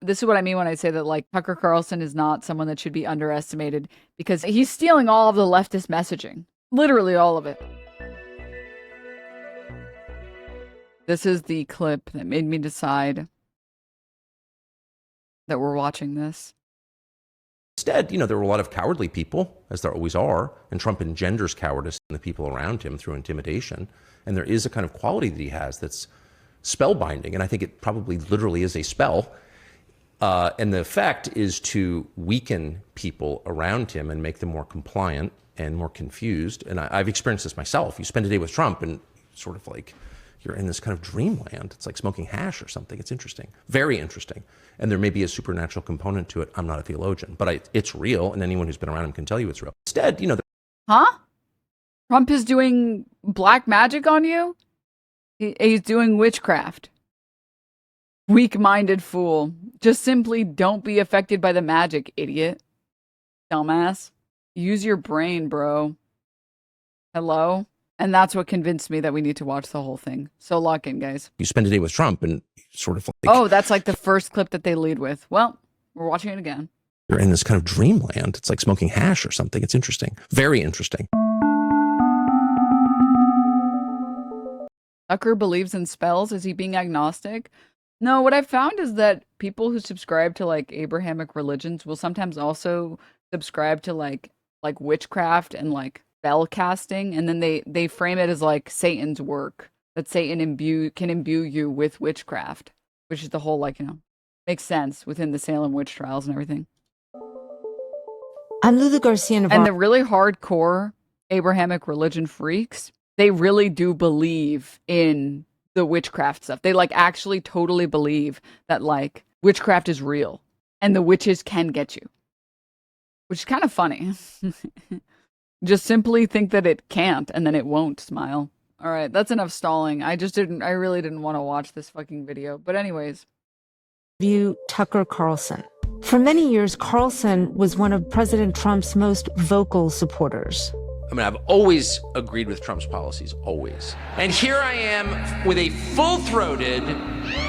This is what I mean when I say that, like, Tucker Carlson is not someone that should be underestimated because he's stealing all of the leftist messaging. Literally all of it. This is the clip that made me decide that we're watching this. Instead, there were a lot of cowardly people, as there always are, and Trump engenders cowardice in the people around him through intimidation. And there is a kind of quality that he has that's spellbinding, and I think it probably literally is a spell. And the effect is to weaken people around him and make them more compliant and more confused. And I've experienced this myself. You spend a day with Trump and sort of like you're in this kind of dreamland. It's like smoking hash or something. It's interesting, very interesting. And there may be a supernatural component to it. I'm not a theologian, but it's real. And anyone who's been around him can tell you it's real. Instead, Huh? Trump is doing black magic on you? He's doing witchcraft. Weak-minded fool. Just simply don't be affected by the magic, idiot. Dumbass. Use your brain, bro. Hello? And that's what convinced me that we need to watch the whole thing. So lock in, guys. You spend a day with Trump and sort of like... Oh, that's like the first clip that they lead with. Well, we're watching it again. You're in this kind of dreamland. It's like smoking hash or something. It's interesting. Very interesting. Tucker believes in spells. Is he being agnostic? No, what I've found is that people who subscribe to like Abrahamic religions will sometimes also subscribe to like witchcraft and like spell casting, and then they frame it as like Satan's work, that Satan can imbue you with witchcraft, which is the whole makes sense within the Salem witch trials and everything. I'm Lulu Garcia Navarro. And the really hardcore Abrahamic religion freaks, they really do believe in the witchcraft stuff. They like actually totally believe that like witchcraft is real and the witches can get you, which is kind of funny. Just simply think that it can't and then it won't. Smile. All right, that's enough stalling. I really didn't want to watch this fucking video. But anyways. View Tucker Carlson. For many years, Carlson was one of President Trump's most vocal supporters. I mean, I've always agreed with Trump's policies, always. And here I am with a full-throated,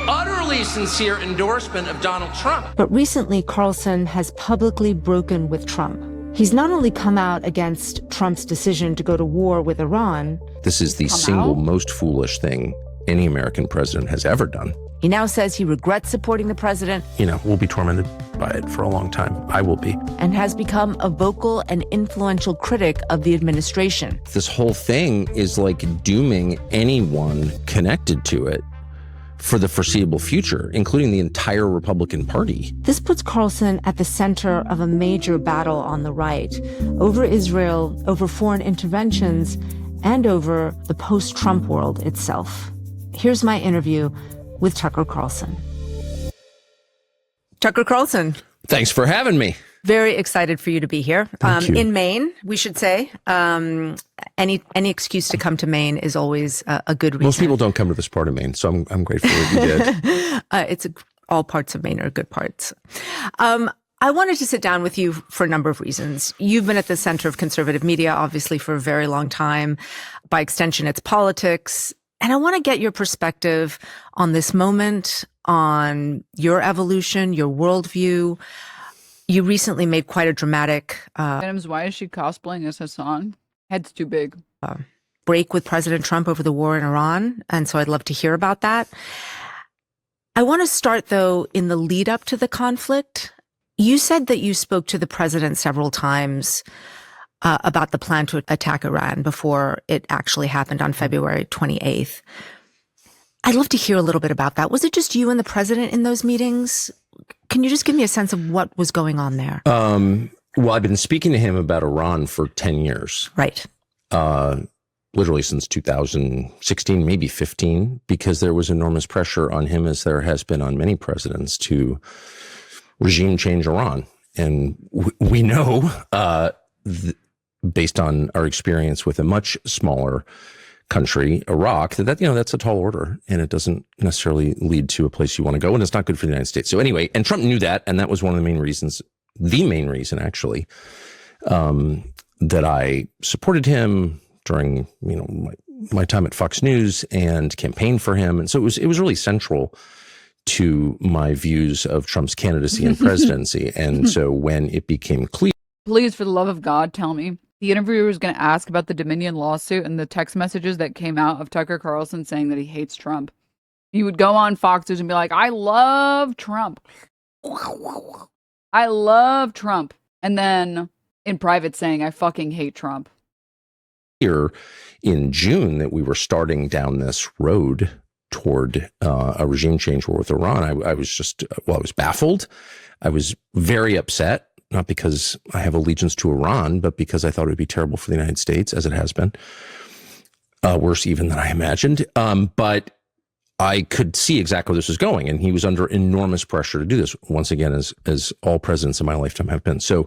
utterly sincere endorsement of Donald Trump. But recently, Carlson has publicly broken with Trump. He's not only come out against Trump's decision to go to war with Iran. This is the single most foolish thing any American president has ever done. He now says he regrets supporting the president. We'll be tormented by it for a long time. I will be. And has become a vocal and influential critic of the administration. This whole thing is like dooming anyone connected to it for the foreseeable future, including the entire Republican Party. This puts Carlson at the center of a major battle on the right over Israel, over foreign interventions, and over the post-Trump world itself. Here's my interview with Tucker Carlson. Tucker Carlson. Thanks for having me. Very excited for you to be here. Thank you. In Maine, we should say. Any excuse to come to Maine is always a good reason. Most people don't come to this part of Maine, so I'm grateful that you did. All parts of Maine are good parts. I wanted to sit down with you for a number of reasons. You've been at the center of conservative media, obviously, for a very long time. By extension, it's politics. And I want to get your perspective on this moment, on your evolution, your worldview. You recently made quite a dramatic... Denims, why is she cosplaying as Hassan? Head's too big. Break with President Trump over the war in Iran. And so I'd love to hear about that. I want to start, though, in the lead up to the conflict. You said that you spoke to the president several times about the plan to attack Iran before it actually happened on February 28th. I'd love to hear a little bit about that. Was it just you and the president in those meetings? Can you just give me a sense of what was going on there? Well, I've been speaking to him about Iran for 10 years. Right. Literally since 2016, maybe 15, because there was enormous pressure on him, as there has been on many presidents, to regime change Iran. And we know, based on our experience with a much smaller country, Iraq, that's a tall order, and it doesn't necessarily lead to a place you want to go, and it's not good for the United States. So anyway, and Trump knew that, and that was one of the main reasons, actually, that I supported him during, my time at Fox News and campaigned for him. And so it was really central to my views of Trump's candidacy and presidency. And so when it became clear, Please, for the love of God, tell me. The interviewer was going to ask about the Dominion lawsuit and the text messages that came out of Tucker Carlson saying that he hates Trump. He would go on Fox News and be like, I love Trump. I love Trump. And then in private saying, I fucking hate Trump. here in June that we were starting down this road toward a regime change war with Iran, I was just, I was baffled. I was very upset, not because I have allegiance to Iran, but because I thought it would be terrible for the United States, as it has been. Worse even than I imagined. But I could see exactly where this was going, and he was under enormous pressure to do this, once again, as all presidents in my lifetime have been. So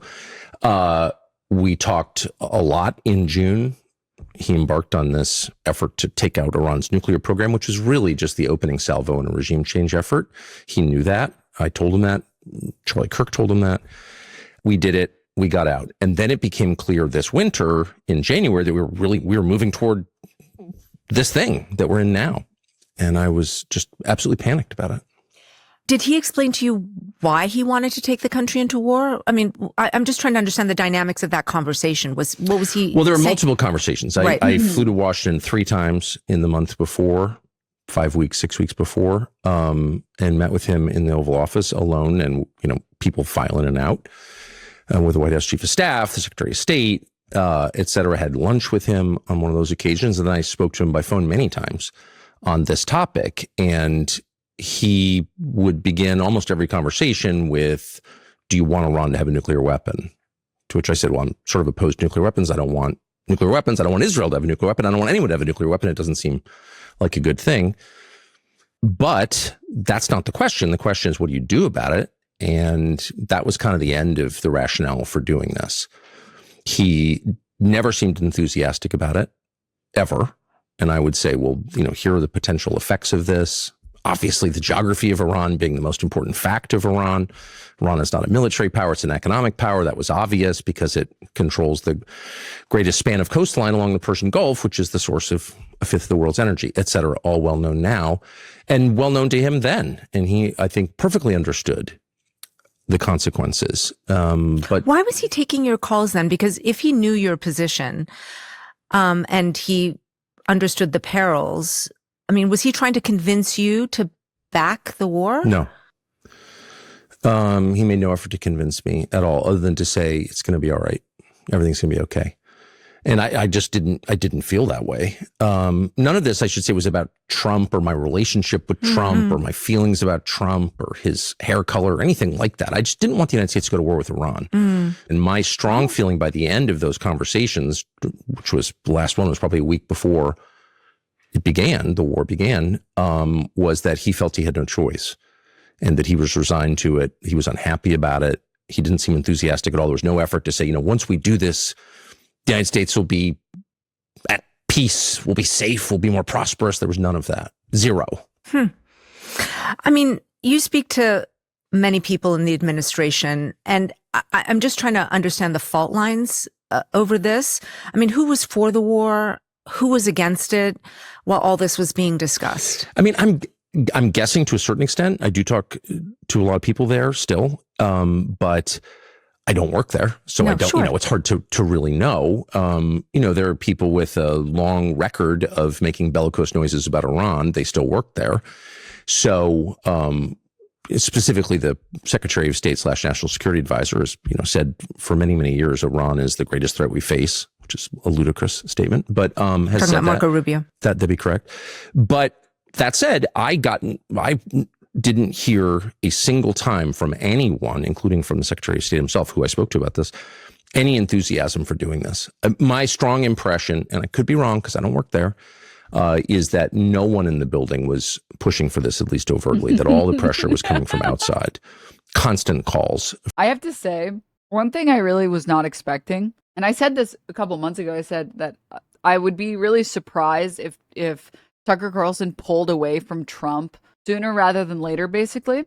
we talked a lot in June. He embarked on this effort to take out Iran's nuclear program, which was really just the opening salvo in a regime change effort. He knew that. I told him that. Charlie Kirk told him that. We did it. We got out. And then it became clear this winter in January that we were moving toward this thing that we're in now. And I was just absolutely panicked about it. Did he explain to you why he wanted to take the country into war? I mean, I'm just trying to understand the dynamics of that conversation. What was he Well, there were saying? multiple conversations. Right. I flew to Washington 3 times in the month before, 5 weeks, 6 weeks before, and met with him in the Oval Office alone, and people file in and out with the White House Chief of Staff, the Secretary of State, et cetera. Had lunch with him on one of those occasions, and then I spoke to him by phone many times on this topic, and he would begin almost every conversation with, do you want Iran to have a nuclear weapon? To which I said, well, I'm sort of opposed to nuclear weapons. I don't want nuclear weapons. I don't want Israel to have a nuclear weapon. I don't want anyone to have a nuclear weapon. It doesn't seem like a good thing. But that's not the question. The question is, what do you do about it? And that was kind of the end of the rationale for doing this. He never seemed enthusiastic about it, ever. And I would say, well, here are the potential effects of this. Obviously, the geography of Iran being the most important fact of Iran. Iran is not a military power, it's an economic power. That was obvious because it controls the greatest span of coastline along the Persian Gulf, which is the source of a fifth of the world's energy, et cetera, all well known now and well known to him then. And he, I think, perfectly understood the consequences. But why was he taking your calls then? Because if he knew your position and he understood the perils, I mean, was he trying to convince you to back the war? No. He made no effort to convince me at all, other than to say it's going to be all right. Everything's going to be okay. And I just didn't feel that way. None of this, I should say, was about Trump or my relationship with Trump or my feelings about Trump or his hair color or anything like that. I just didn't want the United States to go to war with Iran. And my strong feeling by the end of those conversations, which was the last one was probably a week before the war began, was that he felt he had no choice and that he was resigned to it. He was unhappy about it. He didn't seem enthusiastic at all. There was no effort to say, once we do this, the United States will be at peace, we'll be safe, we'll be more prosperous. There was none of that. Zero. I mean, you speak to many people in the administration, and I'm just trying to understand the fault lines over this. I mean, who was for the war? Who was against it while all this was being discussed? I mean, I'm guessing to a certain extent. I do talk to a lot of people there still, but I don't work there, so I don't. Sure. It's hard to really know. There are people with a long record of making bellicose noises about Iran. They still work there, so specifically the Secretary of State / National Security Advisor has said for many years Iran is the greatest threat we face, which is a ludicrous statement, but has talking said about Marco Rubio. That'd be correct. But that said, I didn't hear a single time from anyone, including from the Secretary of State himself, who I spoke to about this, any enthusiasm for doing this. My strong impression, and I could be wrong because I don't work there, is that no one in the building was pushing for this, at least overtly, that all the pressure was coming from outside. Constant calls. I have to say, one thing I really was not expecting, and I said this a couple months ago, I said that I would be really surprised if Tucker Carlson pulled away from Trump sooner rather than later, basically,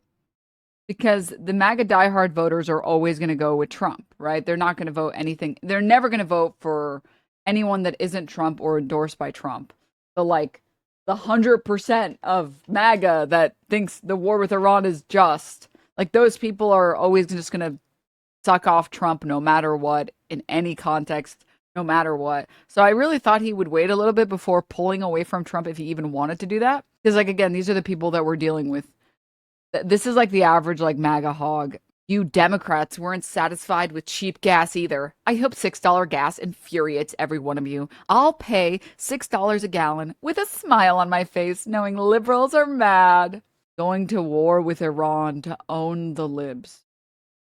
because the MAGA diehard voters are always going to go with Trump, right? They're not going to vote anything. They're never going to vote for anyone that isn't Trump or endorsed by Trump. The the 100% of MAGA that thinks the war with Iran is just. Like, those people are always just going to suck off Trump no matter what, in any context, no matter what. So I really thought he would wait a little bit before pulling away from Trump if he even wanted to do that. Because, like, again, these are the people that we're dealing with. This is like the average, like, MAGA hog. You Democrats weren't satisfied with cheap gas either. I hope $6 gas infuriates every one of you. I'll pay $6 a gallon with a smile on my face, knowing liberals are mad. Going to war with Iran to own the libs.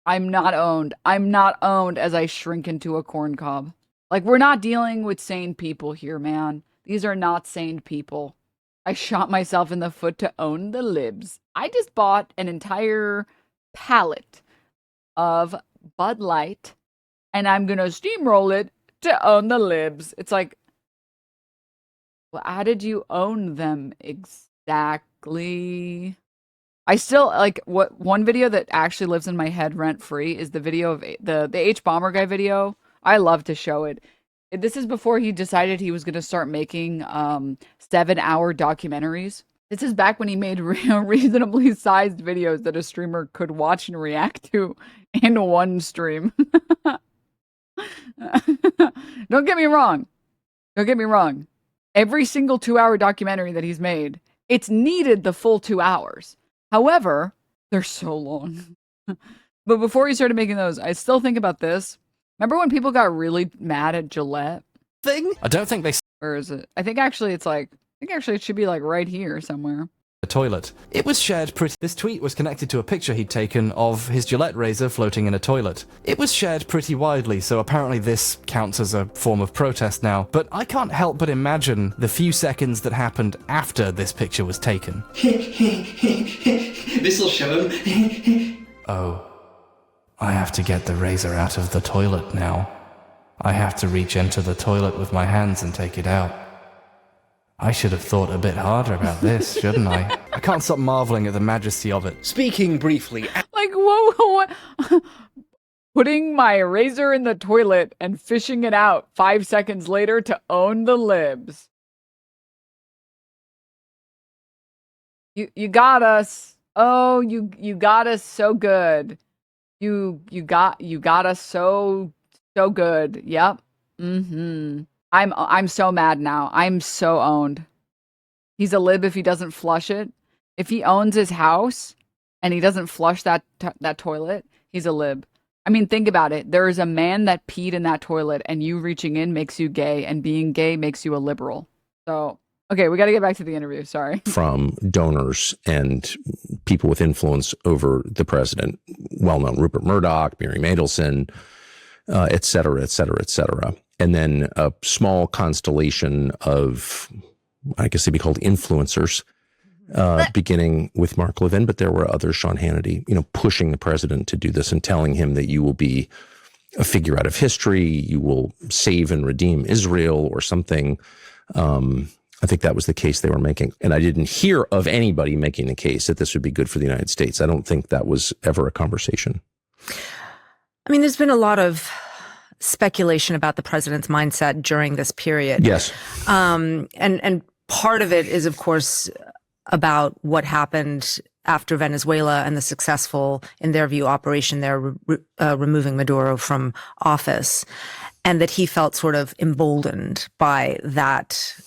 I'm not owned. I'm not owned as I shrink into a corn cob. Like, we're not dealing with sane people here, man. These are not sane people. I shot myself in the foot to own the libs. I just bought an entire pallet of Bud Light, and I'm gonna steamroll it to own the libs. It's like, well, how did you own them exactly? I still, like, what one video that actually lives in my head rent free is the video of the H Bomber guy video. I love to show it. This is before he decided he was gonna start making 7-hour documentaries. This is back when he made reasonably sized videos that a streamer could watch and react to in one stream. Don't get me wrong. Don't get me wrong. Every single 2-hour documentary that he's made, it's needed the full 2 hours. However, they're so long. But before he started making those, I still think about this. Remember when people got really mad at Gillette? I don't think they Or is it? I think actually it should be like right here somewhere. the toilet. It was shared This tweet was connected to a picture he'd taken of his Gillette razor floating in a toilet. It was shared pretty widely, so apparently this counts as a form of protest now, but I can't help but imagine the few seconds that happened after this picture was taken. This'll show him. Oh, I have to get the razor out of the toilet now. I have to reach into the toilet with my hands and take it out. I should have thought a bit harder about this, shouldn't I? I can't stop marveling at the majesty of it. Speaking briefly, Like, whoa. Putting my razor in the toilet and fishing it out 5 seconds later to own the libs. You got us. Oh, you got us so good. You got us so good. Yep. Mm-hmm. I'm so mad now. I'm so owned. He's a lib if he doesn't flush it. If he owns his house and he doesn't flush that toilet, he's a lib. I mean, think about it. There is a man that peed in that toilet, and you reaching in makes you gay, and being gay makes you a liberal. So, okay, we got to get back to the interview. Sorry. From donors and people with influence over the president, well-known Rupert Murdoch, Mary Mandelson, et cetera, et cetera, et cetera. And then a small constellation of, I guess they'd be called influencers, beginning with Mark Levin, but there were others, Sean Hannity, pushing the president to do this and telling him that you will be a figure out of history, you will save and redeem Israel or something. I think that was the case they were making. And I didn't hear of anybody making the case that this would be good for the United States. I don't think that was ever a conversation. I mean, there's been a lot of speculation about the president's mindset during this period. Yes. And part of it is, of course, about what happened after Venezuela and the successful, in their view, operation there, removing Maduro from office, and that he felt sort of emboldened by that,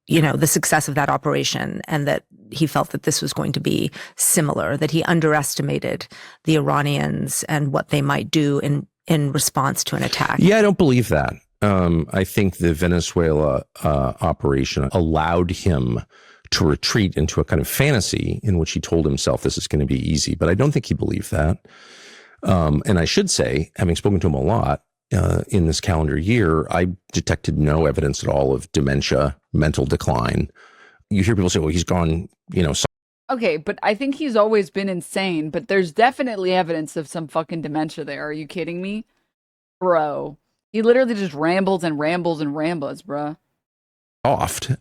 the success of that operation, and that he felt that this was going to be similar, that he underestimated the Iranians and what they might do in response to an attack. Yeah, I don't believe that. I think the Venezuela operation allowed him to retreat into a kind of fantasy in which he told himself this is going to be easy, but I don't think he believed that. And I should say, having spoken to him a lot in this calendar year, I detected no evidence at all of dementia, mental decline. You hear people say, well, he's gone, Okay, but I think he's always been insane, but there's definitely evidence of some fucking dementia there. Are you kidding me? Bro. He literally just rambles and rambles and rambles, bro. Oft.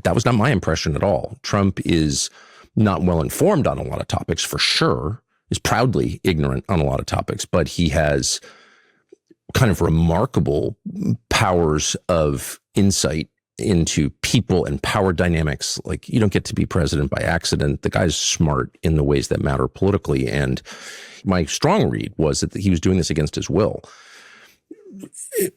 That was not my impression at all. Trump is not well informed on a lot of topics, for sure, is proudly ignorant on a lot of topics, but he has kind of remarkable powers of insight into people and power dynamics. Like, you don't get to be president by accident. The guy's smart in the ways that matter politically. And my strong read was that he was doing this against his will.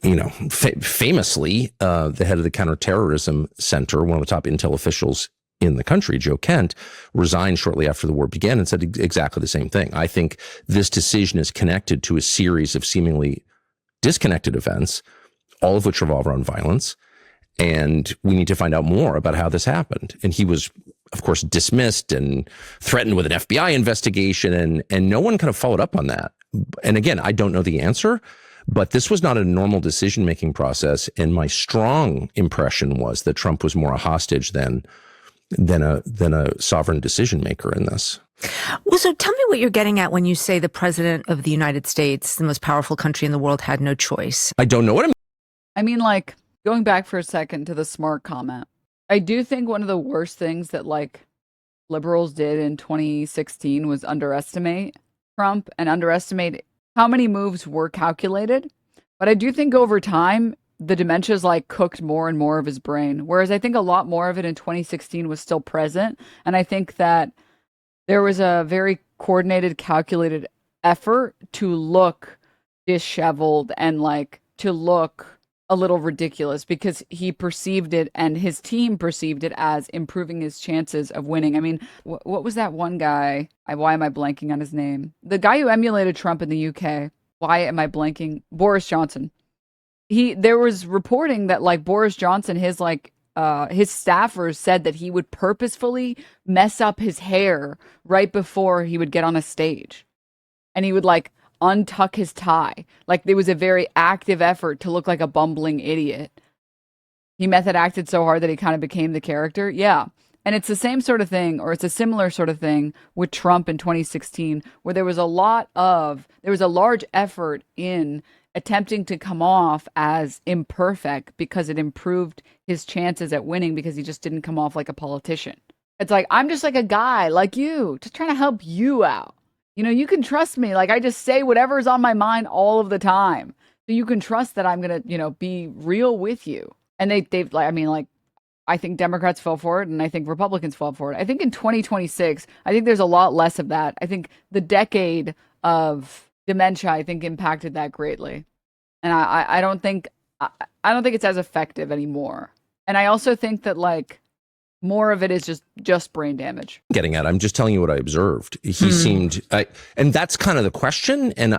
You know, famously, the head of the Counterterrorism Center, one of the top intel officials in the country, Joe Kent, resigned shortly after the war began and said exactly the same thing. I think this decision is connected to a series of seemingly disconnected events, all of which revolve around violence. And we need to find out more about how this happened. And he was, of course, dismissed and threatened with an FBI investigation. And no one kind of followed up on that. And again, I don't know the answer, but this was not a normal decision-making process. And my strong impression was that Trump was more a hostage than a sovereign decision maker in this. Well, so tell me what you're getting at when you say the president of the United States, the most powerful country in the world, had no choice. I don't know what I mean, like, going back for a second to the smart comment, I do think one of the worst things that, like, liberals did in 2016 was underestimate Trump and underestimate how many moves were calculated. But I do think over time, the dementia's like cooked more and more of his brain. Whereas I think a lot more of it in 2016 was still present. And I think that there was a very coordinated, calculated effort to look disheveled and like to look a little ridiculous because he perceived it and his team perceived it as improving his chances of winning. I mean, what was that one guy? Why am I blanking on his name? The guy who emulated Trump in the UK. Why am I blanking? Boris Johnson. There was reporting that like Boris Johnson, his staffers said that he would purposefully mess up his hair right before he would get on a stage. And he would like untuck his tie. Like there was a very active effort to look like a bumbling idiot. He method acted so hard that he kind of became the character. Yeah. And it's the same sort of thing, or it's a similar sort of thing with Trump in 2016, where there was a large effort in attempting to come off as imperfect because it improved his chances at winning because he just didn't come off like a politician. It's like, I'm just like a guy like you, just trying to help you out. You know, you can trust me. Like I just say whatever's on my mind all of the time. So you can trust that I'm going to, you know, be real with you. And they've like, I mean, like, I think Democrats fell for it and I think Republicans fell for it. I think in 2026, I think there's a lot less of that. I think the decade of dementia, I think, impacted that greatly. And I don't think it's as effective anymore. And I also think that like more of it is just brain damage. Getting at, I'm just telling you what I observed. He seemed, and that's kind of the question. And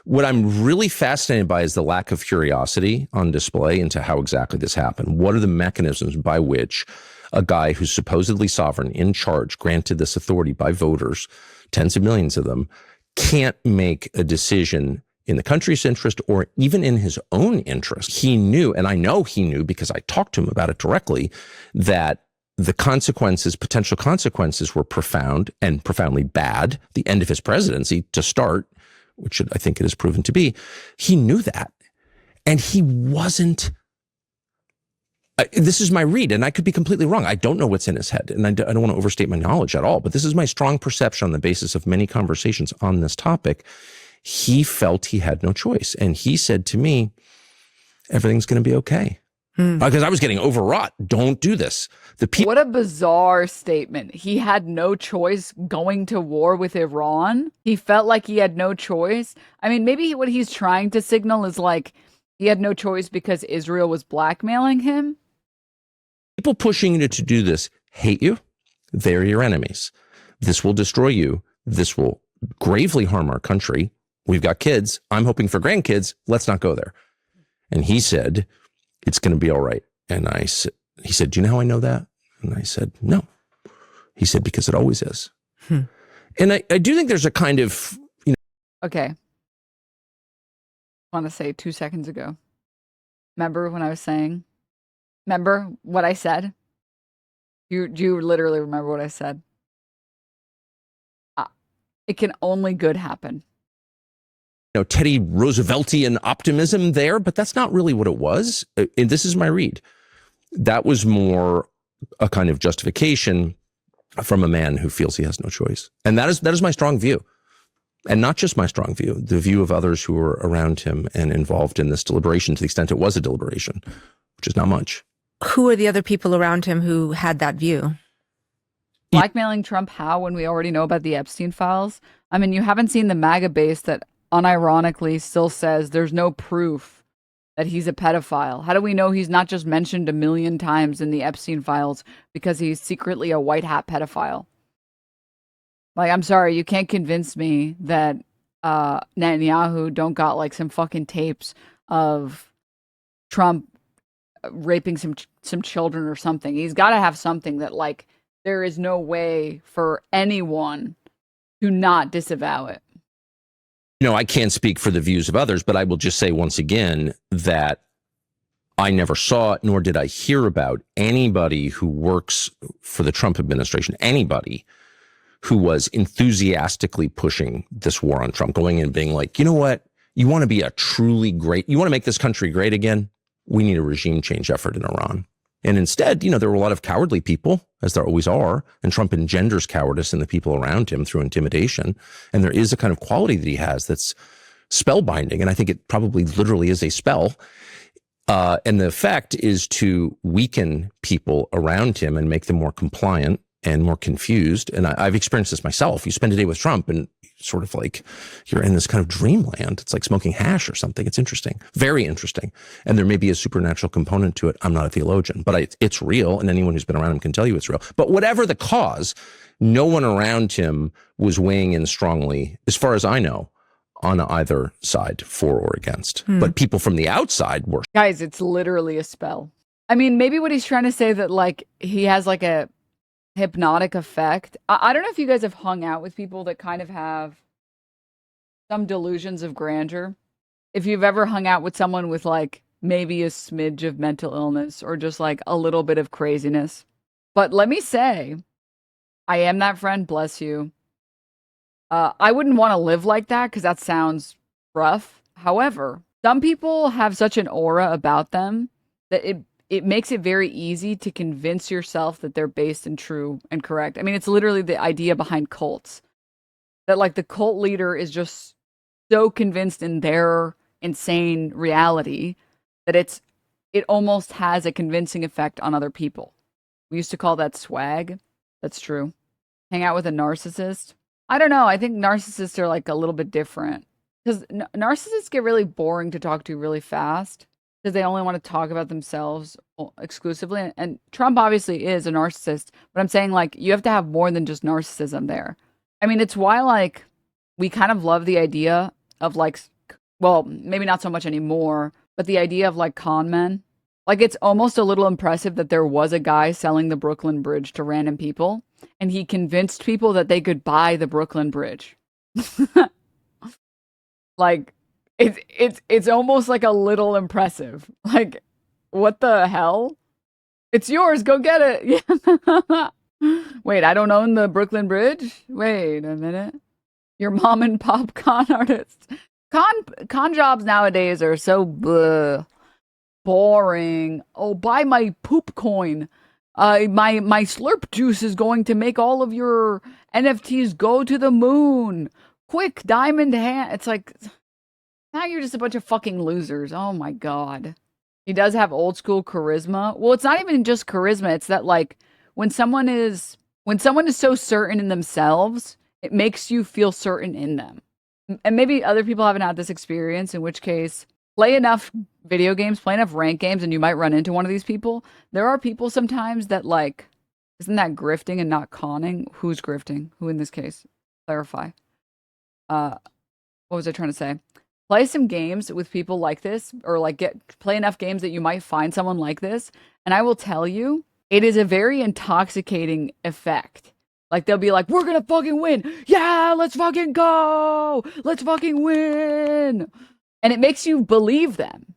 what I'm really fascinated by is the lack of curiosity on display into how exactly this happened. What are the mechanisms by which a guy who's supposedly sovereign, in charge, granted this authority by voters, tens of millions of them, can't make a decision in the country's interest or even in his own interest? He knew, and I know he knew because I talked to him about it directly, that the potential consequences were profound and profoundly bad. The end of his presidency to start, which I think it has proven to be. He knew that. And he wasn't, this is my read, and I could be completely wrong. I don't know what's in his head, and I don't want to overstate my knowledge at all, but this is my strong perception on the basis of many conversations on this topic. He felt he had no choice. And he said to me, everything's going to be okay. Because I was getting overwrought. Don't do this. What a bizarre statement. He had no choice going to war with Iran. He felt like he had no choice. I mean, maybe what he's trying to signal is like he had no choice because Israel was blackmailing him. People pushing you to do this hate you. They're your enemies. This will destroy you. This will gravely harm our country. We've got kids. I'm hoping for grandkids. Let's not go there. And he said, it's going to be all right. And he said, do you know how I know that? And I said, no. He said, because it always is. And I do think there's a kind of, you know. Okay. I want to say 2 seconds ago. Remember when I was saying, remember what I said? Do you literally remember what I said? It can only good happen. You know, Teddy Rooseveltian optimism there, but that's not really what it was. And this is my read. That was more a kind of justification from a man who feels he has no choice. And that is my strong view. And not just my strong view, the view of others who were around him and involved in this deliberation, to the extent it was a deliberation, which is not much. Who are the other people around him who had that view? Blackmailing Trump how when we already know about the Epstein files? I mean, you haven't seen the MAGA base that unironically still says there's no proof that he's a pedophile. How do we know he's not just mentioned a million times in the Epstein files because he's secretly a white hat pedophile? Like, I'm sorry, you can't convince me that Netanyahu don't got like some fucking tapes of Trump raping some children or something. He's got to have something that like there is no way for anyone to not disavow it. You know, I can't speak for the views of others, but I will just say once again that I never saw it, nor did I hear about anybody who works for the Trump administration, anybody who was enthusiastically pushing this war on Trump, going in and being like, you know what, you want to be a truly great, you want to make this country great again? We need a regime change effort in Iran. And instead, you know, there were a lot of cowardly people, as there always are, and Trump engenders cowardice in the people around him through intimidation. And there is a kind of quality that he has that's spellbinding. And I think it probably literally is a spell. And the effect is to weaken people around him and make them more compliant and more confused. And I've experienced this myself. You spend a day with Trump and sort of like you're in this kind of dreamland. It's like smoking hash or something. It's interesting, very interesting. And there may be a supernatural component to it. I'm not a theologian, but it's real. And anyone who's been around him can tell you it's real. But whatever the cause, no one around him was weighing in strongly, as far as I know, on either side, for or against. But people from the outside were. Guys, it's literally a spell. I mean, maybe what he's trying to say that like he has like a hypnotic effect. I don't know if you guys have hung out with people that kind of have some delusions of grandeur. If you've ever hung out with someone with like maybe a smidge of mental illness or just like a little bit of craziness. But let me say, I am that friend, bless you. I wouldn't want to live like that because that sounds rough. However, some people have such an aura about them that it makes it very easy to convince yourself that they're based and true and correct. I mean, it's literally the idea behind cults. That like the cult leader is just so convinced in their insane reality that it almost has a convincing effect on other people. We used to call that swag. That's true. Hang out with a narcissist. I don't know. I think narcissists are like a little bit different. Because narcissists get really boring to talk to really fast. Because they only want to talk about themselves exclusively. And Trump obviously is a narcissist. But I'm saying, like, you have to have more than just narcissism there. I mean, it's why, like, we kind of love the idea of, like, well, maybe not so much anymore, but the idea of, like, con men. Like, it's almost a little impressive that there was a guy selling the Brooklyn Bridge to random people. And he convinced people that they could buy the Brooklyn Bridge. Like... It's almost like a little impressive. Like, what the hell? It's yours. Go get it. Yeah. Wait, I don't own the Brooklyn Bridge? Wait a minute. Your mom and pop con artists. Con jobs nowadays are so boring. Oh, buy my poop coin. My slurp juice is going to make all of your NFTs go to the moon. Quick, diamond hand. It's like... Now you're just a bunch of fucking losers. Oh my God. He does have old school charisma. Well, it's not even just charisma. It's that like when someone is so certain in themselves, it makes you feel certain in them. And maybe other people haven't had this experience, in which case play enough video games, play enough rank games, and you might run into one of these people. There are people sometimes that like, isn't that grifting and not conning? Who's grifting? Who in this case? Clarify. What was I trying to say? Play some games with people like this, or like play enough games that you might find someone like this. And I will tell you, it is a very intoxicating effect. Like they'll be like, we're going to fucking win. Yeah, let's fucking go. Let's fucking win. And it makes you believe them.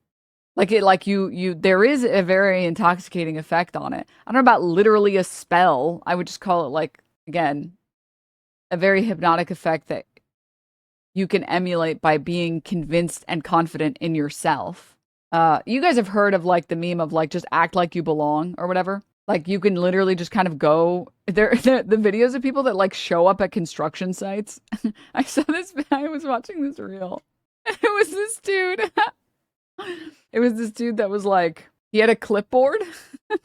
There is a very intoxicating effect on it. I don't know about literally a spell. I would just call it like, again, a very hypnotic effect that you can emulate by being convinced and confident in yourself. You guys have heard of like the meme of like just act like you belong or whatever. Like you can literally just kind of go there. The videos of people that like show up at construction sites. I saw this. I was watching this reel. It was this dude. It was this dude that was like, He had a clipboard and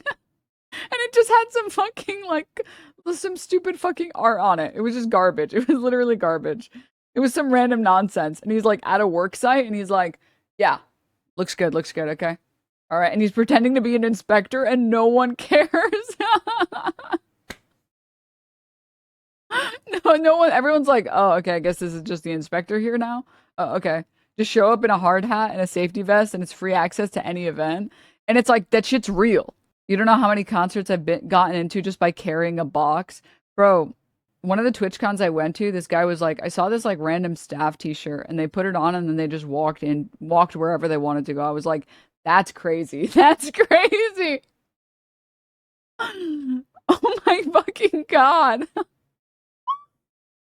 it just had some fucking like some stupid fucking art on it. It was just garbage. It was literally garbage. It was some random nonsense. And he's like at a work site and he's like, yeah, looks good, okay. All right. And he's pretending to be an inspector and no one cares. No one, everyone's like, oh, okay, I guess this is just the inspector here now. Oh, okay. Just show up in a hard hat and a safety vest and it's free access to any event. And it's like, that shit's real. You don't know how many concerts I've gotten into just by carrying a box. Bro, one of the TwitchCons I went to, this guy was like, I saw this like random staff t-shirt and they put it on and then they just walked wherever they wanted to go. I was like, that's crazy. That's crazy. Oh my fucking God.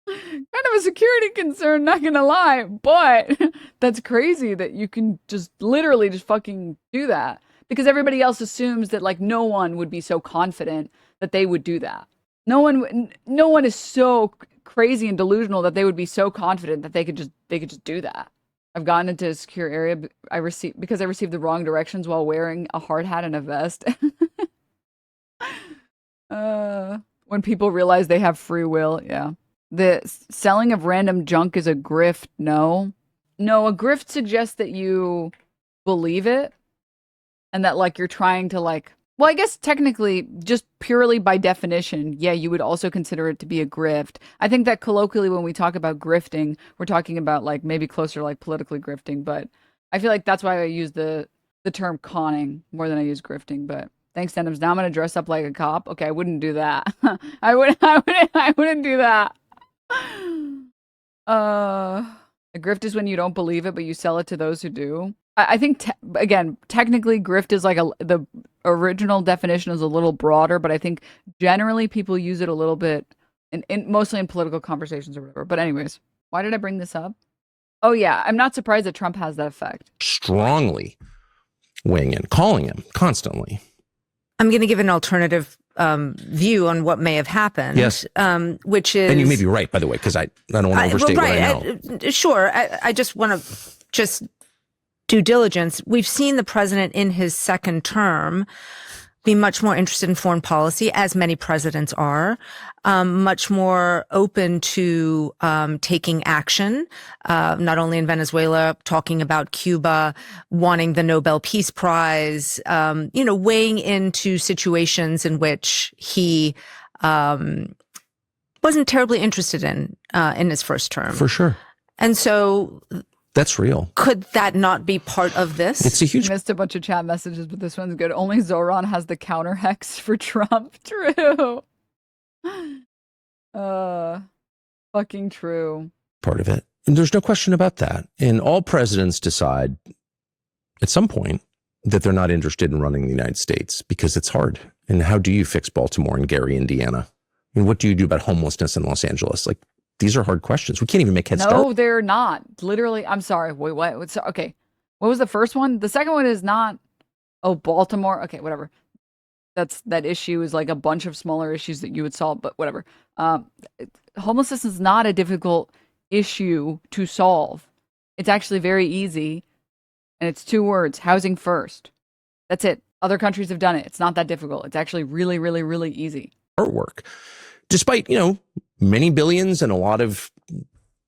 Kind of a security concern, not gonna lie, but that's crazy that you can just literally just fucking do that. Because everybody else assumes that like no one would be so confident that they would do that. No one is so crazy and delusional that they would be so confident that they could just do that. I've gotten into a secure area because I received the wrong directions while wearing a hard hat and a vest. When people realize they have free will, yeah. The selling of random junk is a grift. No, a grift suggests that you believe it and that like you're trying to like, well, I guess technically just purely by definition, yeah, you would also consider it to be a grift. I think that colloquially when we talk about grifting, we're talking about like maybe closer like politically grifting, but I feel like that's why I use the term conning more than I use grifting, but thanks, Denims. Now I'm going to dress up like a cop. Okay, I wouldn't do that. I wouldn't do that. A grift is when you don't believe it, but you sell it to those who do. I think, again, technically grift is like the original definition is a little broader, but I think generally people use it a little bit, mostly in political conversations or whatever. But anyways, why did I bring this up? Oh yeah, I'm not surprised that Trump has that effect. Strongly weighing in, calling him constantly. I'm going to give an alternative view on what may have happened. Yes. Which is, and you may be right, by the way, because I don't want to overstate what I know. Sure. I just want to due diligence. We've seen the president in his second term be much more interested in foreign policy, as many presidents are, much more open to taking action, not only in Venezuela, talking about Cuba, wanting the Nobel Peace Prize, weighing into situations in which he wasn't terribly interested in his first term. For sure. And so that's real. Could that not be part of this? It's a huge. I missed a bunch of chat messages, but this one's good. Only Zoran has the counter hex for Trump. True. Fucking true. Part of it. And there's no question about that. And all presidents decide at some point that they're not interested in running the United States because it's hard. And how do you fix Baltimore and Gary, Indiana? And what do you do about homelessness in Los Angeles? Like, these are hard questions. We can't even make head start. No, they're not. Literally, I'm sorry. Wait, what? Okay. What was the first one? The second one is not, Baltimore. Okay, whatever. That issue is like a bunch of smaller issues that you would solve, but whatever. Homelessness is not a difficult issue to solve. It's actually very easy. And it's 2 words, housing first. That's it. Other countries have done it. It's not that difficult. It's actually really, really, really easy. Artwork. Despite, many billions and a lot of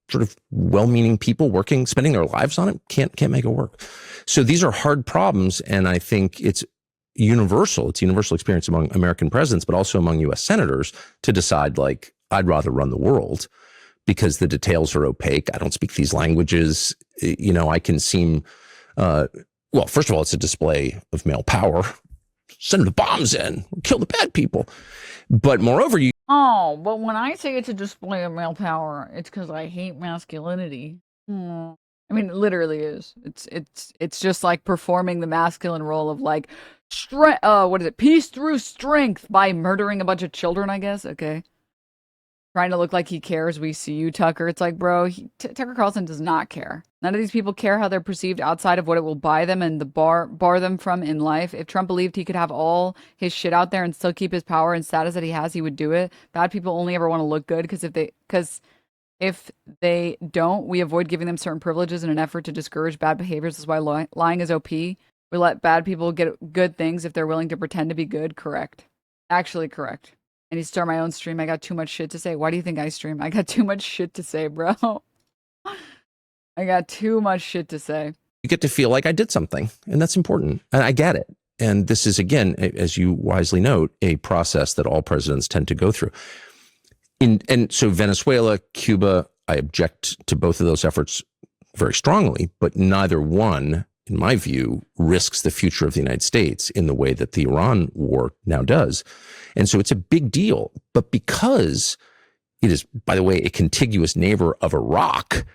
sort of well-meaning people spending their lives on it, can't make it work. So these are hard problems, and I think it's universal. It's a universal experience among American presidents, but also among U.S. senators to decide, like, I'd rather run the world because the details are opaque. I don't speak these languages. I can seem, well, first of all, it's a display of male power. Send the bombs in, kill the bad people. But moreover, but when I say it's a display of male power, it's because I hate masculinity. I mean, it literally is. It's just like performing the masculine role of like, peace through strength by murdering a bunch of children, I guess. Okay. Trying to look like he cares. We see you, Tucker. It's like, bro, Tucker Carlson does not care. None of these people care how they're perceived outside of what it will buy them and bar them from in life. If Trump believed he could have all his shit out there and still keep his power and status that he has, he would do it. Bad people only ever want to look good because if they don't, we avoid giving them certain privileges in an effort to discourage bad behaviors. That's why lying is OP. We let bad people get good things if they're willing to pretend to be good. Correct. Actually correct. I need to start my own stream. I got too much shit to say. Why do you think I stream? I got too much shit to say, bro. I got too much shit to say. You get to feel like I did something, and that's important. And I get it. And this is, again, as you wisely note, a process that all presidents tend to go through. And so Venezuela, Cuba, I object to both of those efforts very strongly, but neither one, in my view, risks the future of the United States in the way that the Iran war now does. And so it's a big deal. But because it is, by the way, a contiguous neighbor of Iraq,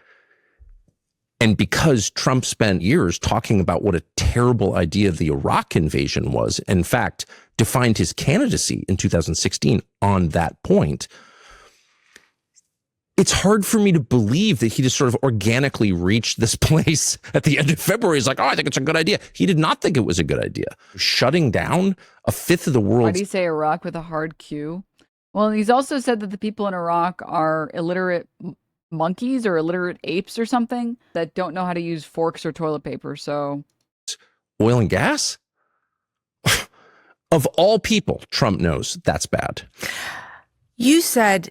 and because Trump spent years talking about what a terrible idea the Iraq invasion was, in fact, defined his candidacy in 2016 on that point, it's hard for me to believe that he just sort of organically reached this place at the end of February. He's like, oh, I think it's a good idea. He did not think it was a good idea. Shutting down a fifth of the world. Why do you say Iraq with a hard Q? Well, he's also said that the people in Iraq are illiterate monkeys or illiterate apes or something that don't know how to use forks or toilet paper. So oil and gas? Of all people, Trump knows that's bad. You said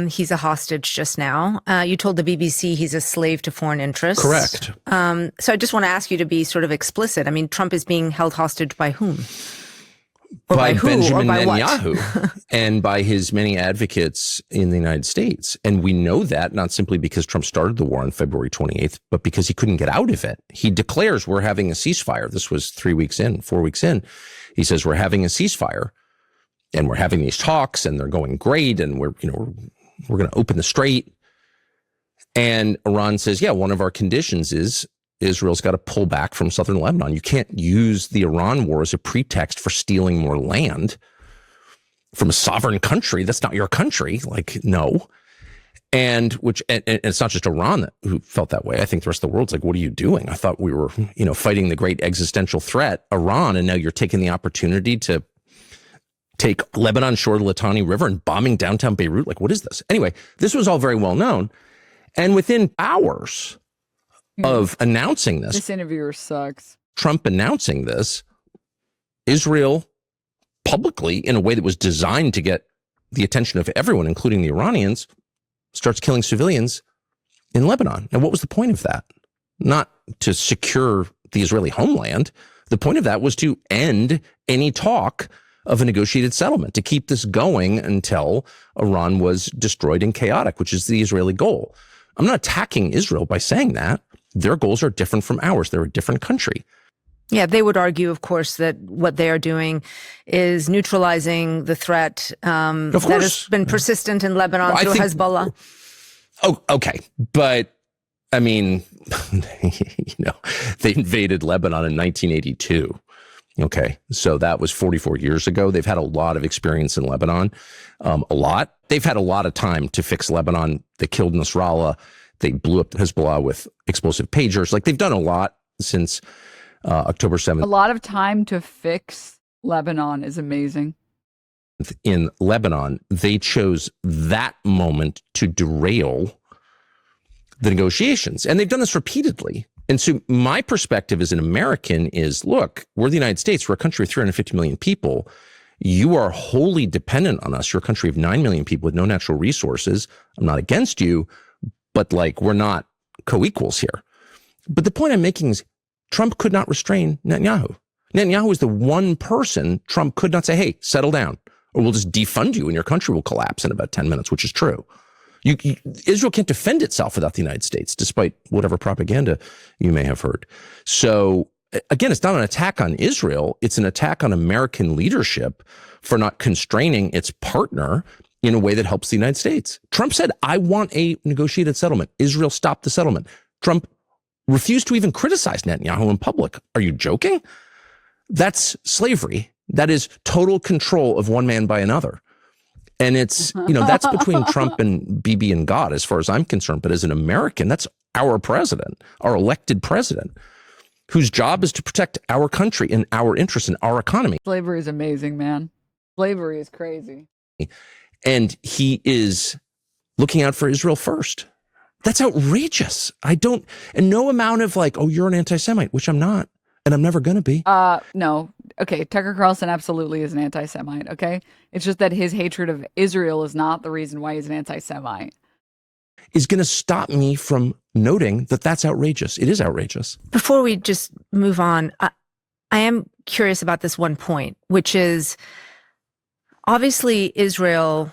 he's a hostage just now. You told the BBC he's a slave to foreign interests. Correct. So I just want to ask you to be sort of explicit. I mean, Trump is being held hostage by whom? Or by who? Benjamin or by Netanyahu and by his many advocates in the United States. And we know that not simply because Trump started the war on February 28th, but because he couldn't get out of it. He declares we're having a ceasefire. This was 4 weeks in. He says we're having a ceasefire and we're having these talks and they're going great. And we're going to open the strait. And Iran says, yeah, one of our conditions is Israel's got to pull back from southern Lebanon. You can't use the Iran war as a pretext for stealing more land from a sovereign country. That's not your country. Like, no. And it's not just Iran who felt that way. I think the rest of the world's like, what are you doing? I thought we were, fighting the great existential threat, Iran, and now you're taking the opportunity to take Lebanon shore of the Litani River and bombing downtown Beirut. Like, what is this? Anyway, this was all very well known. And within hours of announcing this interviewer sucks. Trump announcing this, Israel publicly, in a way that was designed to get the attention of everyone, including the Iranians, starts killing civilians in Lebanon. And what was the point of that? Not to secure the Israeli homeland. The point of that was to end any talk of a negotiated settlement, to keep this going until Iran was destroyed and chaotic, which is the Israeli goal. I'm not attacking Israel by saying that. Their goals are different from ours. They're a different country. Yeah, they would argue, of course, that what they are doing is neutralizing the threat that has been persistent in Lebanon through Hezbollah. Oh, okay. But, I mean, they invaded Lebanon in 1982. Okay. So that was 44 years ago. They've had a lot of experience in Lebanon, a lot. They've had a lot of time to fix Lebanon. They killed Nasrallah. They blew up Hezbollah with explosive pagers. Like, they've done a lot since October 7th. A lot of time to fix Lebanon is amazing. In Lebanon, they chose that moment to derail the negotiations. And they've done this repeatedly. And so my perspective as an American is, look, we're the United States. We're a country of 350 million people. You are wholly dependent on us. You're a country of 9 million people with no natural resources. I'm not against you, but like, we're not co-equals here. But the point I'm making is Trump could not restrain Netanyahu. Netanyahu is the one person Trump could not say, hey, settle down, or we'll just defund you and your country will collapse in about 10 minutes, which is true. Israel can't defend itself without the United States, despite whatever propaganda you may have heard. So again, it's not an attack on Israel. It's an attack on American leadership for not constraining its partner in a way that helps the United States. Trump said, I want a negotiated settlement. Israel stopped the settlement. Trump refused to even criticize Netanyahu in public. Are you joking? That's slavery. That is total control of one man by another. And it's, that's between Trump and Bibi and God, as far as I'm concerned. But as an American, that's our president, our elected president, whose job is to protect our country and our interests and our economy. Slavery is amazing, man. Slavery is crazy. And he is looking out for Israel first. That's outrageous. And no amount of like, oh, you're an anti-Semite, which I'm not. and I'm never going to be, No. Okay, Tucker Carlson absolutely is an anti-Semite, okay? It's just that his hatred of Israel is not the reason why he's an anti-Semite. is going to stop me from noting that that's outrageous. It is outrageous. Before we just move on, I am curious about this one point, which is obviously Israel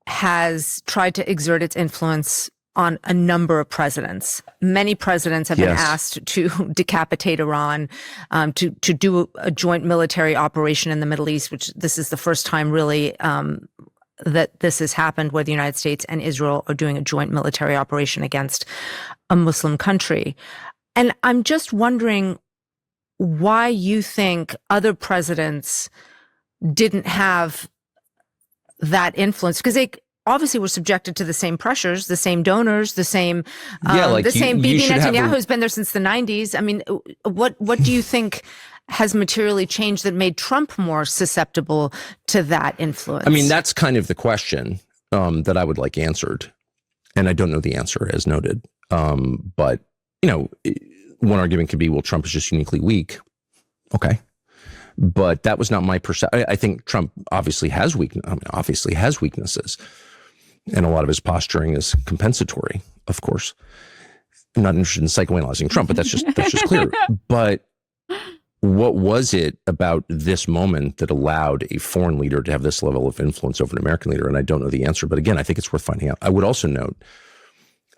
has tried to exert its influence on a number of presidents. Many presidents have been asked to decapitate Iran, to do a joint military operation in the Middle East, which this is the first time really that this has happened, where the United States and Israel are doing a joint military operation against a Muslim country. And I'm just wondering why you think other presidents didn't have that influence, because they obviously were subjected to the same pressures, the same donors, the same Bibi Netanyahu who's been there since the 90s. I mean, what do you think has materially changed that made Trump more susceptible to that influence? I mean, that's kind of the question that I would like answered. And I don't know the answer, as noted. But, you know, one argument could be, well, Trump is just uniquely weak. Okay. But that was not my perception. I think Trump obviously has weaknesses. And a lot of his posturing is compensatory, of course. I'm not interested in psychoanalyzing Trump, but that's just clear. But what was it about this moment that allowed a foreign leader to have this level of influence over an American leader? And I don't know the answer, but again, I think it's worth finding out. I would also note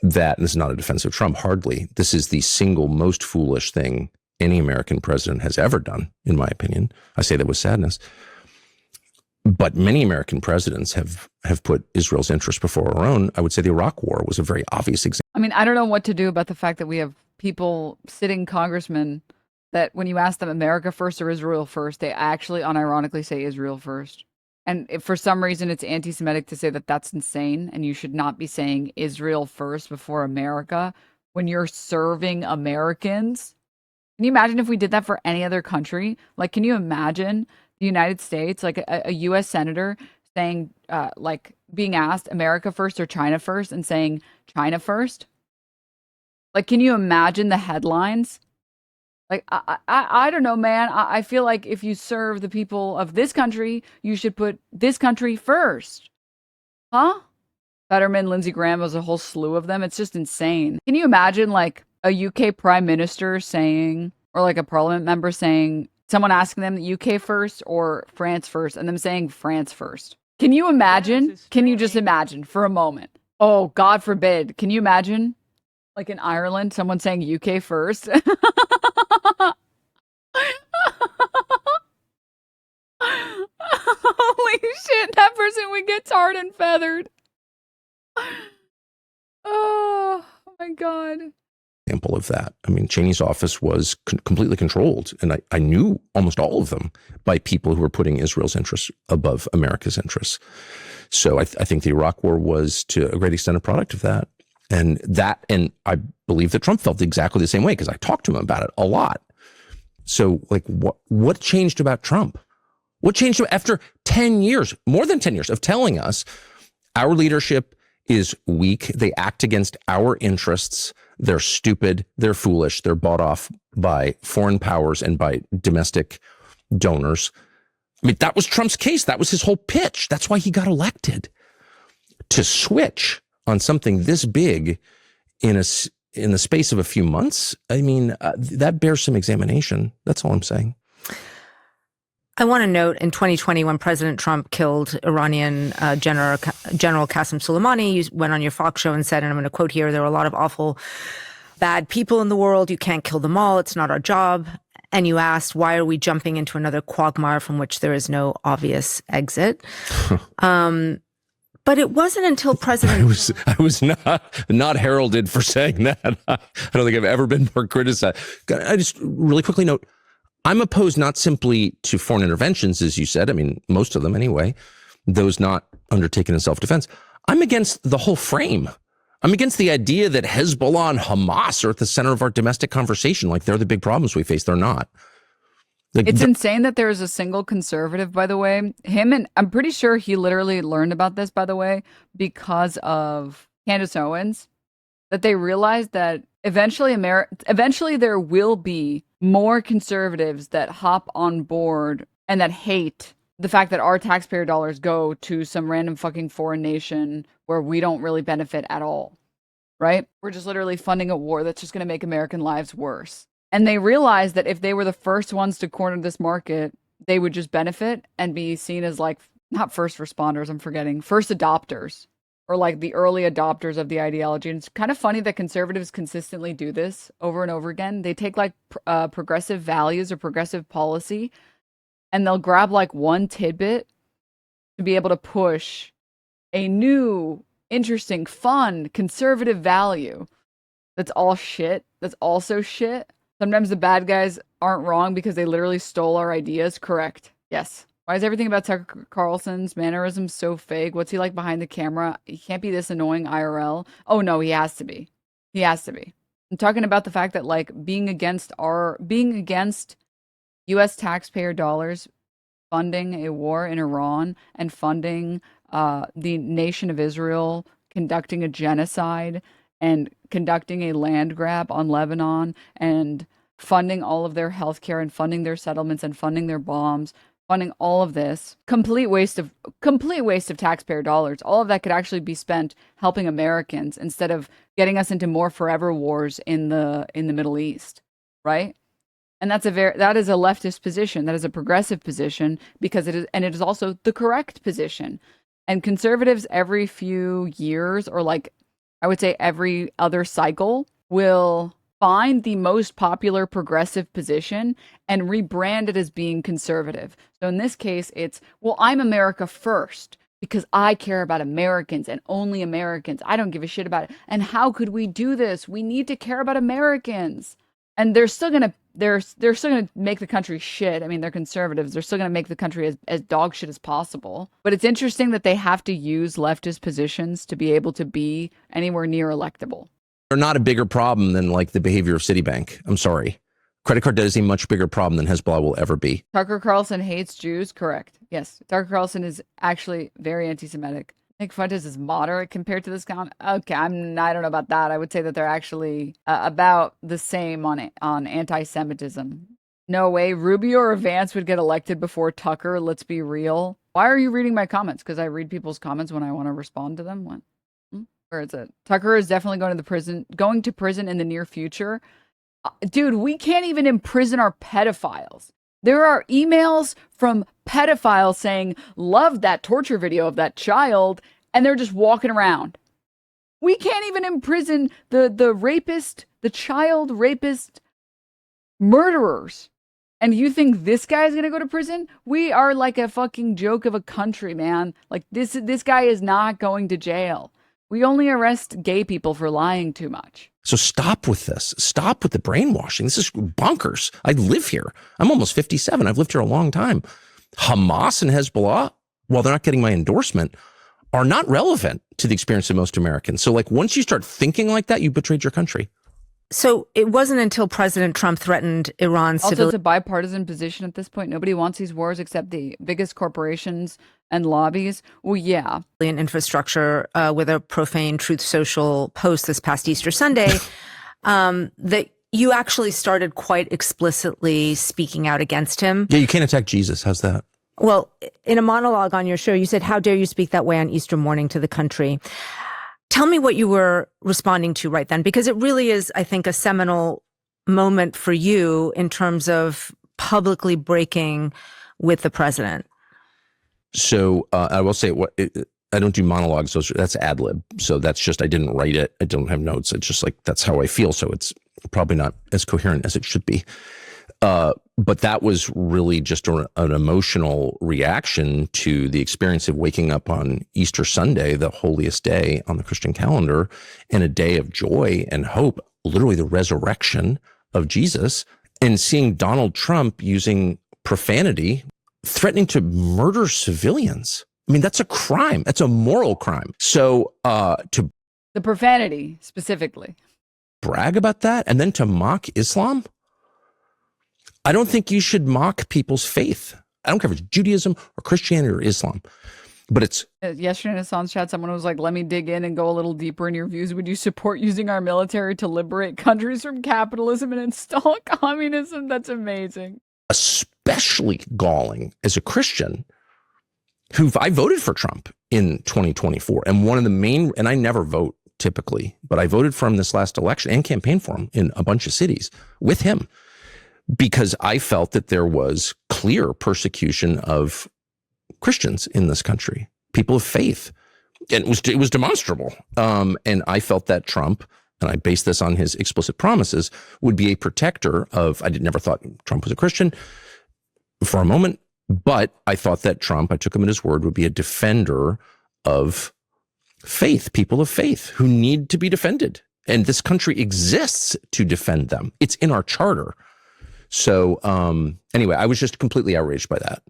that, and this is not a defense of Trump, hardly, this is the single most foolish thing any American president has ever done, in my opinion. I say that with sadness. But many American presidents have put Israel's interests before our own. I would say the Iraq War was a very obvious example. I mean, I don't know what to do about the fact that we have people, sitting congressmen, that when you ask them America first or Israel first, they actually unironically say Israel first. And if for some reason it's anti-Semitic to say that that's insane, and you should not be saying Israel first before America when you're serving Americans. Can you imagine if we did that for any other country? Like, can you imagine the United States, like a U.S. senator saying, like being asked America first or China first and saying China first? Like, can you imagine the headlines? Like, I don't know, man. I feel like if you serve the people of this country, you should put this country first. Huh? Fetterman, Lindsey Graham, was a whole slew of them. It's just insane. Can you imagine, like, a UK prime minister saying, or like a parliament member saying, someone asking them the UK first or France first, and them saying France first? Can you imagine? Can you just imagine for a moment? Oh, God forbid. Can you imagine? Like in Ireland, someone saying UK first. Holy shit, that person would get tarred and feathered. Oh my God. Example of that. I mean, Cheney's office was completely controlled, and I knew almost all of them by people who were putting Israel's interests above America's interests. So I think the Iraq War was, to a great extent, a product of that. And I believe that Trump felt exactly the same way, because I talked to him about it a lot. So, like, what changed about Trump? What changed after 10 years, more than 10 years, of telling us our leadership is weak, they act against our interests, they're stupid, they're foolish, they're bought off by foreign powers and by domestic donors? I mean, that was Trump's case. That was his whole pitch. That's why he got elected. To switch on something this big in the space of a few months, I mean, that bears some examination. That's all I'm saying. I want to note, in 2020, when President Trump killed Iranian General Qasem Soleimani, you went on your Fox show and said, and I'm going to quote here, there are a lot of awful, bad people in the world. You can't kill them all. It's not our job. And you asked, why are we jumping into another quagmire from which there is no obvious exit? But it wasn't until President I was not heralded for saying that. I don't think I've ever been more criticized. I just really quickly note, I'm opposed not simply to foreign interventions, as you said. I mean, most of them anyway, those not undertaken in self-defense. I'm against the whole frame. I'm against the idea that Hezbollah and Hamas are at the center of our domestic conversation. Like, they're the big problems we face. They're not. It's insane that there is a single conservative, by the way. I'm pretty sure he literally learned about this, by the way, because of Candace Owens, that they realize that eventually there will be more conservatives that hop on board and that hate the fact that our taxpayer dollars go to some random fucking foreign nation where we don't really benefit at all, right? We're just literally funding a war that's just going to make American lives worse. And they realize that if they were the first ones to corner this market, they would just benefit and be seen as like, not first responders, I'm forgetting, first adopters, or like the early adopters of the ideology. And it's kind of funny that conservatives consistently do this over and over again. They take like progressive values or progressive policy, and they'll grab like one tidbit to be able to push a new, interesting, fun, conservative value that's all shit, that's also shit. Sometimes the bad guys aren't wrong because they literally stole our ideas. Correct. Yes. Why is everything about Tucker Carlson's mannerisms so fake? What's he like behind the camera? He can't be this annoying IRL. Oh no, he has to be. He has to be. I'm talking about the fact that like being against US taxpayer dollars funding a war in Iran and funding the nation of Israel conducting a genocide and conducting a land grab on Lebanon and funding all of their healthcare and funding their settlements and funding their bombs, funding all of this, complete waste of taxpayer dollars. All of that could actually be spent helping Americans instead of getting us into more forever wars in the Middle East, right? And that is a leftist position. That is a progressive position because it is also the correct position. And conservatives every few years, or like I would say every other cycle, will find the most popular progressive position and rebrand it as being conservative. So in this case, it's, well, I'm America first because I care about Americans and only Americans. I don't give a shit about it. And how could we do this? We need to care about Americans. And they're still gonna make the country shit. I mean, they're conservatives. They're still gonna make the country as dog shit as possible. But it's interesting that they have to use leftist positions to be able to be anywhere near electable. They're not a bigger problem than like the behavior of Citibank. I'm sorry. Credit card debt is a much bigger problem than Hezbollah will ever be. Tucker Carlson hates Jews. Correct. Yes. Tucker Carlson is actually very anti-Semitic. I think Fuentes is moderate compared to this comment. Okay, I don't know about that. I would say that they're actually about the same on anti-Semitism. No way, Rubio or Vance would get elected before Tucker. Let's be real. Why are you reading my comments? Because I read people's comments when I want to respond to them. What? Where is it? Tucker is definitely going to prison in the near future. Dude, we can't even imprison our pedophiles. There are emails from pedophiles saying, love that torture video of that child, and they're just walking around. We can't even imprison the rapist, the child rapist murderers. And you think this guy is going to go to prison? We are like a fucking joke of a country, man. Like this guy is not going to jail. We only arrest gay people for lying too much. So stop with this. Stop with the brainwashing. This is bonkers. I live here. I'm almost 57. I've lived here a long time. Hamas and Hezbollah, while they're not getting my endorsement, are not relevant to the experience of most Americans. So like once you start thinking like that, you betrayed your country. So it wasn't until President Trump threatened Iran's Also, it's a bipartisan position at this point. Nobody wants these wars except the biggest corporations and lobbies. Well, yeah. Infrastructure with a profane Truth Social post this past Easter Sunday that you actually started quite explicitly speaking out against him. Yeah, you can't attack Jesus. How's that? Well, in a monologue on your show, you said, how dare you speak that way on Easter morning to the country? Tell me what you were responding to right then, because it really is, I think, a seminal moment for you in terms of publicly breaking with the president. So I will say, I don't do monologues. That's ad lib. So that's just, I didn't write it. I don't have notes. It's just like, that's how I feel. So it's probably not as coherent as it should be. But that was really just an emotional reaction to the experience of waking up on Easter Sunday, the holiest day on the Christian calendar, and a day of joy and hope, literally the resurrection of Jesus, and seeing Donald Trump using profanity, threatening to murder civilians. I mean, that's a crime. That's a moral crime. So to the profanity specifically, brag about that and then to mock Islam. I don't think you should mock people's faith. I don't care if it's Judaism or Christianity or Islam. But it's Yesterday in a Sans chat, someone was like, let me dig in and go a little deeper in your views. Would you support using our military to liberate countries from capitalism and install communism? That's amazing. especially galling as a Christian I voted for Trump in 2024. And one of the main, and I never vote typically, but I voted for him this last election and campaigned for him in a bunch of cities with him because I felt that there was clear persecution of Christians in this country, people of faith. And it was demonstrable. And I felt that Trump, and I based this on his explicit promises, would be a protector of, never thought Trump was a Christian for a moment, but I thought that Trump, I took him at his word, would be a defender of faith, people of faith who need to be defended. And this country exists to defend them. It's in our charter. So anyway, I was just completely outraged by that.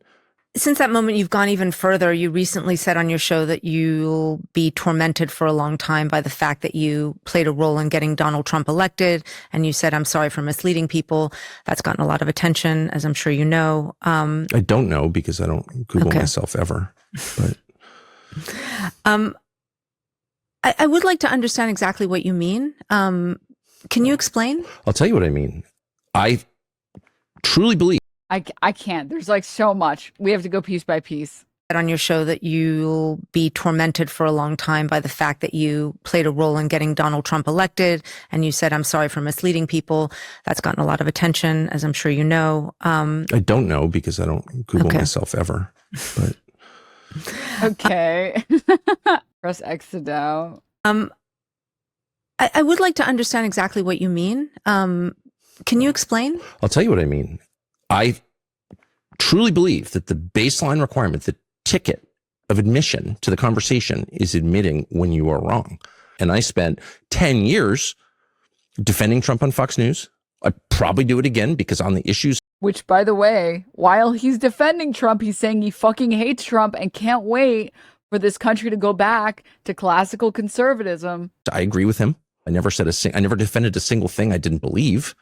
Since that moment, you've gone even further. You recently said on your show that you'll be tormented for a long time by the fact that you played a role in getting Donald Trump elected. And you said, I'm sorry for misleading people. That's gotten a lot of attention, as I'm sure you know. I don't know because I don't Google myself ever. But I would like to understand exactly what you mean. Can you explain? I'll tell you what I mean. I truly believe. I can't. There's like so much. We have to go piece by piece. On your show that you'll be tormented for a long time by the fact that you played a role in getting Donald Trump elected. And you said, I'm sorry for misleading people. That's gotten a lot of attention, as I'm sure you know. I don't know because I don't Google myself ever. But okay. Press exit out. I would like to understand exactly what you mean. Can you explain? I'll tell you what I mean. I truly believe that the baseline requirement, the ticket of admission to the conversation is admitting when you are wrong. And I spent 10 years defending Trump on Fox News. I'd probably do it again because on the issues. Which, by the way, while he's defending Trump, he's saying he fucking hates Trump and can't wait for this country to go back to classical conservatism. I agree with him. I never defended a single thing I didn't believe.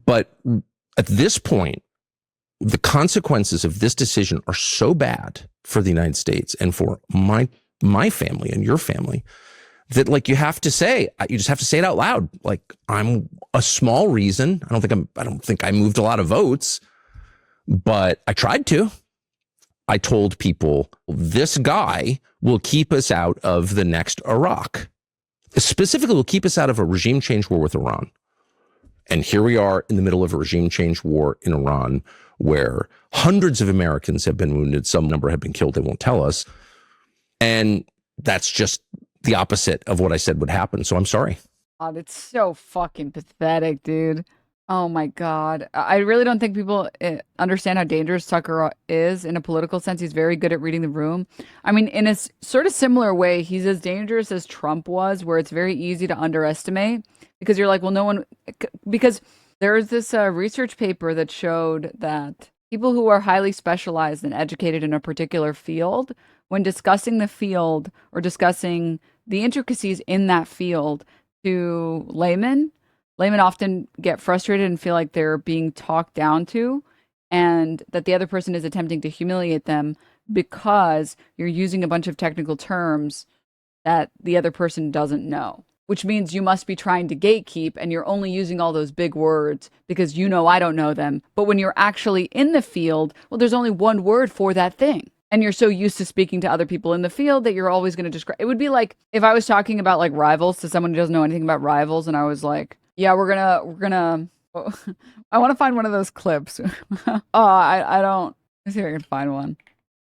But at this point, the consequences of this decision are so bad for the United States and for my family and your family that like you just have to say it out loud. Like I'm a small reason. I don't think I moved a lot of votes, but I tried to. I told people this guy will keep us out of the next Iraq. Specifically, will keep us out of a regime change war with Iran. And here we are in the middle of a regime change war in Iran where hundreds of Americans have been wounded. Some number have been killed. They won't tell us. And that's just the opposite of what I said would happen. So I'm sorry. God, it's so fucking pathetic, dude. Oh my God. I really don't think people understand how dangerous Tucker is in a political sense. He's very good at reading the room. I mean, in a sort of similar way, he's as dangerous as Trump was, where it's very easy to underestimate because you're like, well, because there's this research paper that showed that people who are highly specialized and educated in a particular field, when discussing the field or discussing the intricacies in that field to laymen often get frustrated and feel like they're being talked down to and that the other person is attempting to humiliate them because you're using a bunch of technical terms that the other person doesn't know, which means you must be trying to gatekeep and you're only using all those big words because you know I don't know them. But when you're actually in the field, well, there's only one word for that thing. And you're so used to speaking to other people in the field that you're always going to describe. It would be like if I was talking about like Rivals to someone who doesn't know anything about Rivals and I was like, yeah, we're gonna. I want to find one of those clips. I don't. Let's see if I can find one.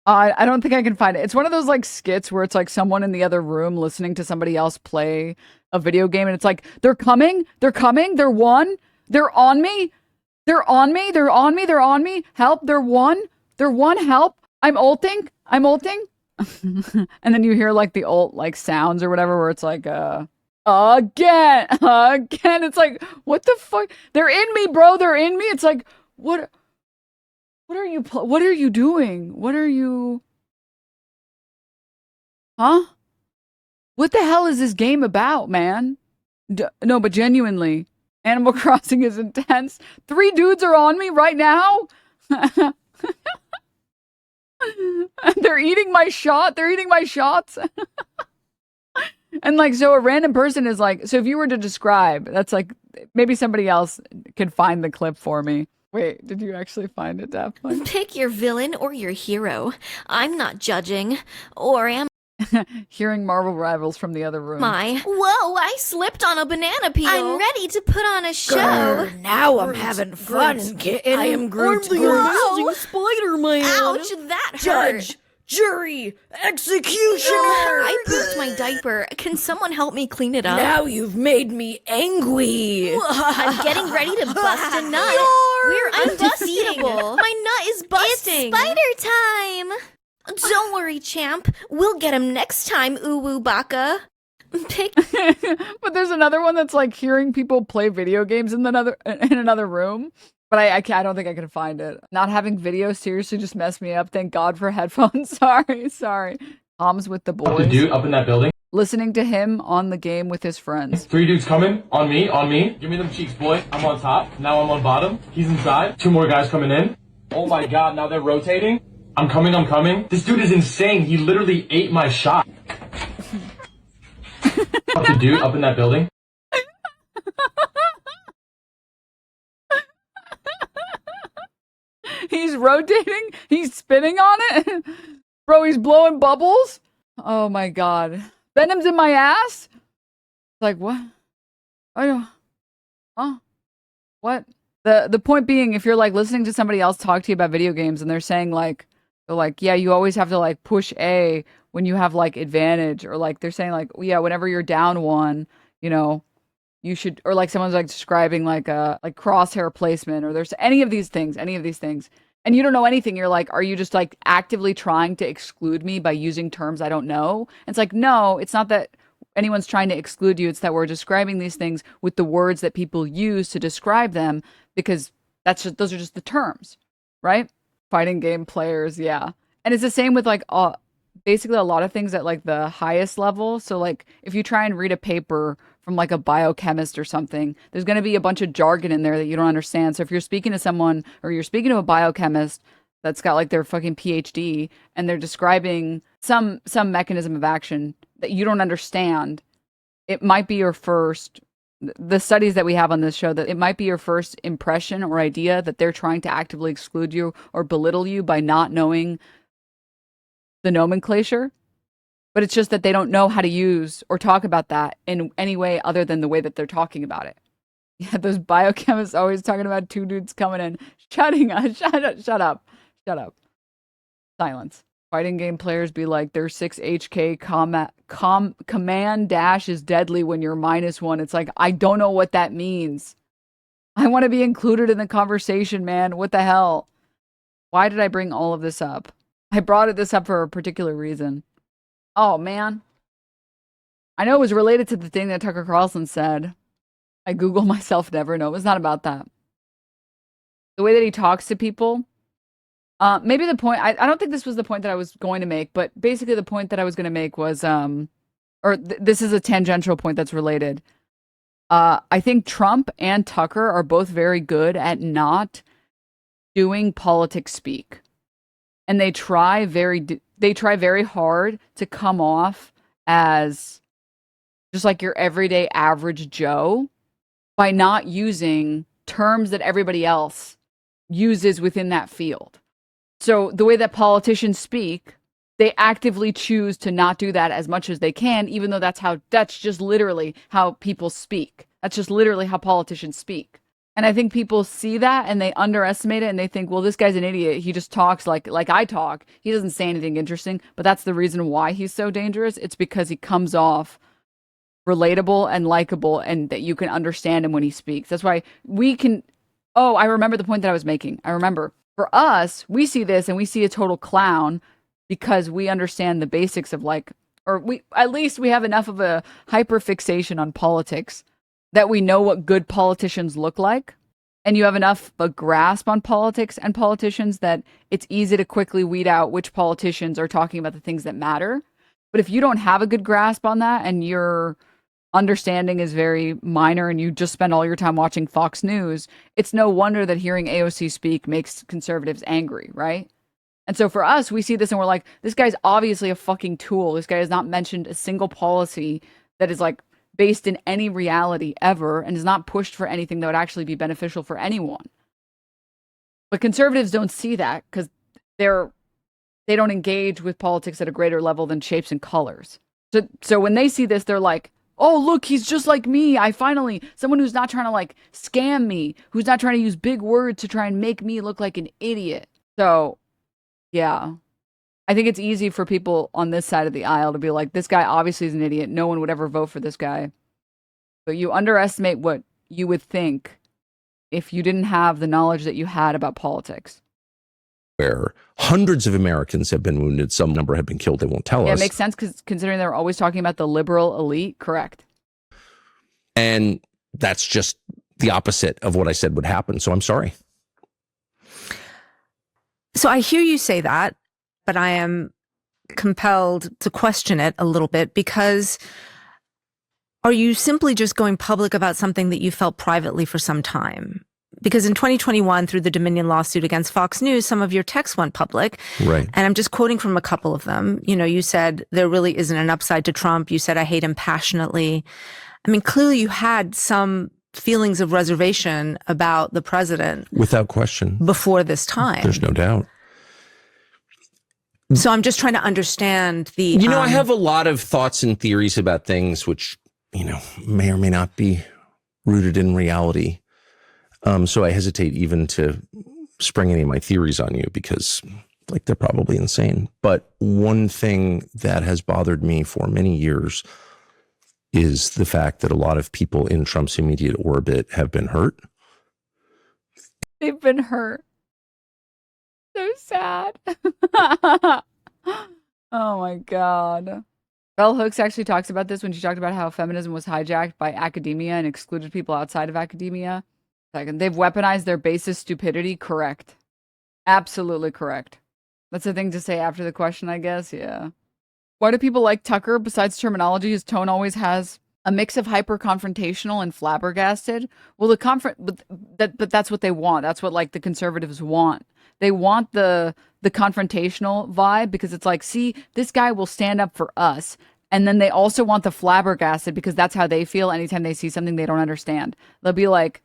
I don't think I can find it. It's one of those like skits where it's like someone in the other room listening to somebody else play a video game, and it's like they're coming, they're on me, they're on me, help, they're one, help, I'm ulting, and then you hear like the ult like sounds or whatever where it's like again. It's like, what the fuck? They're in me, bro. They're in me. It's like, what are you doing? What are you? Huh? What the hell is this game about, man? No, but genuinely, Animal Crossing is intense. 3 dudes are on me right now. They're eating my shot. They're eating my shots. And like, so a random person is like, so if you were to describe, that's like, maybe somebody else could find the clip for me. Wait, did you actually find it, Daphne? Pick your villain or your hero. I'm not judging. Or am Hearing Marvel Rivals from the other room. Whoa, I slipped on a banana peel. I'm ready to put on a show. Now I'm having fun, kitten. I am Groot. I'm the amazing Spider-Man. Ouch, that hurt. Judge, jury, executioner. I pooped my diaper. Can someone help me clean it up? Now you've made me angry. I'm getting ready to bust a nut. We're undefeatable. My nut is busting. It's spider time. Don't worry, champ. We'll get him next time, Uwu Baka. But there's another one that's like hearing people play video games in another room. But I don't think I can find it. Not having video seriously just messed me up. Thank God for headphones. Sorry. Tom's with the boys. Up the dude up in that building. Listening to him on the game with his friends. 3 dudes coming. On me. Give me them cheeks, boy. I'm on top. Now I'm on bottom. He's inside. 2 more guys coming in. Oh my God, now they're rotating. I'm coming. This dude is insane. He literally ate my shot. Up the dude up in that building. He's rotating. He's spinning on it. Bro, he's blowing bubbles. Oh my God. Venom's in my ass? Like, what? What? The point being, if you're like listening to somebody else talk to you about video games and they're saying like, yeah, you always have to like push A when you have like advantage, or like they're saying like, yeah, whenever you're down 1, you know, you should, or like someone's like describing like crosshair placement, or there's any of these things, and you don't know anything. You're like, are you just like actively trying to exclude me by using terms I don't know? And it's like, no, it's not that anyone's trying to exclude you. It's that we're describing these things with the words that people use to describe them, because those are just the terms, right? Fighting game players, yeah. And it's the same with like basically a lot of things at like the highest level. So like if you try and read a paper from like a biochemist or something, there's going to be a bunch of jargon in there that you don't understand. So if you're speaking to someone, or you're speaking to a biochemist that's got like their fucking PhD, and they're describing some mechanism of action that you don't understand, it might be your first, the studies that we have on this show, that it might be your first impression or idea that they're trying to actively exclude you or belittle you by not knowing the nomenclature. But it's just that they don't know how to use or talk about that in any way other than the way that they're talking about it. Yeah, those biochemists always talking about 2 dudes coming in, shut up. Silence. Fighting game players be like, their 6HK command dash is deadly when you're -1. It's like, I don't know what that means. I want to be included in the conversation, man. What the hell? Why did I bring all of this up? I brought this up for a particular reason. Oh, man. I know it was related to the thing that Tucker Carlson said. I Google myself never know. It was not about that. The way that he talks to people. Maybe the point, I don't think this was the point that I was going to make, but basically the point that I was going to make was, this is a tangential point that's related. I think Trump and Tucker are both very good at not doing politics speak. And they try very hard to come off as just like your everyday average Joe by not using terms that everybody else uses within that field. So the way that politicians speak, they actively choose to not do that as much as they can, even though that's just literally how people speak. That's just literally how politicians speak. And I think people see that and they underestimate it, and they think, well, this guy's an idiot. He just talks like I talk. He doesn't say anything interesting, but that's the reason why he's so dangerous. It's because he comes off relatable and likable, and that you can understand him when he speaks. That's why we can... Oh, I remember the point that I was making. I remember. For us, we see this and we see a total clown because we understand the basics of at least we have enough of a hyperfixation on politics that we know what good politicians look like. And you have enough of a grasp on politics and politicians that it's easy to quickly weed out which politicians are talking about the things that matter. But if you don't have a good grasp on that, and your understanding is very minor, and you just spend all your time watching Fox News, it's no wonder that hearing AOC speak makes conservatives angry, right? And so for us, we see this and we're like, this guy's obviously a fucking tool. This guy has not mentioned a single policy that is like based in any reality ever and is not pushed for anything that would actually be beneficial for anyone. But conservatives don't see that because they don't engage with politics at a greater level than shapes and colors. So when they see this, they're like, oh, look, he's just like me. Someone who's not trying to like scam me, who's not trying to use big words to try and make me look like an idiot. So, yeah, I think it's easy for people on this side of the aisle to be like, this guy obviously is an idiot. No one would ever vote for this guy. But you underestimate what you would think if you didn't have the knowledge that you had about politics. Where hundreds of Americans have been wounded, some number have been killed, they won't tell us. Yeah, it makes sense because considering they're always talking about the liberal elite, correct. And that's just the opposite of what I said would happen, so I'm sorry. So I hear you say that, but I am compelled to question it a little bit because are you simply just going public about something that you felt privately for some time? Because in 2021, through the Dominion lawsuit against Fox News, some of your texts went public. Right. And I'm just quoting from a couple of them. You know, you said there really isn't an upside to Trump. You said, I hate him passionately. I mean, clearly you had some feelings of reservation about the president. Without question. Before this time. There's no doubt. So I'm just trying to understand the... You know, I have a lot of thoughts and theories about things which, you know, may or may not be rooted in reality. So I hesitate even to spring any of my theories on you because, like, they're probably insane. But one thing that has bothered me for many years is the fact that a lot of people in Trump's immediate orbit have been hurt. They've been hurt. So sad. Oh my God. Bell Hooks actually talks about this when she talked about how feminism was hijacked by academia and excluded people outside of academia. Second, they've weaponized their basest stupidity. Correct. Absolutely correct. That's the thing to say after the question, I guess. Yeah. Why do people like Tucker? Besides terminology, his tone always has a mix of hyper-confrontational and flabbergasted. Well, but that's what they want. That's what like the conservatives want. They want the confrontational vibe because it's like, see, this guy will stand up for us. And then they also want the flabbergasted because that's how they feel anytime they see something they don't understand. They'll be like,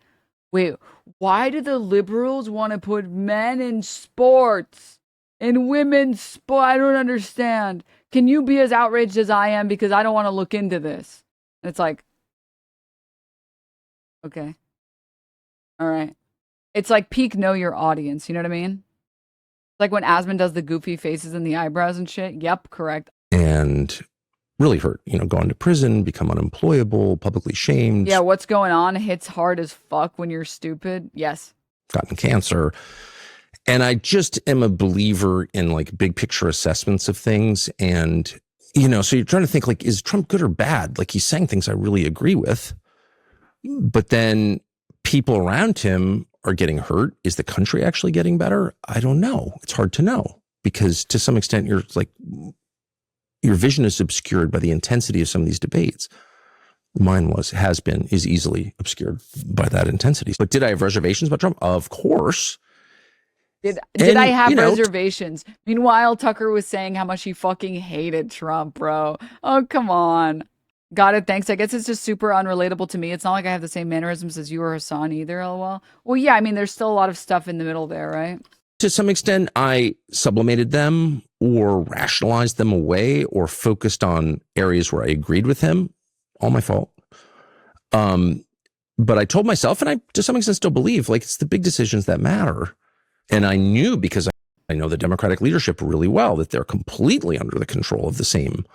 wait, why do the liberals want to put men in sports and women's sport? I don't understand. Can you be as outraged as I am because I don't want to look into this? And it's like, okay. All right. It's like peak know your audience. You know what I mean? It's like when Asmund does the goofy faces and the eyebrows and shit. Yep, correct. And really hurt, you know, gone to prison, become unemployable, publicly shamed. Yeah, what's going on hits hard as fuck when you're stupid. Yes. Gotten cancer. And I just am a believer in like big picture assessments of things. And, you know, so you're trying to think like, is Trump good or bad? Like he's saying things I really agree with, but then people around him are getting hurt. Is the country actually getting better? I don't know. It's hard to know because to some extent you're like, your vision is obscured by the intensity of some of these debates. Mine is easily obscured by that intensity. But did I have reservations about Trump? Of course. Did I have reservations? Meanwhile, Tucker was saying how much he fucking hated Trump, bro. Oh, come on. Got it. Thanks. I guess it's just super unrelatable to me. It's not like I have the same mannerisms as you or Hassan either, lol. Well, yeah, I mean, there's still a lot of stuff in the middle there, right? To some extent, I sublimated them or rationalized them away or focused on areas where I agreed with him. All my fault. But I told myself, and I to some extent still believe, like it's the big decisions that matter. And I knew because I know the Democratic leadership really well that they're completely under the control of the same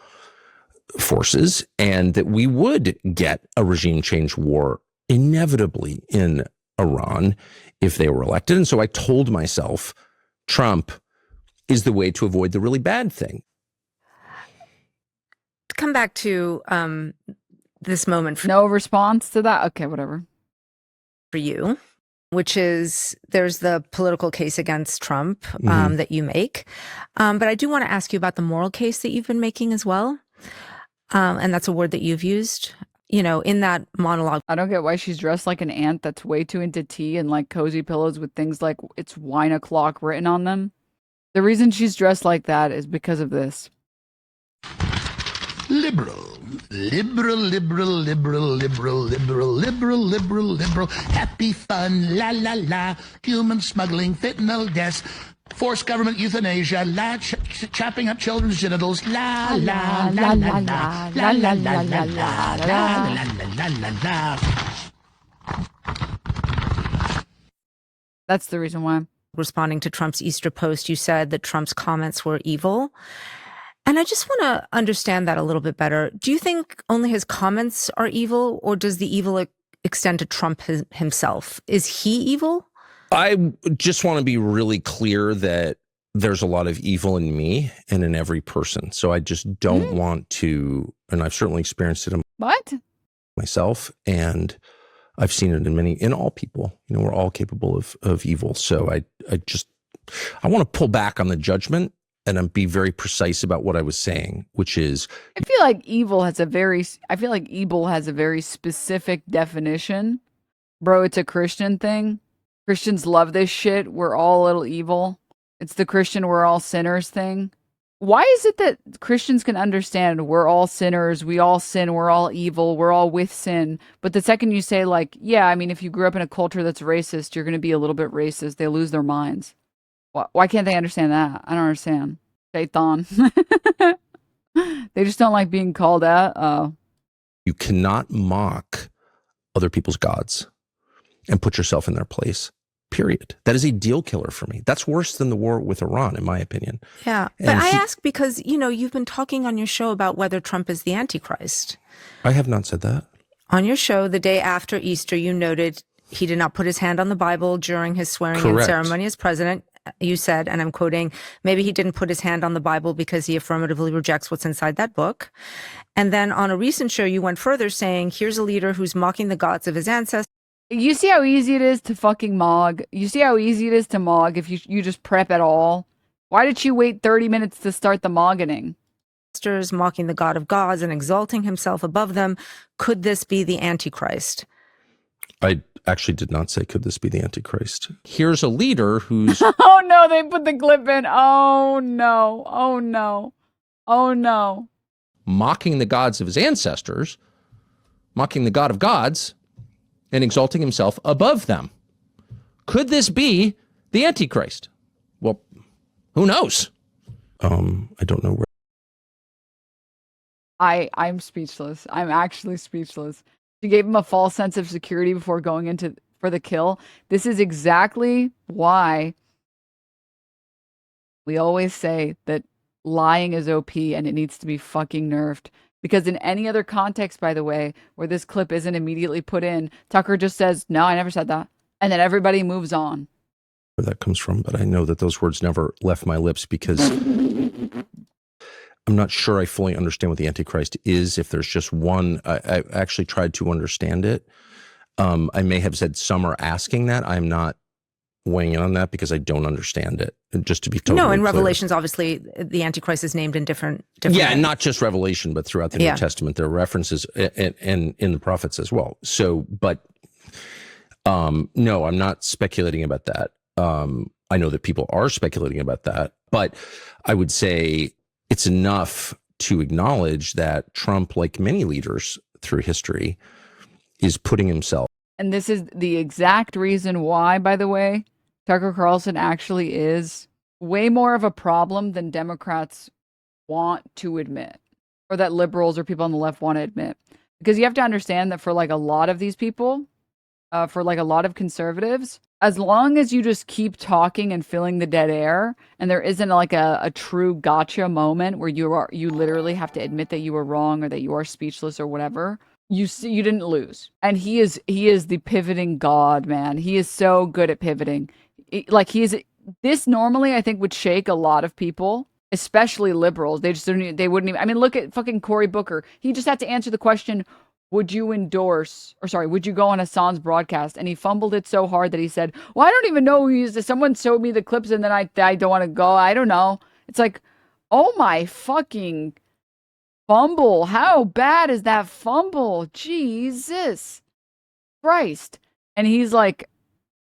forces and that we would get a regime change war inevitably in Iran if they were elected. And so I told myself Trump is the way to avoid the really bad thing. Come back to this moment. No response to that? Okay, whatever. For you, which is there's the political case against Trump that you make. But I do want to ask you about the moral case that you've been making as well. And that's a word that you've used, you know, in that monologue. I don't get why she's dressed like an aunt that's way too into tea and like cozy pillows with things like it's wine o'clock written on them. The reason she's dressed like that is because of this. Liberal. Happy fun, la la la. Human smuggling, fentanyl deaths, forced government euthanasia, chopping up children's genitals, la la la la la la la la la la la la la la. That's the reason why. Responding to Trump's Easter post, you said that Trump's comments were evil. And I just want to understand that a little bit better. Do you think only his comments are evil, or does the evil extend to Trump himself? Is he evil? I just want to be really clear that there's a lot of evil in me and in every person. So I just don't want to, and I've certainly experienced it myself, and I've seen it in all people. You know, we're all capable of evil. So I want to pull back on the judgment and be very precise about what I was saying, which is, I feel like evil has a very specific definition. Bro, it's a Christian thing. Christians love this shit. We're all a little evil. It's the Christian we're all sinners thing. Why is it that Christians can understand we're all sinners, we all sin, we're all evil, we're all with sin, but the second you say, like, yeah, I mean, if you grew up in a culture that's racist, you're going to be a little bit racist, they lose their minds. Why can't they understand that? I don't understand. Shaitan. They just don't like being called out. You cannot mock other people's gods and put yourself in their place. Period. That is a deal killer for me. That's worse than the war with Iran, in my opinion. Yeah. But I ask because, you know, you've been talking on your show about whether Trump is the Antichrist. I have not said that. On your show, the day after Easter, you noted he did not put his hand on the Bible during his swearing-in ceremony as president. You said, and I'm quoting, maybe he didn't put his hand on the Bible because he affirmatively rejects what's inside that book. And then on a recent show, you went further saying, here's a leader who's mocking the gods of his ancestors. You see how easy it is to fucking mog? You see how easy it is to mog if you just prep at all? Why did she wait 30 minutes to start the mogging? Mocking the God of gods and exalting himself above them. Could this be the Antichrist? I actually did not say, could this be the Antichrist? Here's a leader who's... Oh no, they put the clip in. Oh no, oh no, oh no. Mocking the gods of his ancestors, mocking the God of gods, and exalting himself above them. Could this be the Antichrist? Well, who knows? I don't know where. I'm speechless. I'm actually speechless. She gave him a false sense of security before going for the kill. This is exactly why we always say that lying is OP and it needs to be fucking nerfed. Because in any other context, by the way, where this clip isn't immediately put in, Tucker just says, no, I never said that. And then everybody moves on. Where that comes from, but I know that those words never left my lips because I'm not sure I fully understand what the Antichrist is. If there's just one, I actually tried to understand it. I may have said some are asking that. I'm not weighing in on that because I don't understand it. Just to be totally No, in clear. Revelations, obviously, the Antichrist is named in different yeah, and not just Revelation, but throughout the New Testament, there are references and in the prophets as well. So, but no, I'm not speculating about that. I know that people are speculating about that, but I would say it's enough to acknowledge that Trump, like many leaders through history, is putting himself. And this is the exact reason why, by the way, Tucker Carlson actually is way more of a problem than Democrats want to admit, or that liberals or people on the left want to admit. Because you have to understand that for like a lot of these people, for like a lot of conservatives, as long as you just keep talking and filling the dead air, and there isn't like a true gotcha moment where you literally have to admit that you were wrong or that you are speechless or whatever, you didn't lose. And he is the pivoting god, man. He is so good at pivoting. This normally I think would shake a lot of people, especially liberals. They wouldn't even, I mean, look at fucking Cory Booker. He just had to answer the question, would you go on Assange's broadcast? And he fumbled it so hard that he said, well, I don't even know who he is. Someone showed me the clips and then I don't want to go. I don't know. It's like, oh my fucking fumble. How bad is that fumble? Jesus Christ. And he's like,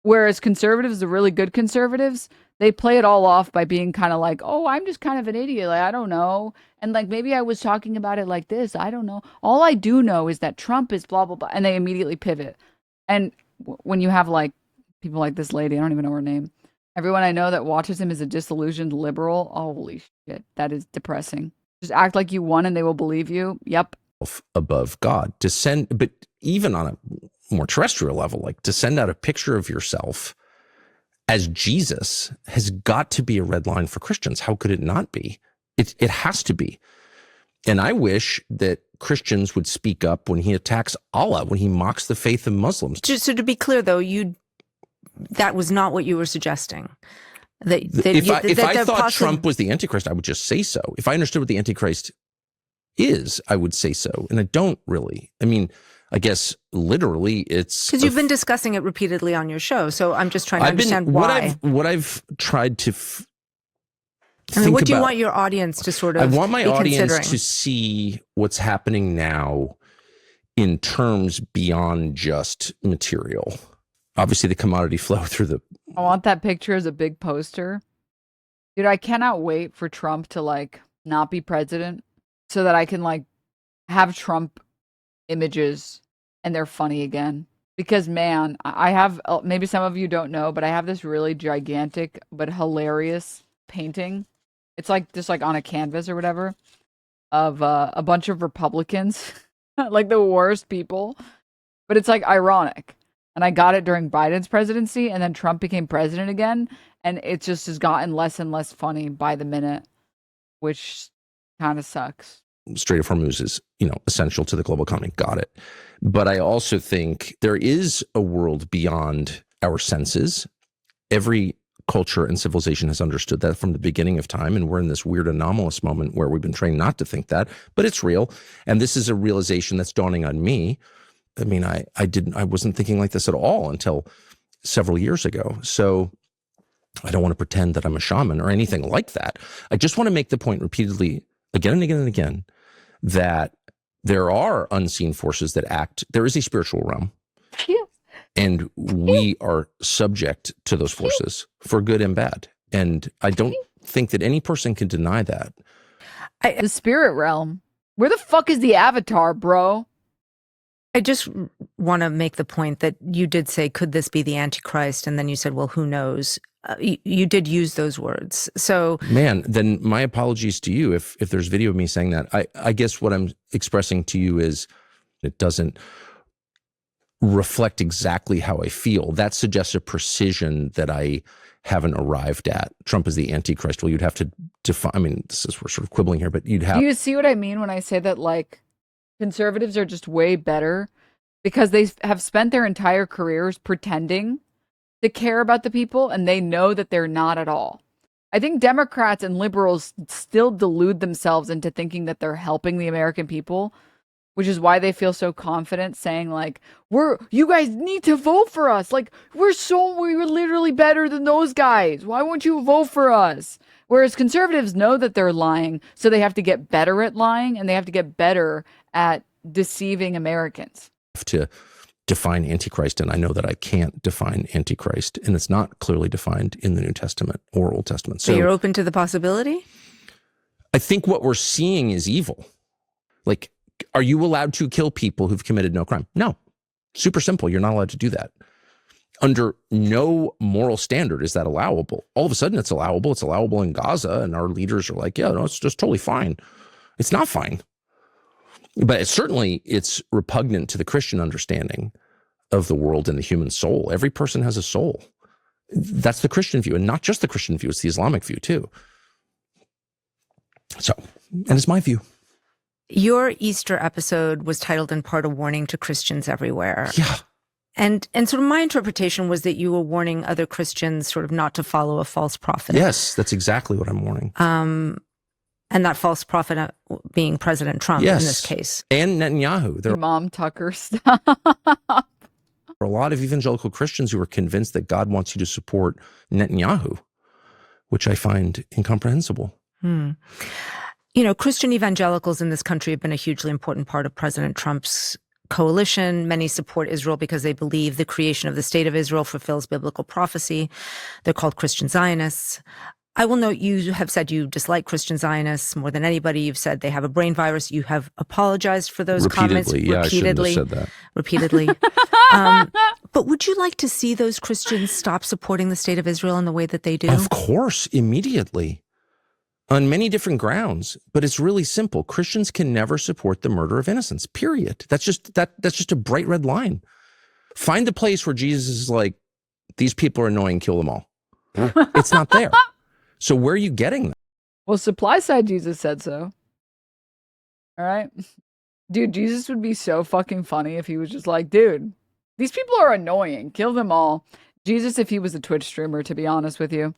whereas conservatives, the really good conservatives, they play it all off by being kind of like, oh, I'm just kind of an idiot. Like, I don't know. And like, maybe I was talking about it like this. I don't know. All I do know is that Trump is blah, blah, blah. And they immediately pivot. And when you have like people like this lady, I don't even know her name. Everyone I know that watches him is a disillusioned liberal. Holy shit. That is depressing. Just act like you won and they will believe you. Yep. Above God. But even on a more terrestrial level, like to send out a picture of yourself as Jesus has got to be a red line for Christians. How could it not be? It has to be. And I wish that Christians would speak up when he attacks Allah, when he mocks the faith of Muslims. Just so to be clear, though, that was not what you were suggesting. If I thought Trump was the Antichrist, I would just say so. If I understood what the Antichrist is, I would say so. And I don't really. I mean, I guess literally it's... Because you've been discussing it repeatedly on your show, so I'm just trying to understand why. What I've tried to what do you want your audience to sort of I want my audience considering? to see what's happening now in terms beyond just material. Obviously, the commodity flow through the... I want that picture as a big poster. Dude, I cannot wait for Trump to like not be president so that I can like have Trump images and they're funny again. Because man, I have, maybe some of you don't know, but I have this really gigantic but hilarious painting. It's like just like on a canvas or whatever of a bunch of Republicans, like the worst people, but it's like ironic. And I got it during Biden's presidency, and then Trump became president again, and it just has gotten less and less funny by the minute, which kind of sucks. Strait of Hormuz is, essential to the global economy. Got it. But I also think there is a world beyond our senses. Every culture and civilization has understood that from the beginning of time, and we're in this weird anomalous moment where we've been trained not to think that, but it's real. And this is a realization that's dawning on me. I mean, I wasn't thinking like this at all until several years ago. So I don't want to pretend that I'm a shaman or anything like that. I just want to make the point repeatedly, again and again and again, that there are unseen forces that act. There is a spiritual realm. Yeah. And we are subject to those forces for good and bad. And I don't think that any person can deny that. The spirit realm. Where the fuck is the Avatar, bro? I just want to make the point that you did say, could this be the Antichrist? And then you said, well, who knows? You did use those words. So, man, then my apologies to you if there's video of me saying that. I guess what I'm expressing to you is it doesn't reflect exactly how I feel. That suggests a precision that I haven't arrived at. Trump is the Antichrist. Well, you'd have to define, I mean, we're sort of quibbling here, but you'd have... Do you see what I mean when I say that, like, conservatives are just way better because they have spent their entire careers pretending to care about the people, and they know that they're not at all. I think Democrats and liberals still delude themselves into thinking that they're helping the American people, which is why they feel so confident saying like, you guys need to vote for us. Like, we're literally better than those guys. Why won't you vote for us? Whereas conservatives know that they're lying, so they have to get better at lying, and they have to get better at deceiving Americans. To define Antichrist, and I know that I can't define Antichrist, and it's not clearly defined in the New Testament or Old Testament. So you're open to the possibility? I think what we're seeing is evil. Like, are you allowed to kill people who've committed no crime? No. Super simple. You're not allowed to do that. Under no moral standard is that allowable. All of a sudden it's allowable. It's allowable in Gaza, and our leaders are like, yeah, no, it's just totally fine. It's not fine. But it's repugnant to the Christian understanding of the world and the human soul. Every person has a soul. That's the Christian view, and not just the Christian view, it's the Islamic view too. So, and it's my view. Your Easter episode was titled in part A Warning to Christians Everywhere. Yeah. And sort of my interpretation was that you were warning other Christians sort of not to follow a false prophet. Yes, that's exactly what I'm warning. And that false prophet being President Trump in this case. And Netanyahu. There Mom Tucker stuff. are a lot of evangelical Christians who are convinced that God wants you to support Netanyahu, which I find incomprehensible. You know, Christian evangelicals in this country have been a hugely important part of President Trump's coalition. Many support Israel because they believe the creation of the state of Israel fulfills biblical prophecy. They're called Christian Zionists. I will note you have said you dislike Christian Zionists more than anybody. You've said they have a brain virus. You have apologized for those comments repeatedly. I shouldn't have said that. Repeatedly. But would you like to see those Christians stop supporting the state of Israel in the way that they do? Of course, immediately. On many different grounds, but it's really simple. Christians can never support the murder of innocents, period. That's just a bright red line. Find the place where Jesus is like, these people are annoying, kill them all. It's not there. So where are you getting that? Well, supply side Jesus said so. All right. Dude, Jesus would be so fucking funny if he was just like, dude, these people are annoying. Kill them all. Jesus, if he was a Twitch streamer, to be honest with you.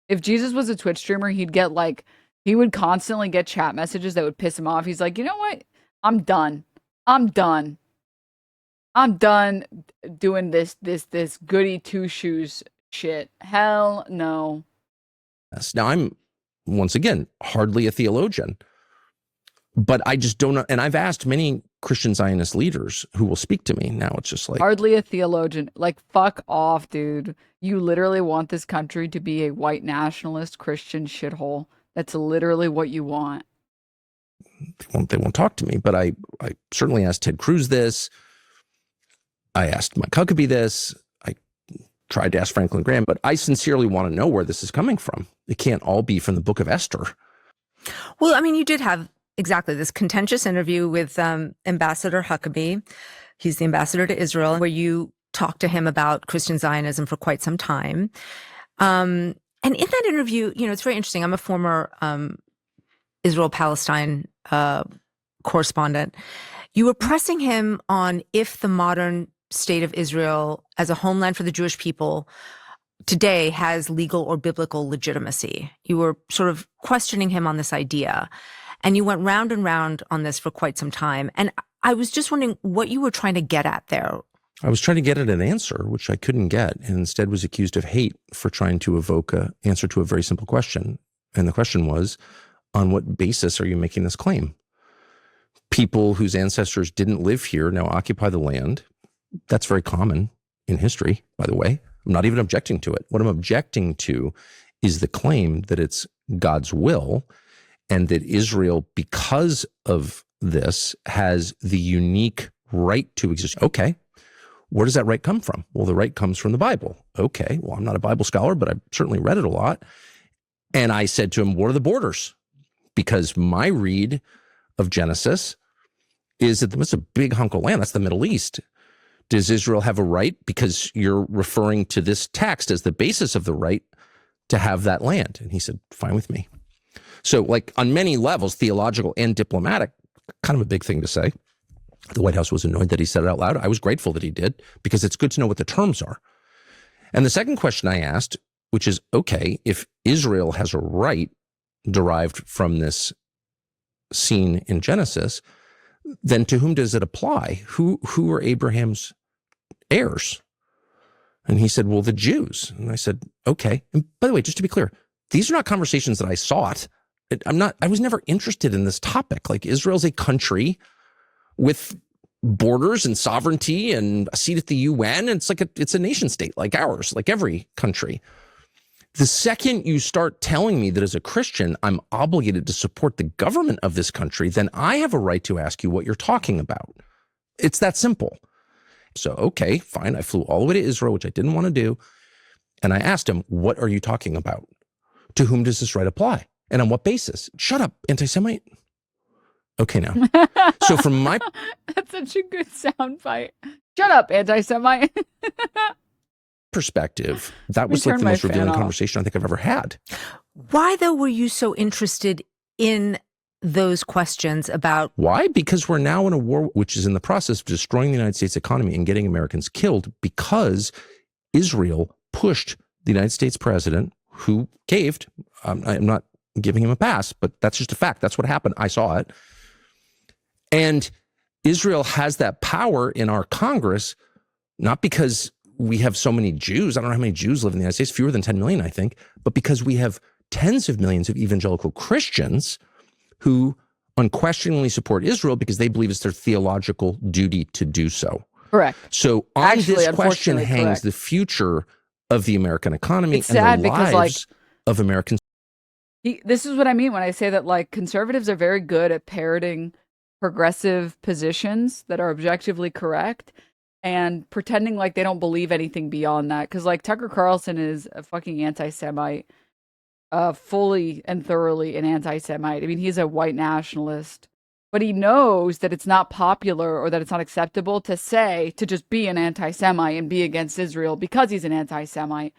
If Jesus was a Twitch streamer, he would constantly get chat messages that would piss him off. He's like, you know what? I'm done. I'm done doing this goody two shoes shit. Hell no. Now, I'm, once again, hardly a theologian, but I just don't know. And I've asked many Christian Zionist leaders who will speak to me. Now it's just like, hardly a theologian. Like, fuck off, dude. You literally want this country to be a white nationalist Christian shithole. That's literally what you want. They won't talk to me, but I certainly asked Ted Cruz this. I asked Mike Huckabee this. I tried to ask Franklin Graham, but I sincerely want to know where this is coming from. It can't all be from the Book of Esther. Well, I mean, you did have exactly this contentious interview with Ambassador Huckabee. He's the ambassador to Israel, where you talked to him about Christian Zionism for quite some time. And in that interview, it's very interesting. I'm a former Israel-Palestine correspondent. You were pressing him on if the modern state of Israel as a homeland for the Jewish people today has legal or biblical legitimacy. You were sort of questioning him on this idea, and you went round and round on this for quite some time. And I was just wondering what you were trying to get at there. I was trying to get at an answer, which I couldn't get, and instead was accused of hate for trying to evoke an answer to a very simple question. And the question was, on what basis are you making this claim? People whose ancestors didn't live here now occupy the land. That's very common in history, by the way. I'm not even objecting to it. What I'm objecting to is the claim that it's God's will and that Israel, because of this, has the unique right to exist. Okay, where does that right come from? Well, the right comes from the Bible. Okay, well, I'm not a Bible scholar, but I've certainly read it a lot. And I said to him, what are the borders? Because my read of Genesis is that that's a big hunk of land. That's the Middle East. Does Israel have a right, because you're referring to this text as the basis of the right to have that land? And he said, fine with me. So like on many levels, theological and diplomatic, kind of a big thing to say. The White House was annoyed that he said it out loud. I was grateful that he did, because it's good to know what the terms are. And the second question I asked, which is, okay, if Israel has a right derived from this scene in Genesis, then to whom does it apply? Who are Abraham's heirs? And he said, well, the Jews. And I said, okay. And by the way, just to be clear, these are not conversations that I sought. I was never interested in this topic. Like, Israel's a country with borders and sovereignty and a seat at the UN. And it's a nation state like ours, like every country. The second you start telling me that as a Christian, I'm obligated to support the government of this country, then I have a right to ask you what you're talking about. It's that simple. So, okay, fine. I flew all the way to Israel, which I didn't want to do. And I asked him, what are you talking about? To whom does this right apply? And on what basis? Shut up, anti-Semite. Okay, now. So from my... That's such a good soundbite. Shut up, anti-Semite. perspective, that was like the most revealing conversation I think I've ever had. Why, though, were you so interested in those questions about... Why? Because we're now in a war which is in the process of destroying the United States economy and getting Americans killed, because Israel pushed the United States president, who caved. I'm not giving him a pass, but that's just a fact. That's what happened. I saw it. And Israel has that power in our Congress, not because we have so many Jews. I don't know how many Jews live in the United States, fewer than 10 million, I think, but because we have tens of millions of evangelical Christians who unquestioningly support Israel because they believe it's their theological duty to do so. Correct. So on Actually, this question unfortunately, hangs correct. the future of the American economy It's and sad the because, lives of Americans. This is what I mean when I say that, like, conservatives are very good at parroting progressive positions that are objectively correct and pretending like they don't believe anything beyond that. Because, like, Tucker Carlson is a fucking anti-Semite, fully and thoroughly an anti-Semite. I mean, he's a white nationalist, but he knows that it's not popular or that it's not acceptable to just be an anti-Semite and be against Israel because he's an anti-Semite.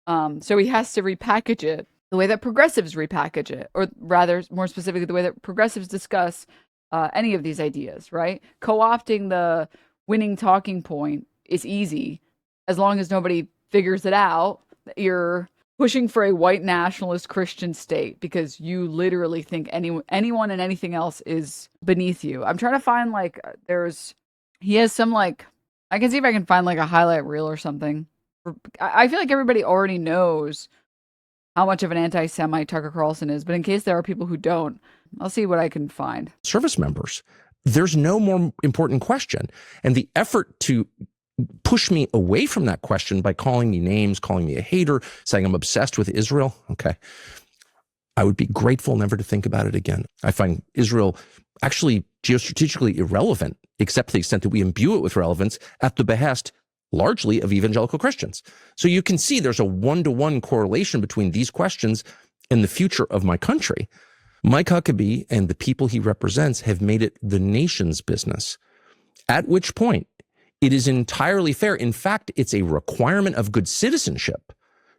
So he has to repackage it the way that progressives repackage it, or rather, more specifically, the way that progressives discuss any of these ideas, right? Co-opting the winning talking point is easy as long as nobody figures it out. You're pushing for a white nationalist Christian state because you literally think anyone and anything else is beneath you. I'm trying to find, like, he has some, like, I can see if I can find, like, a highlight reel or something. I feel like everybody already knows how much of an anti-Semite Tucker Carlson is, but in case there are people who don't, I'll see what I can find. Service members. There's no more important question. And the effort to push me away from that question by calling me names, calling me a hater, saying I'm obsessed with Israel. Okay. I would be grateful never to think about it again. I find Israel actually geostrategically irrelevant, except to the extent that we imbue it with relevance at the behest largely of evangelical Christians. So you can see there's a one-to-one correlation between these questions and the future of my country. Mike Huckabee and the people he represents have made it the nation's business, at which point it is entirely fair. In fact, it's a requirement of good citizenship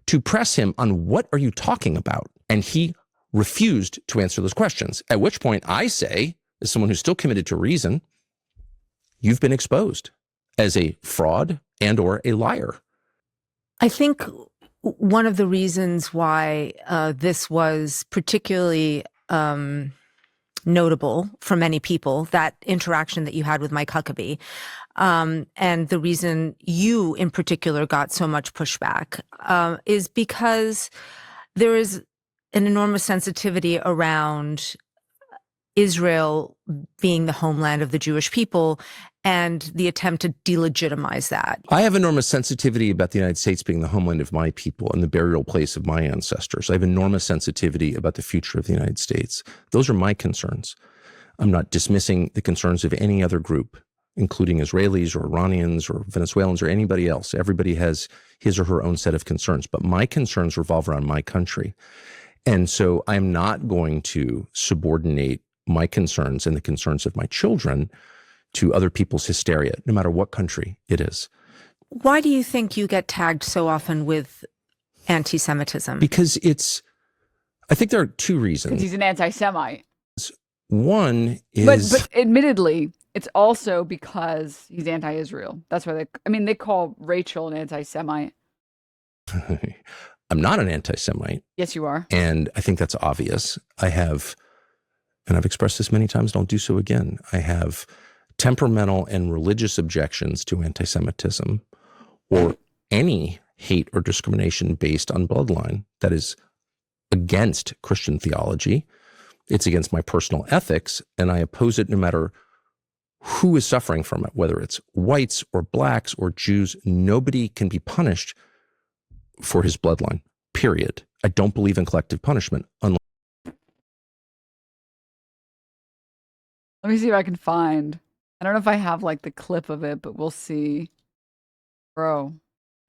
to press him on what are you talking about? And he refused to answer those questions, at which point I say, as someone who's still committed to reason, you've been exposed as a fraud and or a liar. I think one of the reasons why this was particularly notable for many people, that interaction that you had with Mike Huckabee, and the reason you in particular got so much pushback is because there is an enormous sensitivity around Israel being the homeland of the Jewish people and the attempt to delegitimize that. I have enormous sensitivity about the United States being the homeland of my people and the burial place of my ancestors. I have enormous sensitivity about the future of the United States. Those are my concerns. I'm not dismissing the concerns of any other group, including Israelis or Iranians or Venezuelans or anybody else. Everybody has his or her own set of concerns, but my concerns revolve around my country. And so I'm not going to subordinate my concerns and the concerns of my children to other people's hysteria, no matter what country it is. Why do you think you get tagged so often with anti-Semitism? Because I think there are two reasons. Because he's an anti-Semite. One is... But admittedly, it's also because he's anti-Israel. That's why they call Rachel an anti-Semite. I'm not an anti-Semite. Yes, you are. And I think that's obvious. I've expressed this many times, and I'll do so again. I have temperamental and religious objections to anti-Semitism or any hate or discrimination based on bloodline that is against Christian theology. It's against my personal ethics, and I oppose it no matter who is suffering from it, whether it's whites or blacks or Jews. Nobody can be punished for his bloodline, period. I don't believe in collective punishment. Let me see if I can find. I don't know if I have like the clip of it, but we'll see. Bro.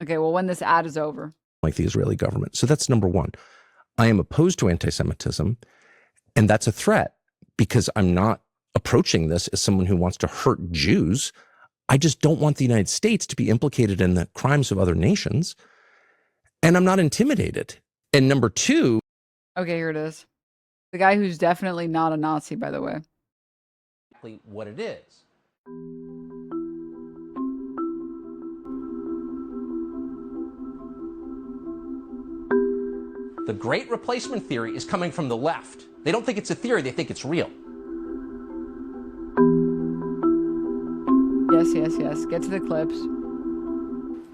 Okay, well, when this ad is over. Like the Israeli government. So that's number one. I am opposed to anti-Semitism, and that's a threat because I'm not approaching this as someone who wants to hurt Jews. I just don't want the United States to be implicated in the crimes of other nations, and I'm not intimidated. And number two. Okay, here it is. The guy who's definitely not a Nazi, by the way. What it is. The Great Replacement theory is coming from the left. They don't think it's a theory, they think it's real. Yes. Get to the clips.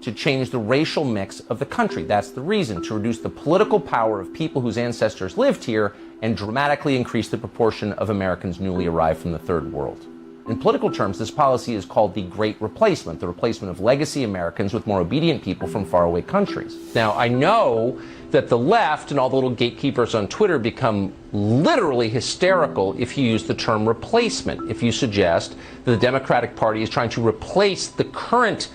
To change the racial mix of the country. That's the reason, to reduce the political power of people whose ancestors lived here and dramatically increase the proportion of Americans newly arrived from the third world. In political terms, this policy is called the Great Replacement, the replacement of legacy Americans with more obedient people from faraway countries. Now, I know that the left and all the little gatekeepers on Twitter become literally hysterical if you use the term replacement, if you suggest that the Democratic Party is trying to replace the current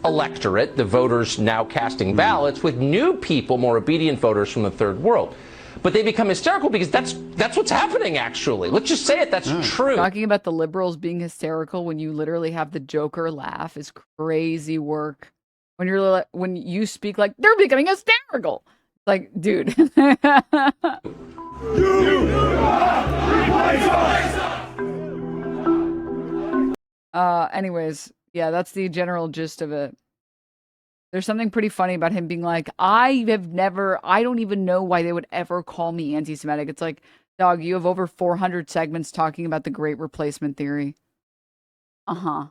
electorate, the voters now casting ballots, with new people, more obedient voters from the third world. But they become hysterical because that's what's happening, actually. Let's just say it, that's true. Talking about the liberals being hysterical when you literally have the Joker laugh is crazy work. When you speak like, they're becoming hysterical. Like, dude. Anyways, yeah, that's the general gist of it. There's something pretty funny about him being like, I don't even know why they would ever call me anti-Semitic. It's like, dog, you have over 400 segments talking about the Great Replacement theory. Uh-huh.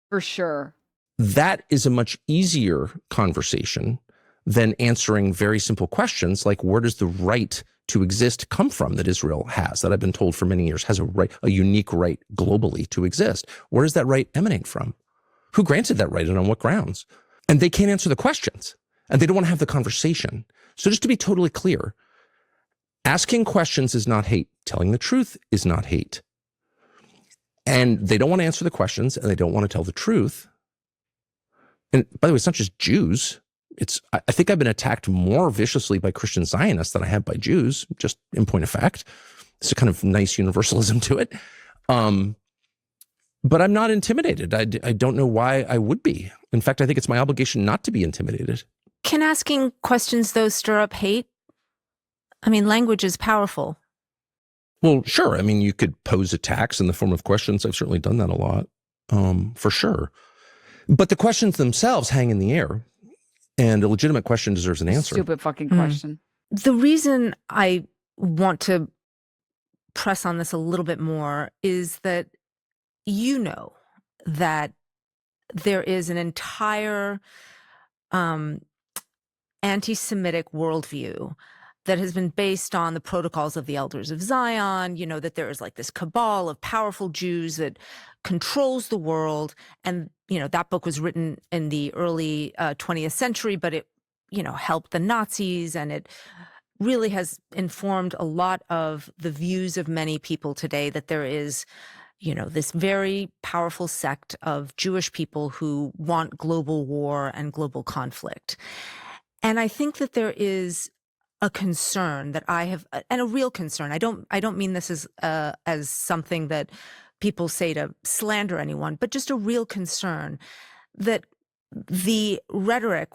For sure. That is a much easier conversation than answering very simple questions like, where does the right to exist come from that Israel has, that I've been told for many years has a unique right globally to exist? Where does that right emanate from? Who granted that right and on what grounds? And they can't answer the questions, and they don't want to have the conversation. So just to be totally clear, asking questions is not hate. Telling the truth is not hate. And they don't want to answer the questions, and they don't want to tell the truth. And by the way, it's not just Jews. I think I've been attacked more viciously by Christian Zionists than I have by Jews, just in point of fact. It's a kind of nice universalism to it. But I'm not intimidated. I don't know why I would be. In fact, I think it's my obligation not to be intimidated. Can asking questions, though, stir up hate? I mean, language is powerful. Well, sure. I mean, you could pose attacks in the form of questions. I've certainly done that a lot, for sure. But the questions themselves hang in the air, and a legitimate question deserves an answer. Stupid fucking question. The reason I want to press on this a little bit more is that you know that there is an entire anti-Semitic worldview that has been based on the protocols of the elders of Zion, you know, that there is like this cabal of powerful Jews that controls the world. And, you know, that book was written in the early 20th century, but it, you know, helped the Nazis, and it really has informed a lot of the views of many people today that there is, you know, this very powerful sect of Jewish people who want global war and global conflict. And I think that there is a concern that I have, and a real concern. I don't mean this as something that people say to slander anyone, but just a real concern that the rhetoric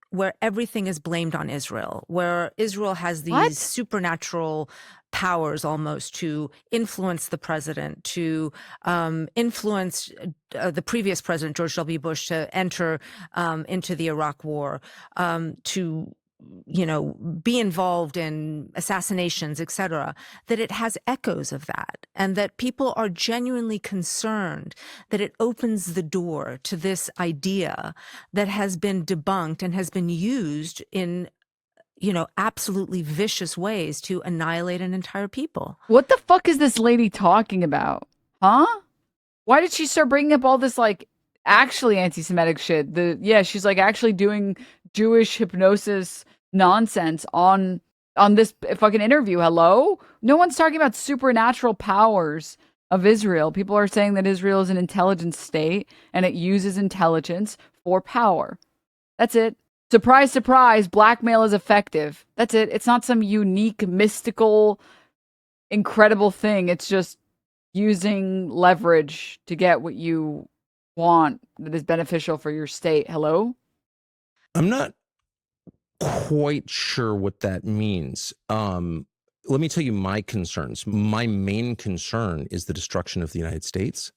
where everything is blamed on Israel, where Israel has these supernatural powers almost to influence the president, to influence the previous president, George W. Bush, to enter into the Iraq War, to, you know, be involved in assassinations, et cetera, that it has echoes of that, and that people are genuinely concerned that it opens the door to this idea that has been debunked and has been used in, you know, absolutely vicious ways to annihilate an entire people. What the fuck is this lady talking about? Huh? Why did she start bringing up all this, like, actually anti-Semitic shit? She's like actually doing Jewish hypnosis nonsense on this fucking interview. Hello? No one's talking about supernatural powers of Israel. People are saying that Israel is an intelligence state and it uses intelligence for power. That's it. Surprise, surprise, blackmail is effective. That's it. It's not some unique, mystical, incredible thing. It's just using leverage to get what you want that is beneficial for your state. Hello? I'm not quite sure what that means. Let me tell you my concerns. My main concern is the destruction of the United States.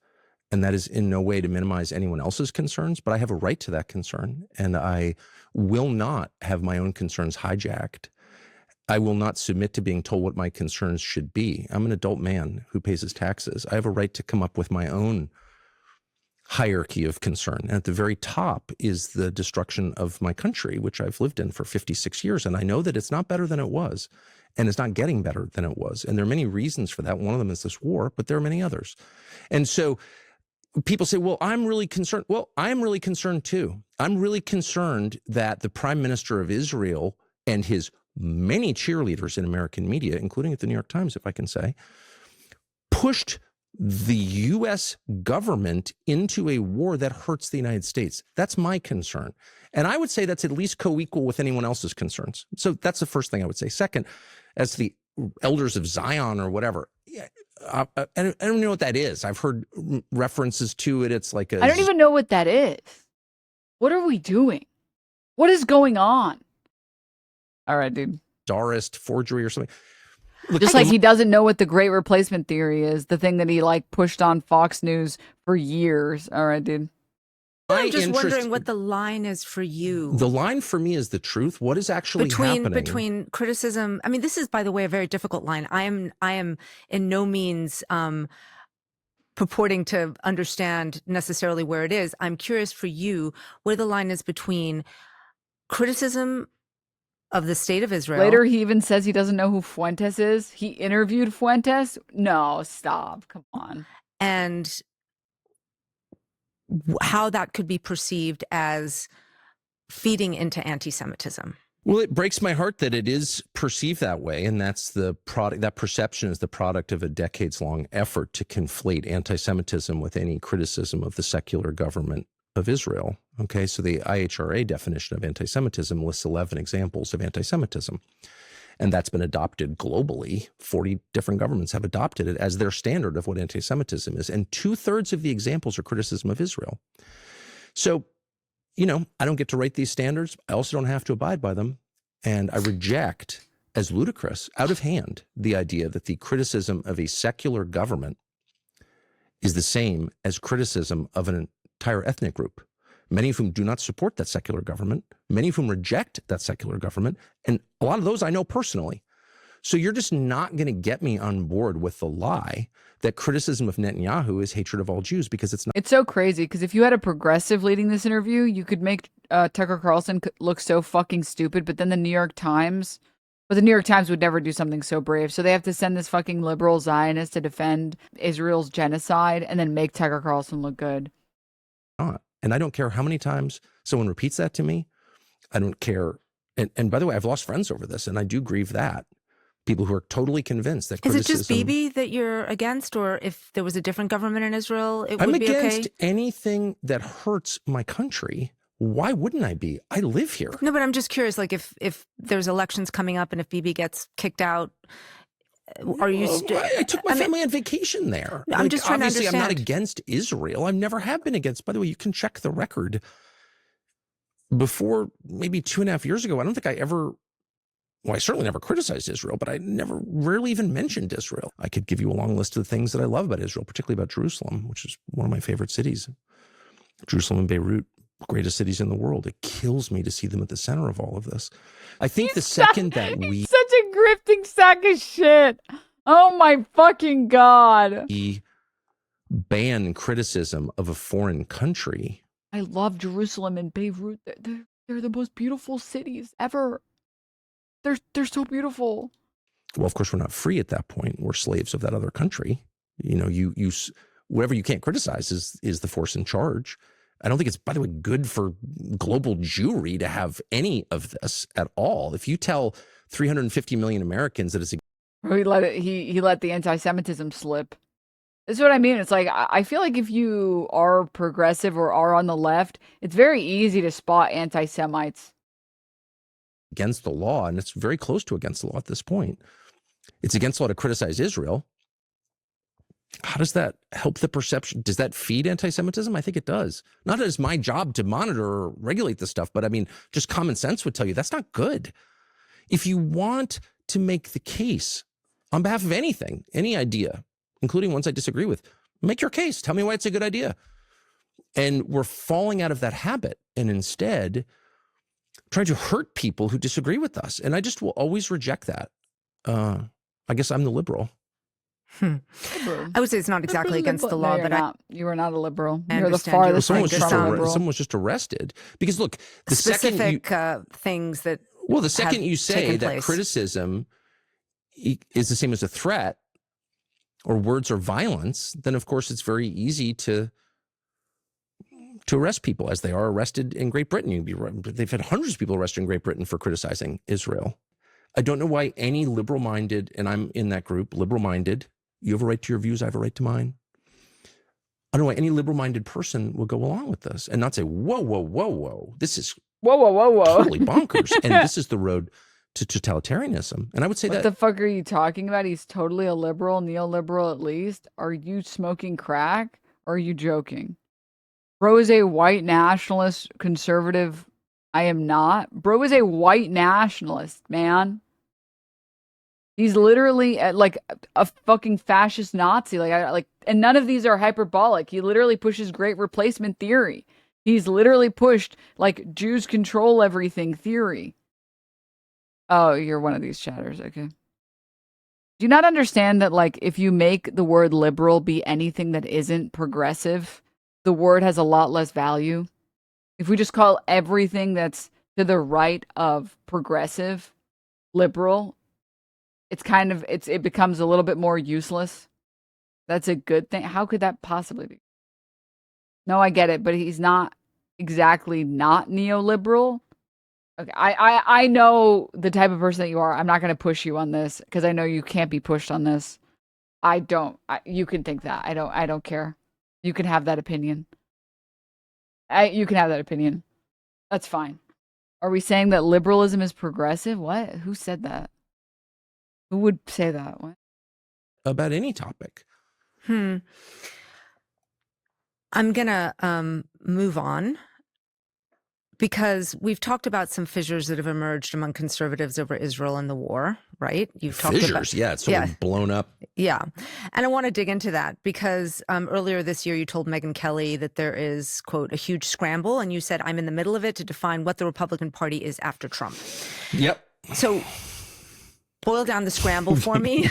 And that is in no way to minimize anyone else's concerns, but I have a right to that concern. And I will not have my own concerns hijacked. I will not submit to being told what my concerns should be. I'm an adult man who pays his taxes. I have a right to come up with my own hierarchy of concern. And at the very top is the destruction of my country, which I've lived in for 56 years. And I know that it's not better than it was, and it's not getting better than it was. And there are many reasons for that. One of them is this war, but there are many others. And so people say, well, I'm really concerned. Well, I'm really concerned too. I'm really concerned that the Prime Minister of Israel and his many cheerleaders in American media, including at the New York Times, if I can say, pushed the U.S. government into a war that hurts the United States. That's my concern. And I would say that's at least co-equal with anyone else's concerns. So that's the first thing I would say. Second, as to the elders of Zion or whatever, I don't know what that is. I've heard references to it. It's like I don't even know what that is. What are we doing? What is going on? All right, dude. Tsarist forgery or something. Look, Just like he doesn't know what the Great Replacement theory is, the thing that he like pushed on Fox News for years. All right, dude. I'm just wondering what the line is for you. The line for me is the truth. What is actually happening? Between criticism. I mean, this is, by the way, a very difficult line. I am in no means purporting to understand necessarily where it is. I'm curious for you where the line is between criticism of the state of Israel. Later, he even says he doesn't know who Fuentes is. He interviewed Fuentes. No, stop. Come on. And how that could be perceived as feeding into anti-Semitism. Well, it breaks my heart that it is perceived that way. And that's the product, that perception is the product of a decades-long effort to conflate anti-Semitism with any criticism of the secular government of Israel. Okay, so the IHRA definition of anti-Semitism lists 11 examples of anti-Semitism. And that's been adopted globally. 40 different governments have adopted it as their standard of what anti-Semitism is. And 2/3 of the examples are criticism of Israel. So, you know, I don't get to write these standards. I also don't have to abide by them. And I reject, as ludicrous, out of hand, the idea that the criticism of a secular government is the same as criticism of an entire ethnic group, many of whom do not support that secular government, many of whom reject that secular government, and a lot of those I know personally. So you're just not going to get me on board with the lie that criticism of Netanyahu is hatred of all Jews, because it's not. It's so crazy, because if you had a progressive leading this interview, you could make Tucker Carlson look so fucking stupid, but then the New York Times would never do something so brave. So they have to send this fucking liberal Zionist to defend Israel's genocide and then make Tucker Carlson look good. And I don't care how many times someone repeats that to me. I don't care. And by the way, I've lost friends over this, and I do grieve that. People who are totally convinced that Is criticism... it just Bibi that you're against, or if there was a different government in Israel, it would be okay? I'm against anything that hurts my country. Why wouldn't I be? I live here. No, but I'm just curious, like if there's elections coming up and if Bibi gets kicked out, are you I took my family on vacation there. I'm just trying to understand. Obviously, I'm not against Israel. I never have been against. By the way, you can check the record. Before maybe 2.5 years ago, I don't think I ever, well, I certainly never criticized Israel, but I rarely even mentioned Israel. I could give you a long list of the things that I love about Israel, particularly about Jerusalem, which is one of my favorite cities. Jerusalem and Beirut, greatest cities in the world. It kills me to see them at the center of all of this. I think he's such a grifting sack of shit. Oh my fucking God. We ban criticism of a foreign country. I love Jerusalem and Beirut. They're the most beautiful cities ever. They're so beautiful. Well, of course, we're not free at that point. We're slaves of that other country. You know, you whatever you can't criticize is the force in charge. I don't think it's, by the way, good for global Jewry to have any of this at all. If you tell 350 million Americans that it's he let the anti-Semitism slip. This is what I mean. It's like, I feel like if you are progressive or are on the left, it's very easy to spot anti-Semites. Against the law, and it's very close to against the law at this point. It's against the law to criticize Israel. How does that help the perception? Does that feed anti-Semitism? I think it does. Not that it's my job to monitor or regulate this stuff, but I mean, just common sense would tell you that's not good. If you want to make the case on behalf of anything, any idea, including ones I disagree with, make your case. Tell me why it's a good idea. And we're falling out of that habit and instead trying to hurt people who disagree with us. And I just will always reject that. I guess I'm the liberal. I would say it's not exactly against the law, No, but you are not a liberal. I You're the understand farthest Someone thing was, from a just liberal. someone was just arrested because look, the second specific things that the second have you say taken that place. criticism is the same as a threat or words are violence, then of course it's very easy to arrest people, as they are arrested in Great Britain. They've had hundreds of people arrested in Great Britain for criticizing Israel. I don't know why any liberal-minded, and I'm in that group, liberal-minded, you have a right to your views, I have a right to mine. I don't know why any liberal-minded person will go along with this and not say, whoa, this is Whoa. totally bonkers. And this is the road to totalitarianism. And I would say What the fuck are you talking about? He's totally a liberal, neoliberal at least. Are you smoking crack or are you joking? Bro is a white nationalist, conservative. I am not. Bro is a white nationalist, man. He's literally like a fucking fascist Nazi. And none of these are hyperbolic. He literally pushes great replacement theory. He's literally pushed like Jews control everything theory. Oh, you're one of these chatters. Okay. Do you not understand that like if you make the word liberal be anything that isn't progressive, the word has a lot less value? If we just call everything that's to the right of progressive liberal, it becomes a little bit more useless. That's a good thing. How could that possibly be? No, I get it, but he's not exactly not neoliberal. Okay, I know the type of person that you are. I'm not going to push you on this because I know you can't be pushed on this. You can think that. I don't care. You can have that opinion. You can have that opinion. That's fine. Are we saying that liberalism is progressive? What? Who said that? Who would say that? What? about any topic. I'm gonna move on because we've talked about some fissures that have emerged among conservatives over Israel and the war, right? You've talked Fissures, about, yeah, it's sort of blown up. Yeah. And I want to dig into that because earlier this year you told Megyn Kelly that there is, quote, a huge scramble, and you said, I'm in the middle of it to define what the Republican Party is after Trump. Yep. So boil down the scramble for me.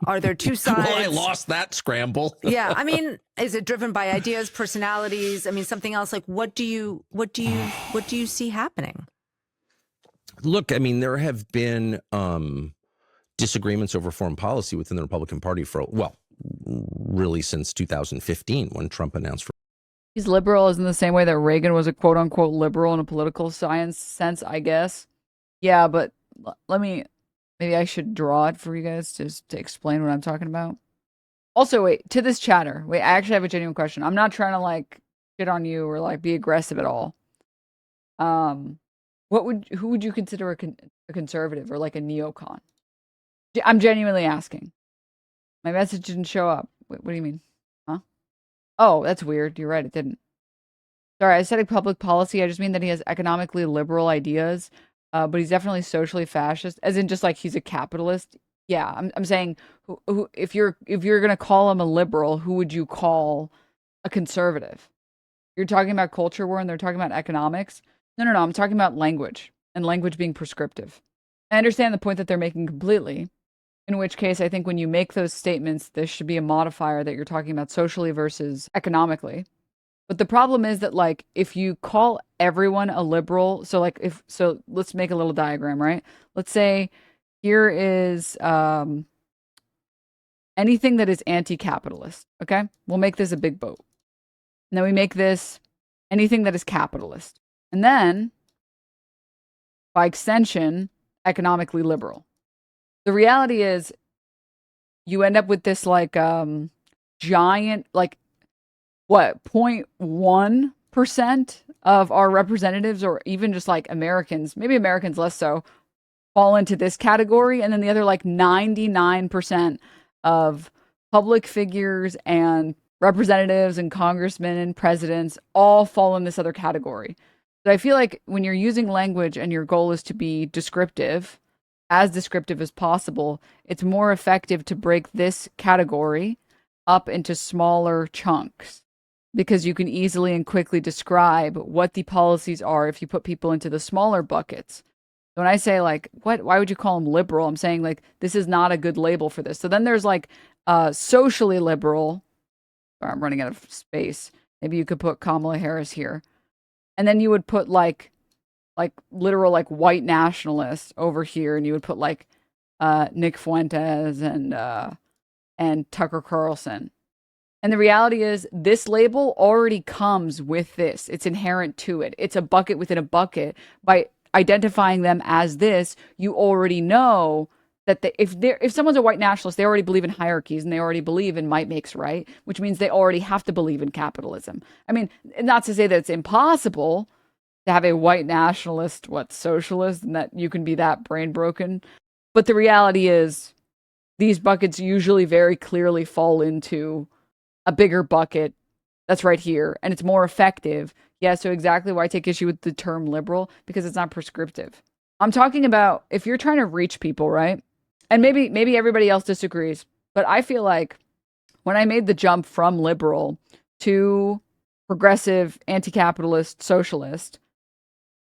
Are there two sides? Well, I lost that scramble. Yeah. I mean, is it driven by ideas, personalities? I mean, something else? Like, what do you see happening? Look, I mean, there have been disagreements over foreign policy within the Republican Party for, well, really since 2015 when Trump announced. He's liberal is in the same way that Reagan was a quote unquote liberal in a political science sense, I guess. Yeah, but maybe I should draw it for you guys to explain what I'm talking about. Also, wait, to this chatter. Wait, I actually have a genuine question. I'm not trying to like shit on you or like be aggressive at all. Who would you consider a conservative or like a neocon? I'm genuinely asking. My message didn't show up. Wait, what do you mean? Huh? Oh, that's weird. You're right. It didn't. Sorry, I said public policy. I just mean that he has economically liberal ideas, but he's definitely socially fascist, as in just like he's a capitalist. Yeah, I'm saying who if you're gonna call him a liberal, who would you call a conservative? You're talking about culture war and they're talking about economics. No, I'm talking about language and language being prescriptive. I understand the point that they're making completely. In which case, I think when you make those statements, there should be a modifier that you're talking about socially versus economically. But the problem is that, like, if you call everyone a liberal, so let's make a little diagram, right? Let's say here is anything that is anti-capitalist, okay? We'll make this a big boat. And then we make this anything that is capitalist. And then, by extension, economically liberal. The reality is you end up with this like giant, like what, 0.1% of our representatives, or even just like Americans, maybe Americans less so, fall into this category. And then the other like 99% of public figures and representatives and congressmen and presidents all fall in this other category. So I feel like when you're using language and your goal is to be descriptive, as descriptive as possible, it's more effective to break this category up into smaller chunks because you can easily and quickly describe what the policies are if you put people into the smaller buckets. So when I say like, why would you call them liberal? I'm saying like, this is not a good label for this. So then there's like socially liberal. Sorry, I'm running out of space. Maybe you could put Kamala Harris here. And then you would put like literal like white nationalist over here, and you would put like Nick Fuentes and Tucker Carlson. And the reality is this label already comes with this. It's inherent to it. It's a bucket within a bucket. By identifying them as this, you already know that if someone's a white nationalist, they already believe in hierarchies and they already believe in might makes right, which means they already have to believe in capitalism. I mean, not to say that it's impossible to have a white nationalist, socialist, and that you can be that brain broken. But the reality is these buckets usually very clearly fall into a bigger bucket that's right here, and it's more effective. Yeah, so exactly why I take issue with the term liberal, because it's not prescriptive. I'm talking about if you're trying to reach people, right? And maybe everybody else disagrees, but I feel like when I made the jump from liberal to progressive, anti-capitalist, socialist,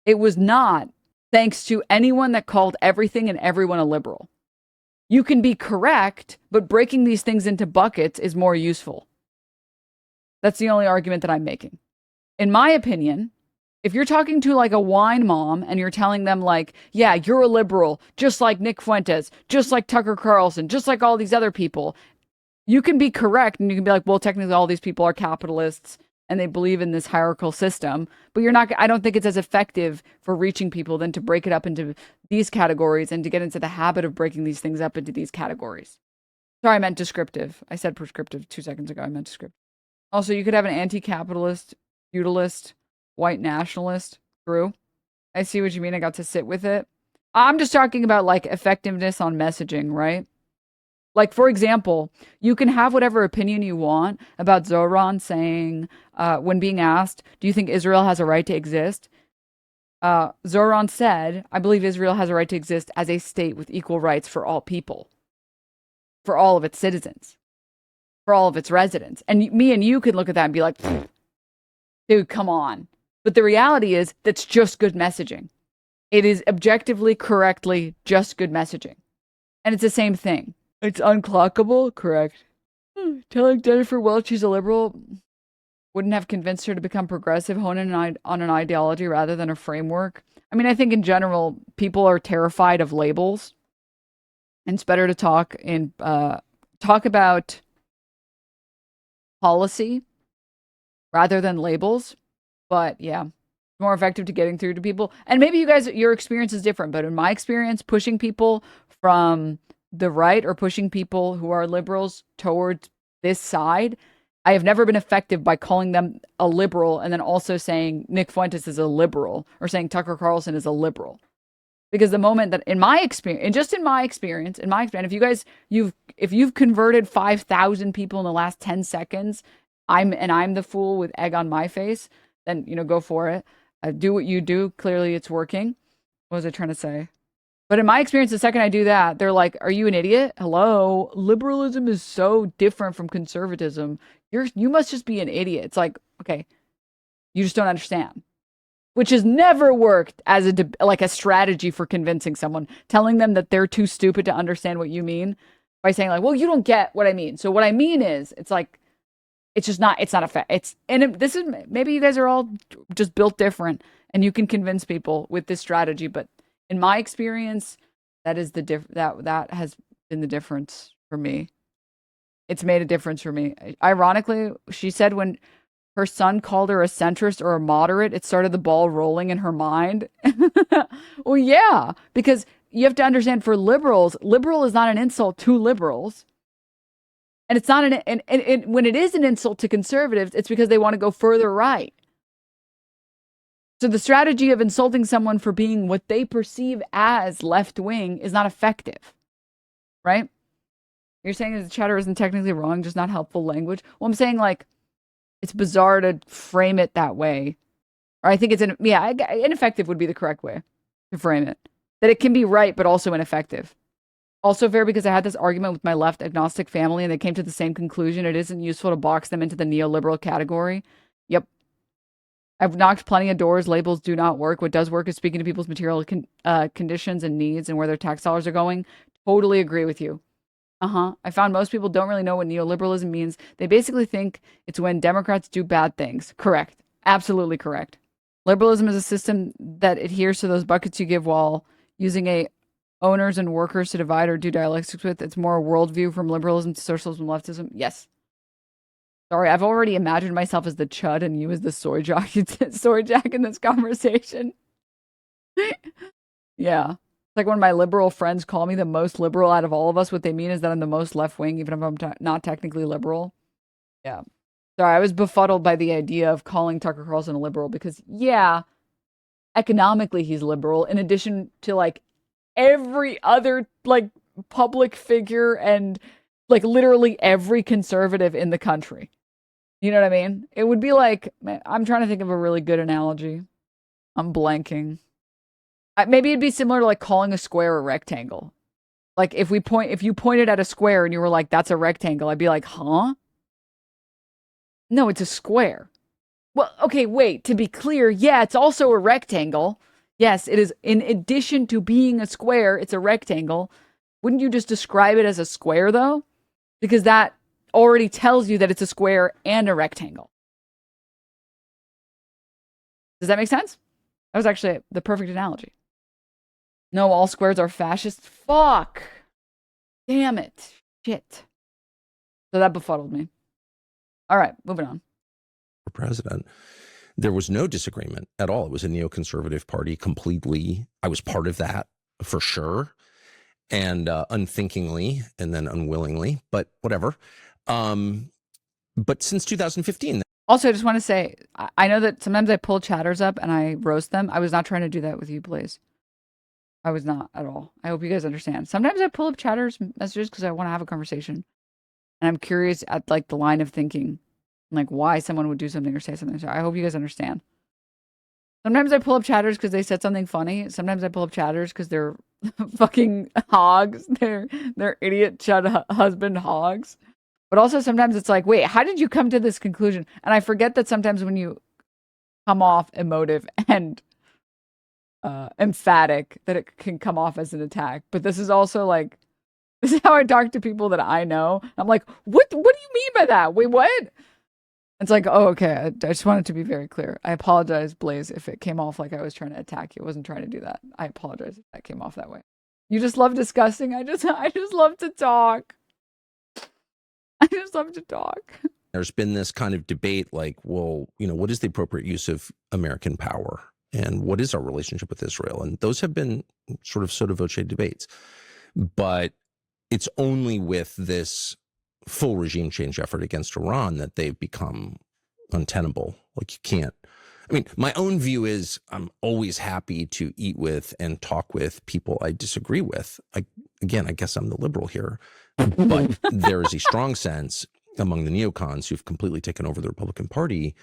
it was not thanks to anyone that called everything and everyone a liberal. You can be correct, but breaking these things into buckets is more useful. That's the only argument that I'm making. In my opinion, if you're talking to like a wine mom and you're telling them like, yeah, you're a liberal, just like Nick Fuentes, just like Tucker Carlson, just like all these other people, you can be correct and you can be like, well, technically all these people are capitalists and they believe in this hierarchical system, but I don't think it's as effective for reaching people than to break it up into these categories and to get into the habit of breaking these things up into these categories. Sorry, I meant descriptive. I said prescriptive 2 seconds ago. I meant descriptive. Also, you could have an anti-capitalist, feudalist, white nationalist. True. I see what you mean. I got to sit with it. I'm just talking about like effectiveness on messaging, right? Like, for example, you can have whatever opinion you want about Zoran saying, when being asked, do you think Israel has a right to exist? Zoran said, I believe Israel has a right to exist as a state with equal rights for all people, for all of its citizens, for all of its residents. And me and you could look at that and be like, dude, come on. But the reality is that's just good messaging. It is objectively, correctly, just good messaging. And it's the same thing. It's unclockable, correct. Telling Jennifer Welch she's a liberal wouldn't have convinced her to become progressive, hone in on an ideology rather than a framework. I mean, I think in general, people are terrified of labels. And it's better to talk about policy rather than labels. But yeah, more effective to getting through to people. And maybe your experience is different, but in my experience, pushing people from the right or pushing people who are liberals towards this side, I have never been effective by calling them a liberal and then also saying Nick Fuentes is a liberal or saying Tucker Carlson is a liberal. Because the moment that in my experience, if you've converted 5,000 people in the last 10 seconds, I'm the fool with egg on my face, then, go for it. Do what you do. Clearly it's working. What was I trying to say? But in my experience, the second I do that, they're like, are you an idiot? Hello? Liberalism is so different from conservatism. You must just be an idiot. It's like, okay, you just don't understand. Which has never worked as a strategy for convincing someone, telling them that they're too stupid to understand what you mean by saying like, well, you don't get what I mean. So what I mean is, it's like, it's not a fact. Maybe you guys are all just built different and you can convince people with this strategy. But in my experience, that has been the difference for me. It's made a difference for me. Ironically, she said when her son called her a centrist or a moderate, it started the ball rolling in her mind. Well, yeah, because you have to understand for liberals, liberal is not an insult to liberals. And it's not when it is an insult to conservatives, it's because they want to go further right. So the strategy of insulting someone for being what they perceive as left-wing is not effective, right? You're saying that the chatter isn't technically wrong, just not helpful language. Well, I'm saying like, it's bizarre to frame it that way. Or I think ineffective would be the correct way to frame it. That it can be right, but also ineffective. Also fair because I had this argument with my left agnostic family and they came to the same conclusion. It isn't useful to box them into the neoliberal category. Yep. I've knocked plenty of doors. Labels do not work. What does work is speaking to people's material conditions and needs and where their tax dollars are going. Totally agree with you. I found most people don't really know what neoliberalism means. They basically think it's when Democrats do bad things. Correct. Absolutely correct. Liberalism is a system that adheres to those buckets you give while using a owners and workers to divide or do dialectics with. It's more a worldview from liberalism to socialism, leftism. Yes. Sorry, I've already imagined myself as the chud and you as the soy jack in this conversation. Yeah. It's like when my liberal friends call me the most liberal out of all of us, what they mean is that I'm the most left-wing, even if I'm not technically liberal. Yeah. Sorry, I was befuddled by the idea of calling Tucker Carlson a liberal because, yeah, economically he's liberal, in addition to, like, every other, like, public figure and, like, literally every conservative in the country. You know what I mean? It would be like, I'm trying to think of a really good analogy. I'm blanking. Maybe it'd be similar to like calling a square a rectangle. Like if you pointed at a square and you were like, that's a rectangle, I'd be like, huh? No, it's a square. Well, okay, wait, to be clear, yeah, it's also a rectangle. Yes, it is. In addition to being a square, it's a rectangle. Wouldn't you just describe it as a square though? Because that already tells you that it's a square and a rectangle. Does that make sense? That was actually the perfect analogy. No, all squares are fascist. Fuck. Damn it. Shit. So that befuddled me. All right, moving on. For president, there was no disagreement at all. It was a neoconservative party completely. I was part of that for sure. And unthinkingly and then unwillingly, but whatever. But since 2015. Also, I just want to say, I know that sometimes I pull chatters up and I roast them. I was not trying to do that with you, Blaze. I was not at all. I hope you guys understand. Sometimes I pull up chatters messages because I want to have a conversation. And I'm curious at like the line of thinking, like why someone would do something or say something. So I hope you guys understand. Sometimes I pull up chatters because they said something funny. Sometimes I pull up chatters because they're fucking hogs. They're idiot chud husband hogs. But also sometimes it's like, wait, how did you come to this conclusion? And I forget that sometimes when you come off emotive and emphatic, that it can come off as an attack. But this is also like, this is how I talk to people that I know. I'm like, what do you mean by that? Wait, what? It's like, oh, okay. I just wanted to be very clear. I apologize, Blaze, if it came off like I was trying to attack you. I wasn't trying to do that. I apologize if that came off that way. You just love discussing. I just love to talk. I just love to talk. There's been this kind of debate like, well, you know, what is the appropriate use of American power? And what is our relationship with Israel? And those have been sort of sotto voce debates. But it's only with this full regime change effort against Iran that they've become untenable. Like you can't. I mean, my own view is I'm always happy to eat with and talk with people I disagree with. I guess I'm the liberal here. But there is a strong sense among the neocons who've completely taken over the Republican Party.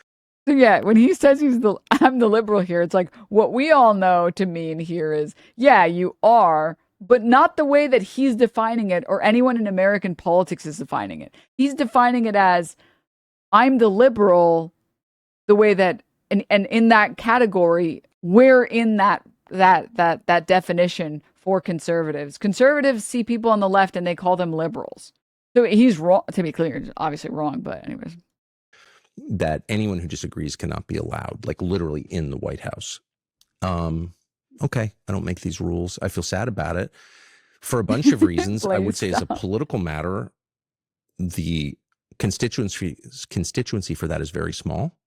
Yeah, when he says I'm the liberal here, it's like what we all know to mean here is, yeah, you are, but not the way that he's defining it or anyone in American politics is defining it. He's defining it as I'm the liberal, the way that, and in that category, we're in that definition for conservatives. Conservatives see people on the left and they call them liberals. So he's wrong, to be clear, obviously wrong, but anyways. That anyone who disagrees cannot be allowed, like literally in the White House. Okay, I don't make these rules. I feel sad about it for a bunch of reasons. I would say as a political matter, the constituency for that is very small.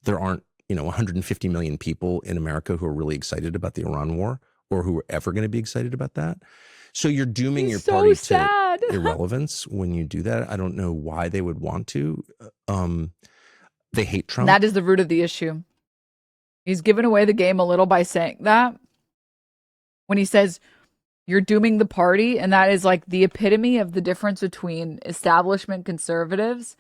There aren't, 150 million people in America who are really excited about the Iran war or who are ever going to be excited about that. So you're dooming your party to irrelevance when you do that. I don't know why they would want to. They hate Trump. That is the root of the issue. He's given away the game a little by saying that. When he says you're dooming the party, and that is like the epitome of the difference between establishment conservatives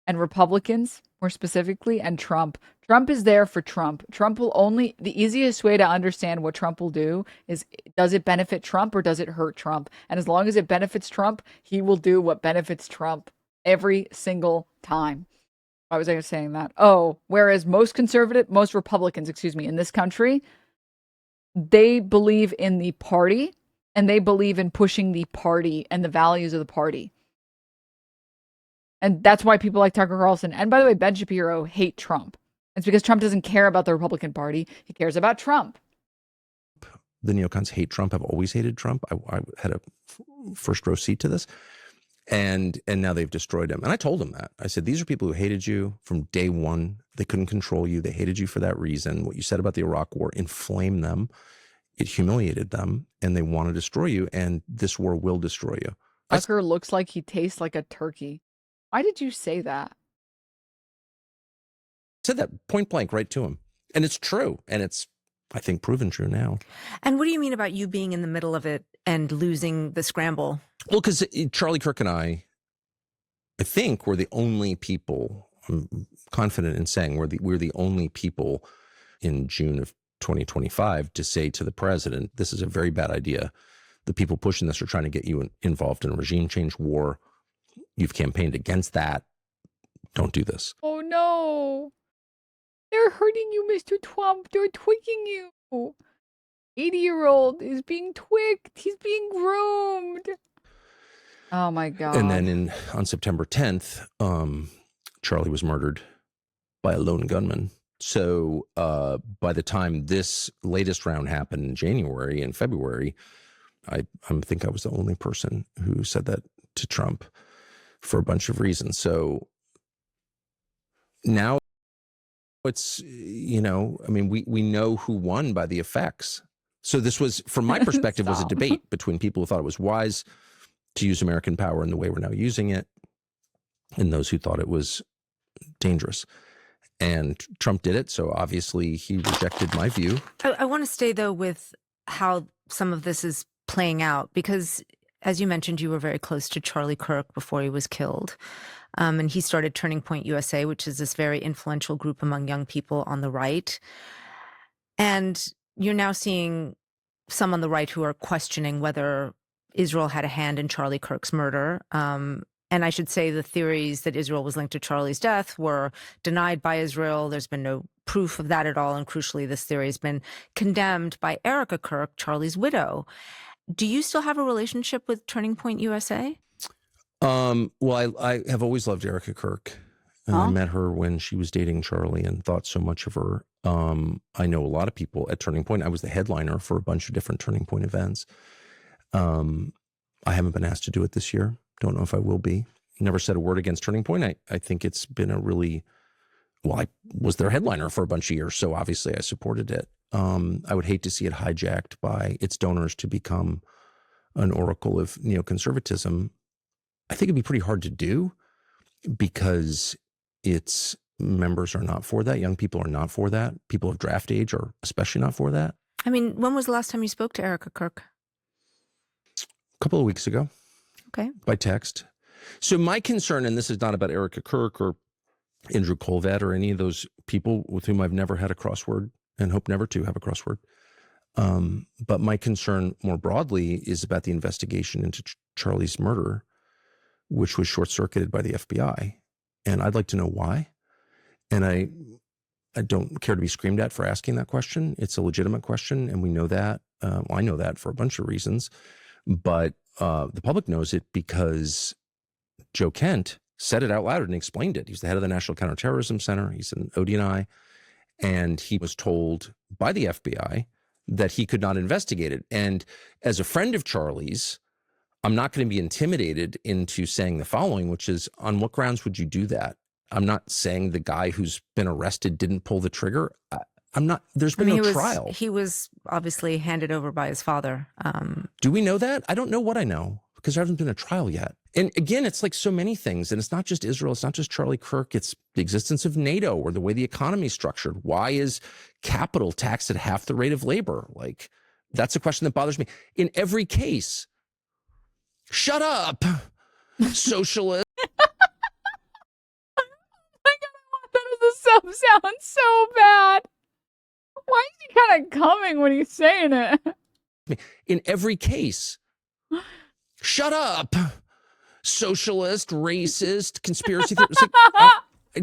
and Republicans, more specifically, and Trump. Trump is there for Trump. The easiest way to understand what Trump will do is, does it benefit Trump or does it hurt Trump? And as long as it benefits Trump, he will do what benefits Trump every single time. Why was I saying that? Oh, whereas most Republicans, in this country, they believe in the party And they believe in pushing the party and the values of the party. And that's why people like Tucker Carlson, and by the way, Ben Shapiro, hate Trump. It's because Trump doesn't care about the Republican Party. He cares about Trump. The neocons hate Trump. I've always hated Trump. I had a first row seat to this. And now they've destroyed him. And I told them that. I said, these are people who hated you from day one. They couldn't control you. They hated you for that reason. What you said about the Iraq war inflamed them. It humiliated them. And they want to destroy you. And this war will destroy you. Tucker looks like he tastes like a turkey. Why did you say that? I said that point blank right to him. And it's true. And it's, I think, proven true now. And what do you mean about you being in the middle of it and losing the scramble? Well, because Charlie Kirk and I think we're the only people, I'm confident in saying we're the only people in June of 2025 to say to the president, this is a very bad idea. The people pushing this are trying to get you involved in a regime change war. You've campaigned against that. Don't do this. Oh, no. They're hurting you, Mr. Trump. They're tweaking you. 80-year-old is being tweaked. He's being groomed. Oh, my God. And then on September 10th, Charlie was murdered by a lone gunman. So by the time this latest round happened in January and February, I think I was the only person who said that to Trump for a bunch of reasons. So now it's, we know who won by the effects. So this was, from my perspective, was a debate between people who thought it was wise to use American power in the way we're now using it, and those who thought it was dangerous. And Trump did it, so obviously he rejected my view. I want to stay, though, with how some of this is playing out, because, as you mentioned, you were very close to Charlie Kirk before he was killed. And he started Turning Point USA, which is this very influential group among young people on the right. And you're now seeing some on the right who are questioning whether Israel had a hand in Charlie Kirk's murder. And I should say the theories that Israel was linked to Charlie's death were denied by Israel. There's been no proof of that at all. And crucially, this theory has been condemned by Erica Kirk, Charlie's widow. Do you still have a relationship with Turning Point USA? Well, I have always loved Erica Kirk. I met her when she was dating Charlie and thought so much of her. I know a lot of people at Turning Point. I was the headliner for a bunch of different Turning Point events. I haven't been asked to do it this year. Don't know if I will be. Never said a word against Turning Point. I think it's been I was their headliner for a bunch of years, so obviously I supported it. I would hate to see it hijacked by its donors to become an oracle of neoconservatism. I think it'd be pretty hard to do because its members are not for that. Young people are not for that. People of draft age are especially not for that. I mean, when was the last time you spoke to Erica Kirk? A couple of weeks ago. Okay. By text. So my concern, and this is not about Erica Kirk or Andrew Colvett or any of those people with whom I've never had a crossword and hope never to have a crossword. But my concern more broadly is about the investigation into Charlie's murder, which was short-circuited by the FBI. And I'd like to know why. And I don't care to be screamed at for asking that question. It's a legitimate question, and we know that. I know that for a bunch of reasons. But the public knows it because Joe Kent said it out loud and explained it. He's the head of the National Counterterrorism Center. He's an ODNI. And he was told by the FBI that he could not investigate it. And as a friend of Charlie's, I'm not going to be intimidated into saying the following, which is, on what grounds would you do that? I'm not saying the guy who's been arrested didn't pull the trigger. I'm not, there's been no trial. He was obviously handed over by his father. Do we know that? I don't know what I know because there hasn't been a trial yet. And again, it's like so many things. And it's not just Israel. It's not just Charlie Kirk. It's the existence of NATO or the way the economy is structured. Why is capital taxed at half the rate of labor? Like, that's a question that bothers me. In every case, shut up, socialist. That is a sound so bad. Why is he kind of coming when he's saying it? In every case, shut up, socialist, racist, conspiracy theorist. Like,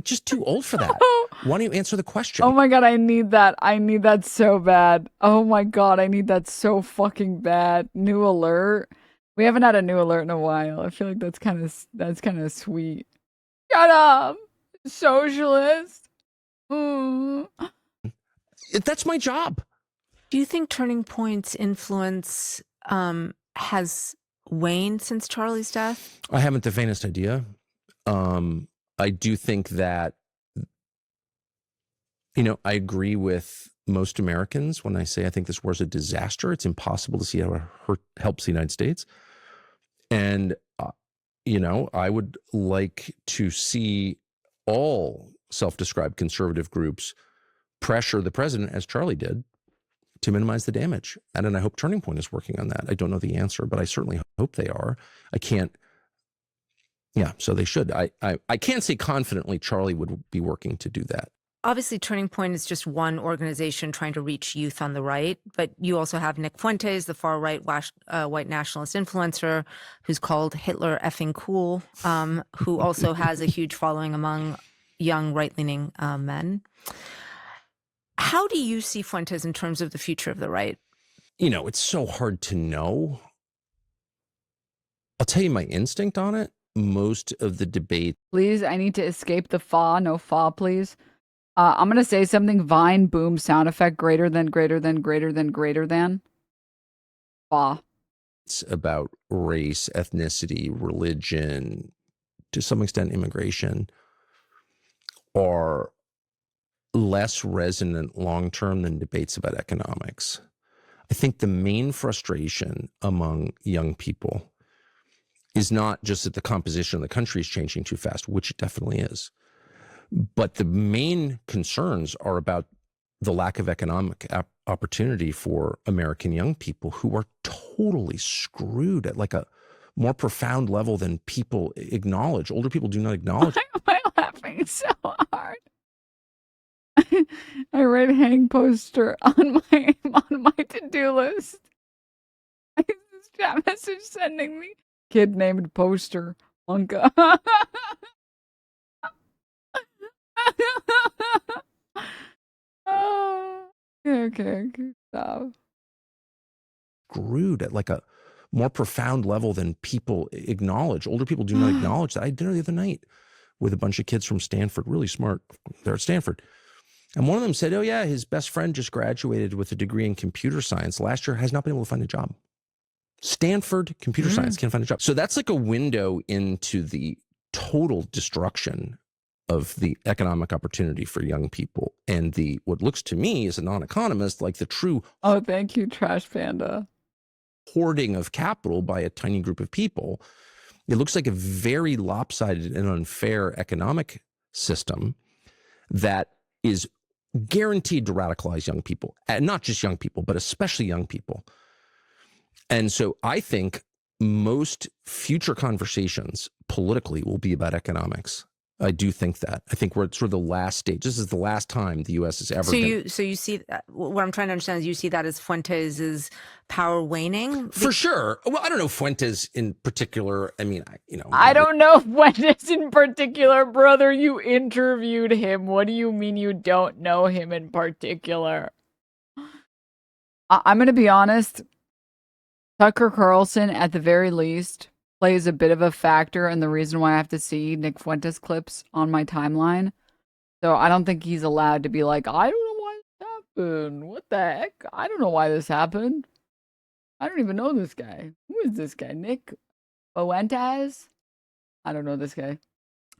just too old for that. Why don't you answer the question? Oh my God, I need that. I need that so bad. Oh my God, I need that so fucking bad. New alert. We haven't had a new alert in a while. I feel like that's kind of sweet. Shut up, socialist. That's my job. Do you think Turning Point's influence has waned since Charlie's death? I haven't the faintest idea. I do think that, I agree with most Americans when I say I think this war's a disaster. It's impossible to see how it helps the United States. And, I would like to see all self-described conservative groups pressure the president, as Charlie did, to minimize the damage. And I hope Turning Point is working on that. I don't know the answer, but I certainly hope they are. I can't. Yeah, so they should. I can't say confidently Charlie would be working to do that. Obviously, Turning Point is just one organization trying to reach youth on the right, but you also have Nick Fuentes, the far-right white nationalist influencer who's called Hitler effing cool, who also has a huge following among young right-leaning men. How do you see Fuentes in terms of the future of the right? It's so hard to know. I'll tell you my instinct on it. Most of the debate. Please, I need to escape the fa. No fa, please. I'm going to say something. Vine, boom, sound effect, greater than. Fa. It's about race, ethnicity, religion, to some extent immigration, are less resonant long-term than debates about economics. I think the main frustration among young people is not just that the composition of the country is changing too fast, which it definitely is, but the main concerns are about the lack of economic opportunity for American young people who are totally screwed at like a more profound level than people acknowledge. Older people do not acknowledge. Why am I laughing so hard? I write hang poster on my to-do list. This chat message sending me kid named Poster Monka. Okay, stop. Screwed at like a more profound level than people acknowledge. Older people do not acknowledge that. I had dinner the other night with a bunch of kids from Stanford, really smart. They're at Stanford. And one of them said, oh yeah, his best friend just graduated with a degree in computer science last year, has not been able to find a job. Stanford computer science, can't find a job. So that's like a window into the total destruction of the economic opportunity for young people. And what looks to me as a non-economist, like the true oh, thank you, Trash Panda. Hoarding of capital by a tiny group of people. It looks like a very lopsided and unfair economic system that is guaranteed to radicalize young people, and not just young people, but especially young people. And so I think most future conversations politically will be about economics. I do think that. I think we're at sort of the last stage. This is the last time the U.S. has ever been. So you see that, what I'm trying to understand is you see that as Fuentes' power waning? For sure. Well, I don't know Fuentes in particular. I mean, I don't know Fuentes in particular, brother. You interviewed him. What do you mean you don't know him in particular? I'm going to be honest. Tucker Carlson, at the very least, plays a bit of a factor in the reason why I have to see Nick Fuentes clips on my timeline. So I don't think he's allowed to be like, I don't know why this happened. What the heck? I don't know why this happened. I don't even know this guy. Who is this guy? Nick Fuentes? I don't know this guy.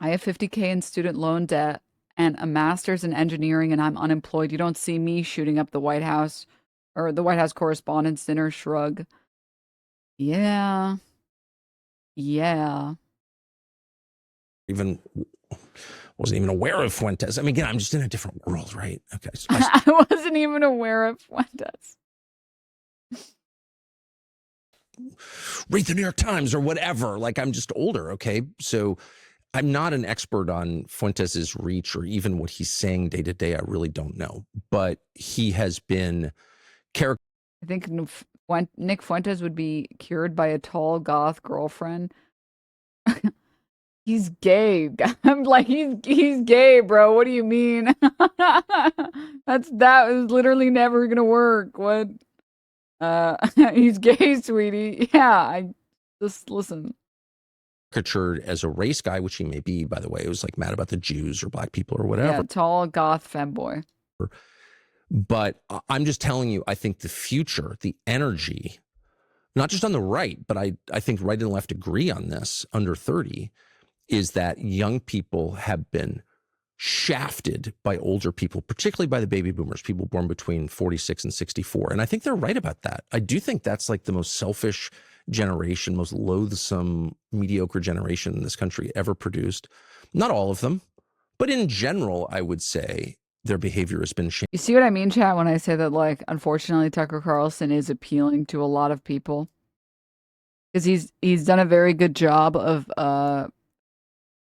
I have $50K in student loan debt and a master's in engineering, and I'm unemployed. You don't see me shooting up the White House or the White House Correspondents' Dinner. Shrug. Yeah. Wasn't even aware of Fuentes. I mean, again, I'm just in a different world, right? Okay. So I wasn't even aware of Fuentes. Read the New York Times or whatever. Like, I'm just older, okay? So I'm not an expert on Fuentes' reach or even what he's saying day to day. I really don't know. But he has been I think Nick Fuentes would be cured by a tall goth girlfriend. He's gay. I'm like, he's gay, bro. What do you mean? That was literally never gonna work. What? He's gay, sweetie. Yeah, I just listen. Caricatured as a race guy, which he may be, by the way. It was like mad about the Jews or black people or whatever. Yeah, tall goth femboy. But I'm just telling you, I think the future, the energy, not just on the right, but I think right and left agree on this under 30, is that young people have been shafted by older people, particularly by the baby boomers, people born between 46 and 64. And I think they're right about that. I do think that's like the most selfish generation, most loathsome, mediocre generation this country ever produced. Not all of them, but in general, I would say their behavior has been shameful. You see what I mean, chat, when I say that, like, unfortunately, Tucker Carlson is appealing to a lot of people? Because he's done a very good job of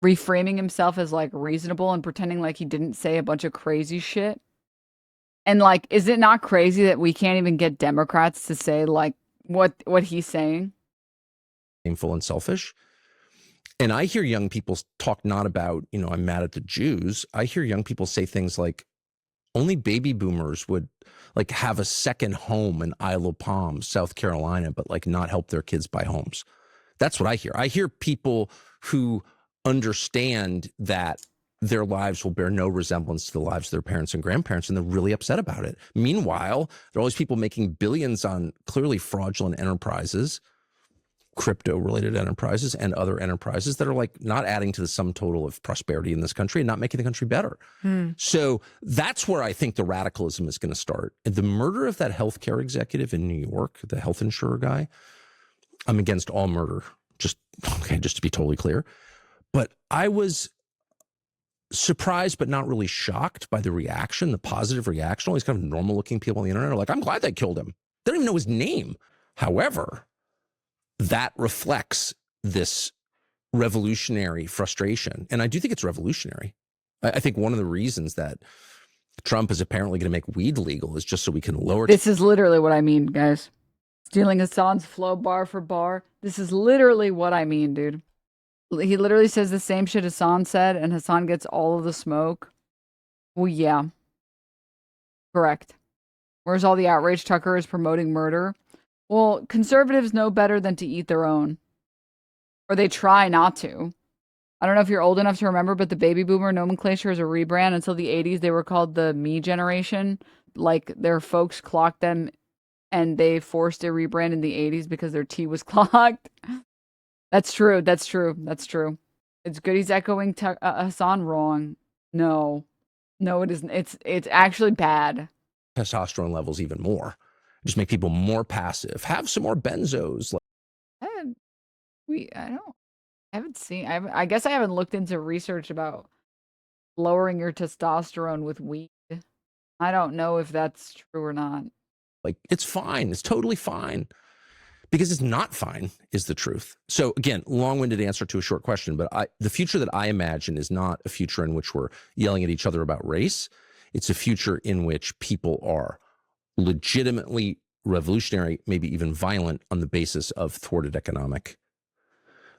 reframing himself as, like, reasonable and pretending like he didn't say a bunch of crazy shit. And, like, is it not crazy that we can't even get Democrats to say, like, what he's saying? Shameful and selfish. And I hear young people talk not about, I'm mad at the Jews. I hear young people say things like, only baby boomers would like have a second home in Isle of Palms, South Carolina, but like not help their kids buy homes. That's what I hear. I hear people who understand that their lives will bear no resemblance to the lives of their parents and grandparents, and they're really upset about it. Meanwhile, there are all these people making billions on clearly fraudulent enterprises, crypto-related enterprises and other enterprises that are like not adding to the sum total of prosperity in this country and not making the country better. So that's where I think the radicalism is going to start. And the murder of that healthcare executive in New York, the health insurer guy, I'm against all murder, just to be totally clear. But I was surprised but not really shocked by the reaction, the positive reaction. All these kind of normal-looking people on the internet are like, I'm glad they killed him. They don't even know his name. However, that reflects this revolutionary frustration. And I do think it's revolutionary. I think one of the reasons that Trump is apparently going to make weed legal is just so we can lower... This is literally what I mean, guys. Stealing Hassan's flow bar for bar. This is literally what I mean, dude. He literally says the same shit Hassan said, and Hassan gets all of the smoke. Well, yeah. Correct. Where's all the outrage? Tucker is promoting murder. Well, conservatives know better than to eat their own. Or they try not to. I don't know if you're old enough to remember, but the baby boomer nomenclature is a rebrand. Until the 80s, they were called the me generation. Like, their folks clocked them, and they forced a rebrand in the 80s because their T was clogged. That's true. That's true. That's true. It's good he's echoing Hassan wrong. No, it isn't. It's actually bad. Testosterone levels even more. Just make people more passive. Have some more benzos. I guess I haven't looked into research about lowering your testosterone with weed. I don't know if that's true or not. Like, it's fine. It's totally fine. Because it's not fine is the truth. So again, long-winded answer to a short question, but the future that I imagine is not a future in which we're yelling at each other about race. It's a future in which people are legitimately revolutionary, maybe even violent, on the basis of thwarted economic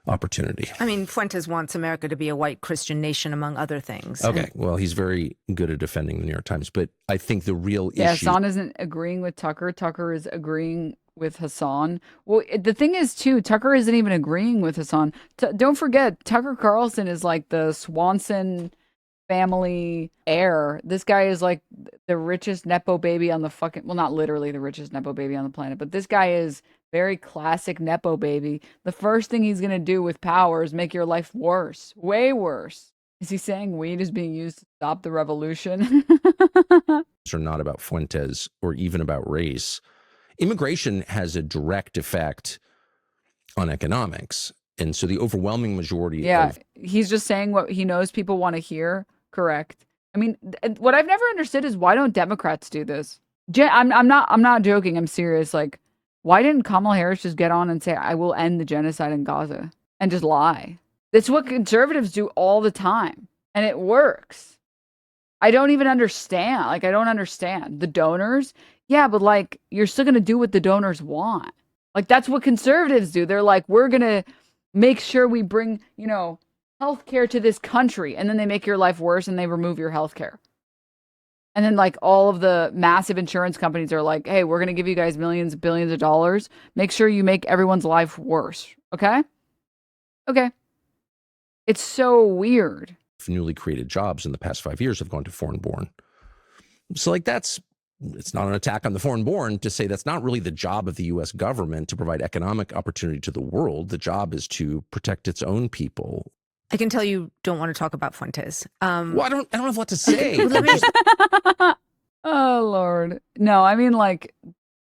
opportunity. I mean, Fuentes wants America to be a white Christian nation, among other things. Okay, well, he's very good at defending the New York Times, but I think the real issue... Hassan isn't agreeing with Tucker. Tucker is agreeing with Hassan. Well, the thing is, too, Tucker isn't even agreeing with Hassan. Don't forget, Tucker Carlson is like the Swanson family heir. This guy is like the richest Nepo baby on the fucking... Well, not literally the richest Nepo baby on the planet, but this guy is very classic Nepo baby. The first thing he's going to do with power is make your life worse. Way worse. Is he saying weed is being used to stop the revolution? are not about Fuentes or even about race. Immigration has a direct effect on economics. And so the overwhelming majority of... he's just saying what he knows people want to hear. Correct. I mean, what I've never understood is why don't Democrats do this? I'm not joking. I'm serious. Like, why didn't Kamala Harris just get on and say, I will end the genocide in Gaza, and just lie? That's what conservatives do all the time. And it works. I don't even understand. Like, I don't understand. The donors, yeah, but like, you're still going to do what the donors want. Like, that's what conservatives do. They're like, we're going to make sure we bring, healthcare to this country, and then they make your life worse and they remove your healthcare. And then like all of the massive insurance companies are like, hey, we're going to give you guys millions, billions of dollars. Make sure you make everyone's life worse. Okay? Okay. It's so weird. Newly created jobs in the past 5 years have gone to foreign born. So like it's not an attack on the foreign born to say that's not really the job of the U.S. government to provide economic opportunity to the world. The job is to protect its own people. I can tell you don't want to talk about Fuentes. Well, I don't have what to say. Oh, Lord. No, I mean, like,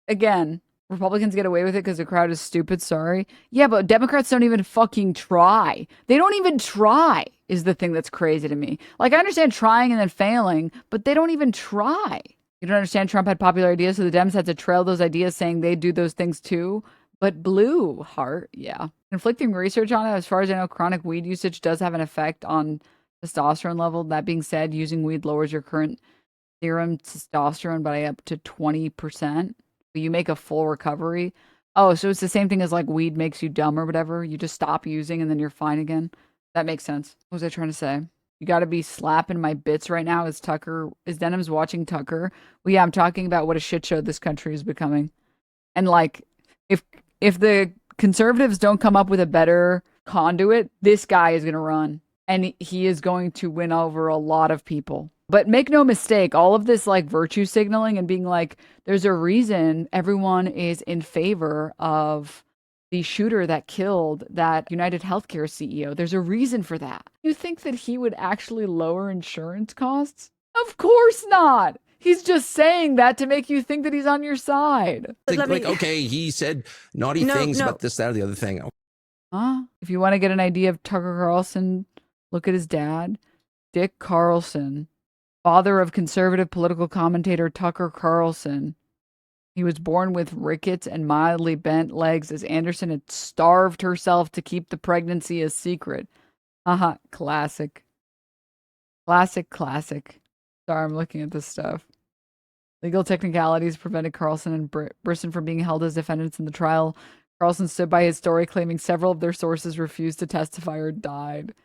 again, Republicans get away with it because the crowd is stupid. Sorry. Yeah, but Democrats don't even fucking try. They don't even try is the thing that's crazy to me. Like, I understand trying and then failing, but they don't even try. You don't understand Trump had popular ideas, so the Dems had to trail those ideas saying they'd do those things too. But blue heart, yeah. Conflicting research on it. As far as I know, chronic weed usage does have an effect on testosterone level. That being said, using weed lowers your current serum testosterone by up to 20%. But you make a full recovery. Oh, so it's the same thing as like weed makes you dumb or whatever. You just stop using and then you're fine again. That makes sense. What was I trying to say? You got to be slapping my bits right now. Is Denims watching Tucker? Well, yeah, I'm talking about what a shit show this country is becoming. And like, if the conservatives don't come up with a better conduit, this guy is going to run. And he is going to win over a lot of people. But make no mistake, all of this like virtue signaling and being like, there's a reason everyone is in favor of the shooter that killed that United Healthcare CEO. There's a reason for that. You think that he would actually lower insurance costs? Of course not. He's just saying that to make you think that he's on your side. Okay, he said naughty things about this, that, or the other thing. Huh? If you want to get an idea of Tucker Carlson, look at his dad, Dick Carlson, father of conservative political commentator Tucker Carlson. He was born with rickets and mildly bent legs as Anderson had starved herself to keep the pregnancy a secret. Classic. Classic. Sorry, I'm looking at this stuff. Legal technicalities prevented Carlson and Brisson from being held as defendants in the trial. Carlson stood by his story, claiming several of their sources refused to testify or died.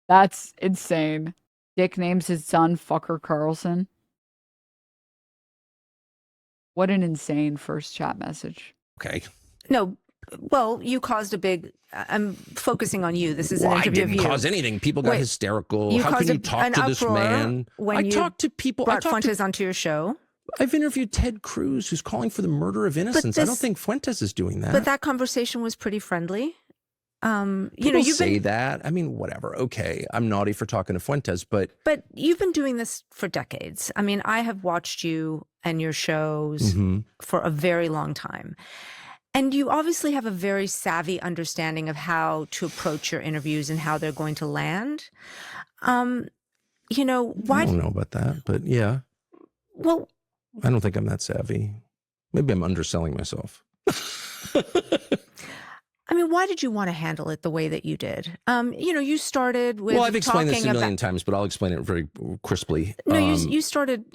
That's insane. Dick names his son Fucker Carlson. What an insane first chat message. Okay. No, well, you caused a big... I'm focusing on you. This is an interview of you. I didn't cause anything. People got hysterical. How can you talk to this man? I talked to people. Brought Fuentes onto your show. I've interviewed Ted Cruz, who's calling for the murder of innocents. I don't think Fuentes is doing that. But that conversation was pretty friendly. You say that. I mean, whatever. Okay, I'm naughty for talking to Fuentes, but you've been doing this for decades. I mean, I have watched you and your shows for a very long time. And you obviously have a very savvy understanding of how to approach your interviews and how they're going to land. Why? I don't know about that, but yeah. Well, I don't think I'm that savvy. Maybe I'm underselling myself. I mean, why did you want to handle it the way that you did? You started with. Well, I've explained this a million times, but I'll explain it very crisply. No, you started,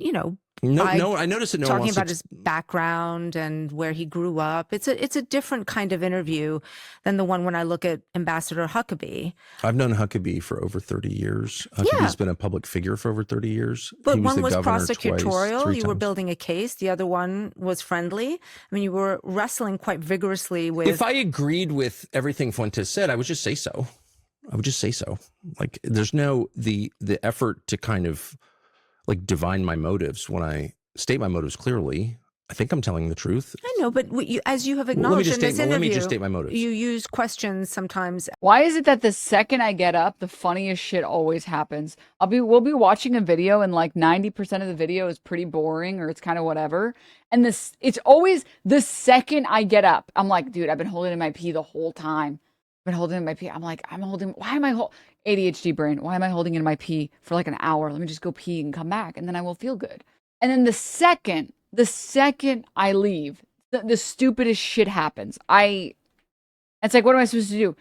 No, I noticed that no one talking wants about his background and where he grew up. It's a different kind of interview than the one when I look at Ambassador Huckabee. I've known Huckabee for over 30 years. Huckabee's been a public figure for over 30 years. But one was prosecutorial. You were building a case. The other one was friendly. I mean, you were wrestling quite vigorously with. If I agreed with everything Fuentes said, I would just say so. Like, there's no the effort to kind of like divine my motives. When I state my motives clearly, I think I'm telling the truth. I know, but as you have acknowledged in this interview, let me just state my motives. You use questions sometimes. Why is it that the second I get up, the funniest shit always happens? We'll be watching a video and like 90% of the video is pretty boring or it's kind of whatever. And it's always the second I get up, I'm like, dude, I've been holding in my pee the whole time. I'm like, why am I ADHD brain? Why am I holding in my pee for like an hour? Let me just go pee and come back and then I will feel good. And then the second I leave, the stupidest shit happens. It's like, what am I supposed to do?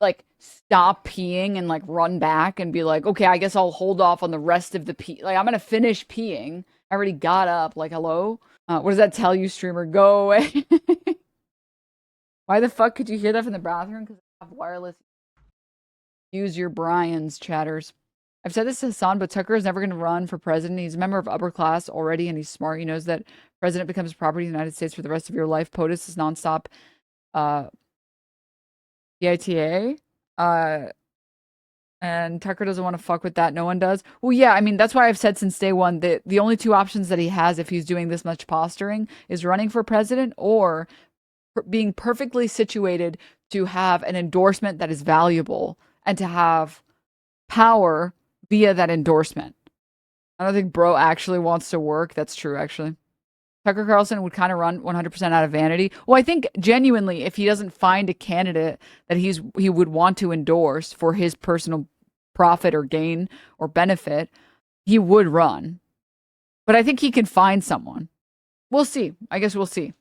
Like stop peeing and like run back and be like, okay, I guess I'll hold off on the rest of the pee. Like I'm going to finish peeing. I already got up. Like, hello? What does that tell you, streamer? Go away. Why the fuck could you hear that from the bathroom? Because I have wireless Use your Brian's, chatters. I've said this to Hassan, but Tucker is never going to run for president. He's a member of upper class already, and he's smart. He knows that president becomes property of the United States for the rest of your life. POTUS is nonstop. PITA. And Tucker doesn't want to fuck with that. No one does. Well, yeah, I mean, that's why I've said since day one that the only two options that he has if he's doing this much posturing is running for president or being perfectly situated to have an endorsement that is valuable and to have power via that endorsement. I don't think bro actually wants to work. That's true, actually. Tucker Carlson would kind of run 100% out of vanity. Well, I think genuinely, if he doesn't find a candidate that he would want to endorse for his personal profit or gain or benefit, he would run. But I think he can find someone. We'll see. I guess we'll see.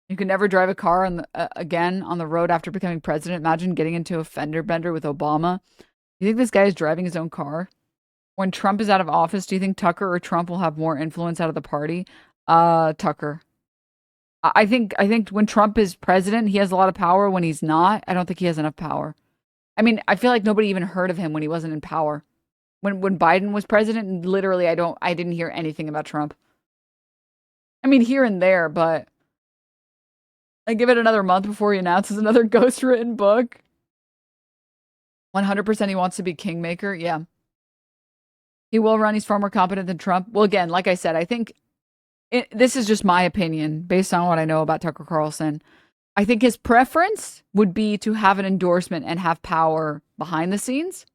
You can never drive a car again on the road after becoming president. Imagine getting into a fender bender with Obama. You think this guy is driving his own car? When Trump is out of office, do you think Tucker or Trump will have more influence out of the party? Tucker. I think when Trump is president, he has a lot of power. When he's not, I don't think he has enough power. I mean, I feel like nobody even heard of him when he wasn't in power. When Biden was president, literally, I didn't hear anything about Trump. I mean, here and there, but I give it another month before he announces another ghostwritten book. 100% he wants to be kingmaker. Yeah. He will run. He's far more competent than Trump. Well, again, like I said, I think this is just my opinion based on what I know about Tucker Carlson. I think his preference would be to have an endorsement and have power behind the scenes.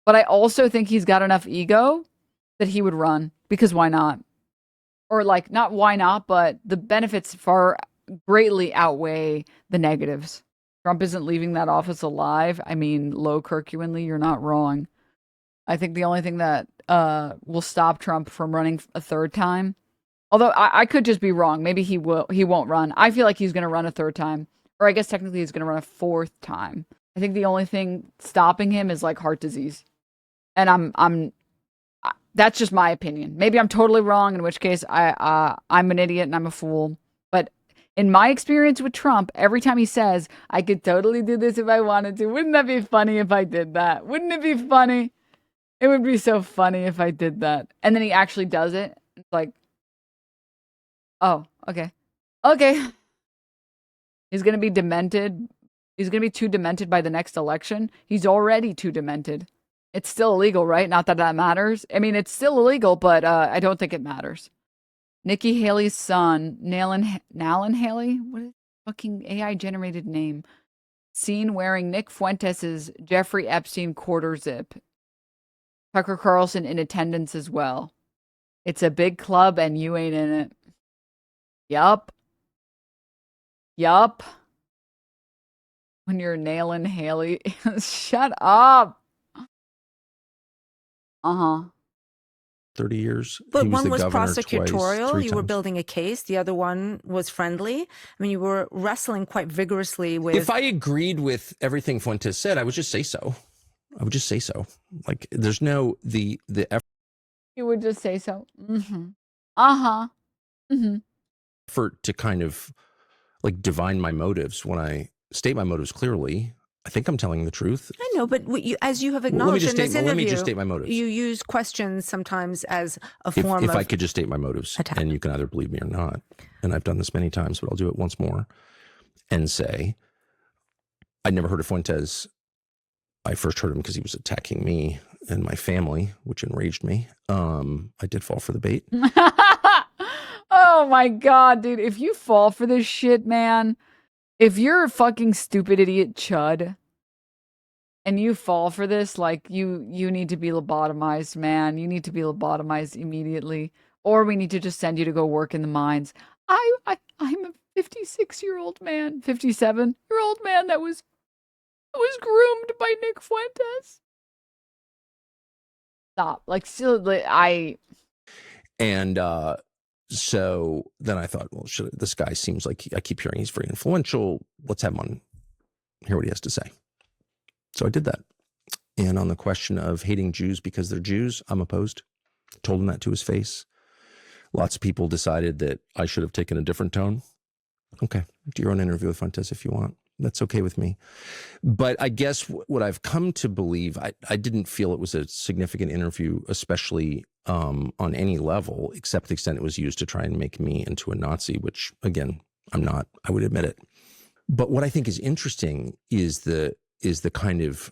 But I also think he's got enough ego that he would run, because why not? Or like, not why not, but the benefits far greatly outweigh the negatives. Trump isn't leaving that office alive. I mean, low Kirkwoodly, you're not wrong. I think the only thing that will stop Trump from running a third time, although I could just be wrong. Maybe he won't run. I feel like he's going to run a third time. Or I guess technically he's going to run a fourth time. I think the only thing stopping him is like heart disease. And that's just my opinion. Maybe I'm totally wrong, in which case I'm an idiot and I'm a fool. But in my experience with Trump, every time he says, I could totally do this if I wanted to. Wouldn't that be funny if I did that? Wouldn't it be funny? It would be so funny if I did that. And then he actually does it. It's like, oh, okay. Okay. He's going to be demented. He's going to be too demented by the next election. He's already too demented. It's still illegal, right? Not that that matters. I mean, it's still illegal, but I don't think it matters. Nikki Haley's son, Nalin Haley? What is fucking AI-generated name? Seen wearing Nick Fuentes' Jeffrey Epstein quarter zip. Tucker Carlson in attendance as well. It's a big club and you ain't in it. Yup. When you're nailing Haley. Shut up. 30 years. But He was one the was governor prosecutorial. three You were times. building a case. The other one was friendly. I mean, you were wrestling quite vigorously with. If I agreed with everything Fuentes said, I would just say so. Like, there's no the effort. You would just say so. Effort to kind of like divine my motives. When I state my motives clearly, I think I'm telling the truth. I know, but as you have Well, acknowledged in this interview, let me just state my motives. You use questions sometimes as a form If of I could just state my motives, attack. and you can either believe me or not, and I've done this many times, but I'll do it once more and say, I'd never heard of Fuentes. I first heard him because he was attacking me and my family, which enraged me. I did fall for the bait. Oh my God, dude. If you fall for this shit, man, if you're a fucking stupid idiot chud and you fall for this, like you need to be lobotomized, man. You need to be lobotomized immediately. Or we need to just send you to go work in the mines. I'm a 56-year-old man, 57-year-old man that was groomed by Nick Fuentes. Stop. Like, still, And so then I thought, well, this guy seems like, I keep hearing he's very influential. Let's have him on, hear what he has to say. So I did that. And on the question of hating Jews because they're Jews, I'm opposed. Told him that to his face. Lots of people decided that I should have taken a different tone. Okay, do your own interview with Fuentes if you want. That's okay with me. But I guess what I've come to believe, I didn't feel it was a significant interview, especially on any level, except the extent it was used to try and make me into a Nazi, which, again, I'm not. I would admit it. But what I think is interesting is the kind of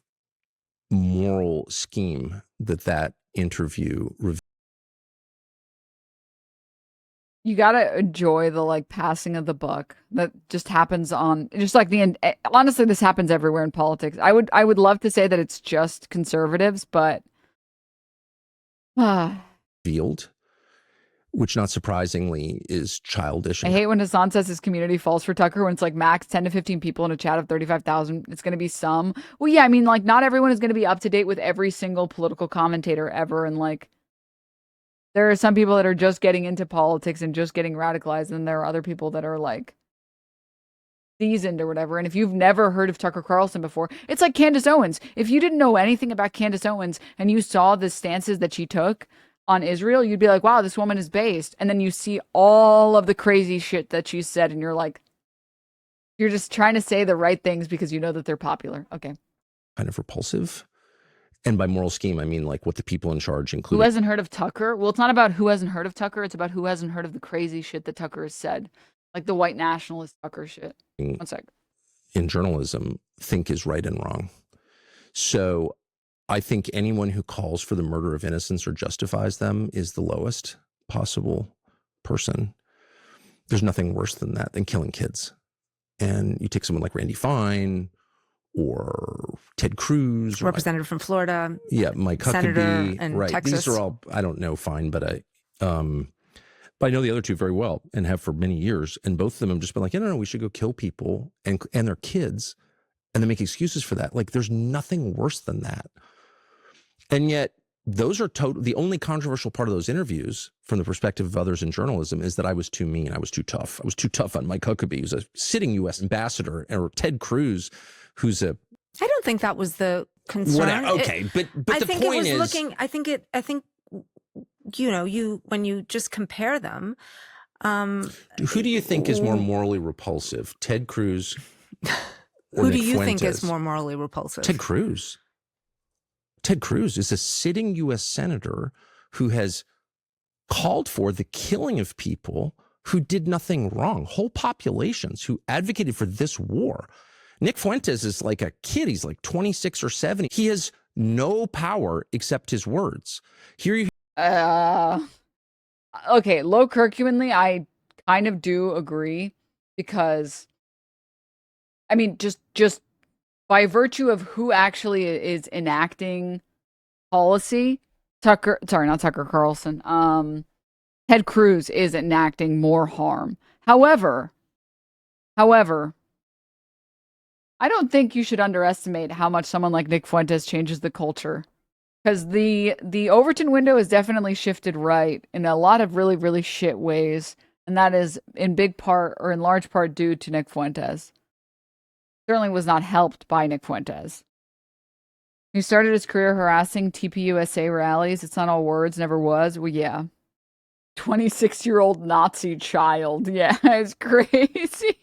moral scheme that interview reveals. You gotta enjoy the like passing of the buck that just happens on just like honestly, this happens everywhere in politics. I would love to say that it's just conservatives, but Field, which not surprisingly is childish. I hate when Hassan says his community falls for Tucker when it's like max 10 to 15 people in a chat of 35,000. It's going to be some. Well, yeah, I mean, like not everyone is going to be up to date with every single political commentator ever. And like, there are some people that are just getting into politics and just getting radicalized. And there are other people that are like seasoned or whatever. And if you've never heard of Tucker Carlson before, it's like Candace Owens. If you didn't know anything about Candace Owens and you saw the stances that she took on Israel, you'd be like, wow, this woman is based. And then you see all of the crazy shit that she said. And you're like, you're just trying to say the right things because you know that they're popular. Okay. Kind of repulsive. And by moral scheme, I mean like what the people in charge include. Who hasn't heard of Tucker? Well, it's not about who hasn't heard of Tucker. It's about who hasn't heard of the crazy shit that Tucker has said. Like the white nationalist Tucker shit. One sec. In journalism, think is right and wrong. So I think anyone who calls for the murder of innocents or justifies them is the lowest possible person. There's nothing worse than that, than killing kids. And you take someone like Randy Fine or Ted Cruz. Representative from Florida. Yeah, Mike Huckabee. Senator in right. Texas. These are all, I don't know Fine, but I know the other two very well and have for many years. And both of them have just been like, no, we should go kill people and their kids. And they make excuses for that. Like there's nothing worse than that. And yet those are the only controversial part of those interviews from the perspective of others in journalism is that I was too mean. I was too tough. I was too tough on Mike Huckabee, who's a sitting U.S. ambassador, or Ted Cruz, who's a... I don't think that was the concern. Okay, but the point is... I think, you know, when you just compare them... who do you think is more morally repulsive? Ted Cruz or Who Nick do you Fuentes? think is more morally repulsive? Ted Cruz. Ted Cruz is a sitting U.S. senator who has called for the killing of people who did nothing wrong, whole populations who advocated for this war. Nick Fuentes is like a kid. He's like 26 or 7. He has no power except his words. Here you... Okay, low curcuminely, I kind of do agree because, I mean, just by virtue of who actually is enacting policy, not Tucker Carlson, Ted Cruz is enacting more harm. However, I don't think you should underestimate how much someone like Nick Fuentes changes the culture. Because the Overton window has definitely shifted right in a lot of really, really shit ways. And that is in big part or in large part due to Nick Fuentes. Certainly was not helped by Nick Fuentes. He started his career harassing TPUSA rallies. It's not all words, never was. Well, yeah. 26-year-old Nazi child. Yeah, it's crazy.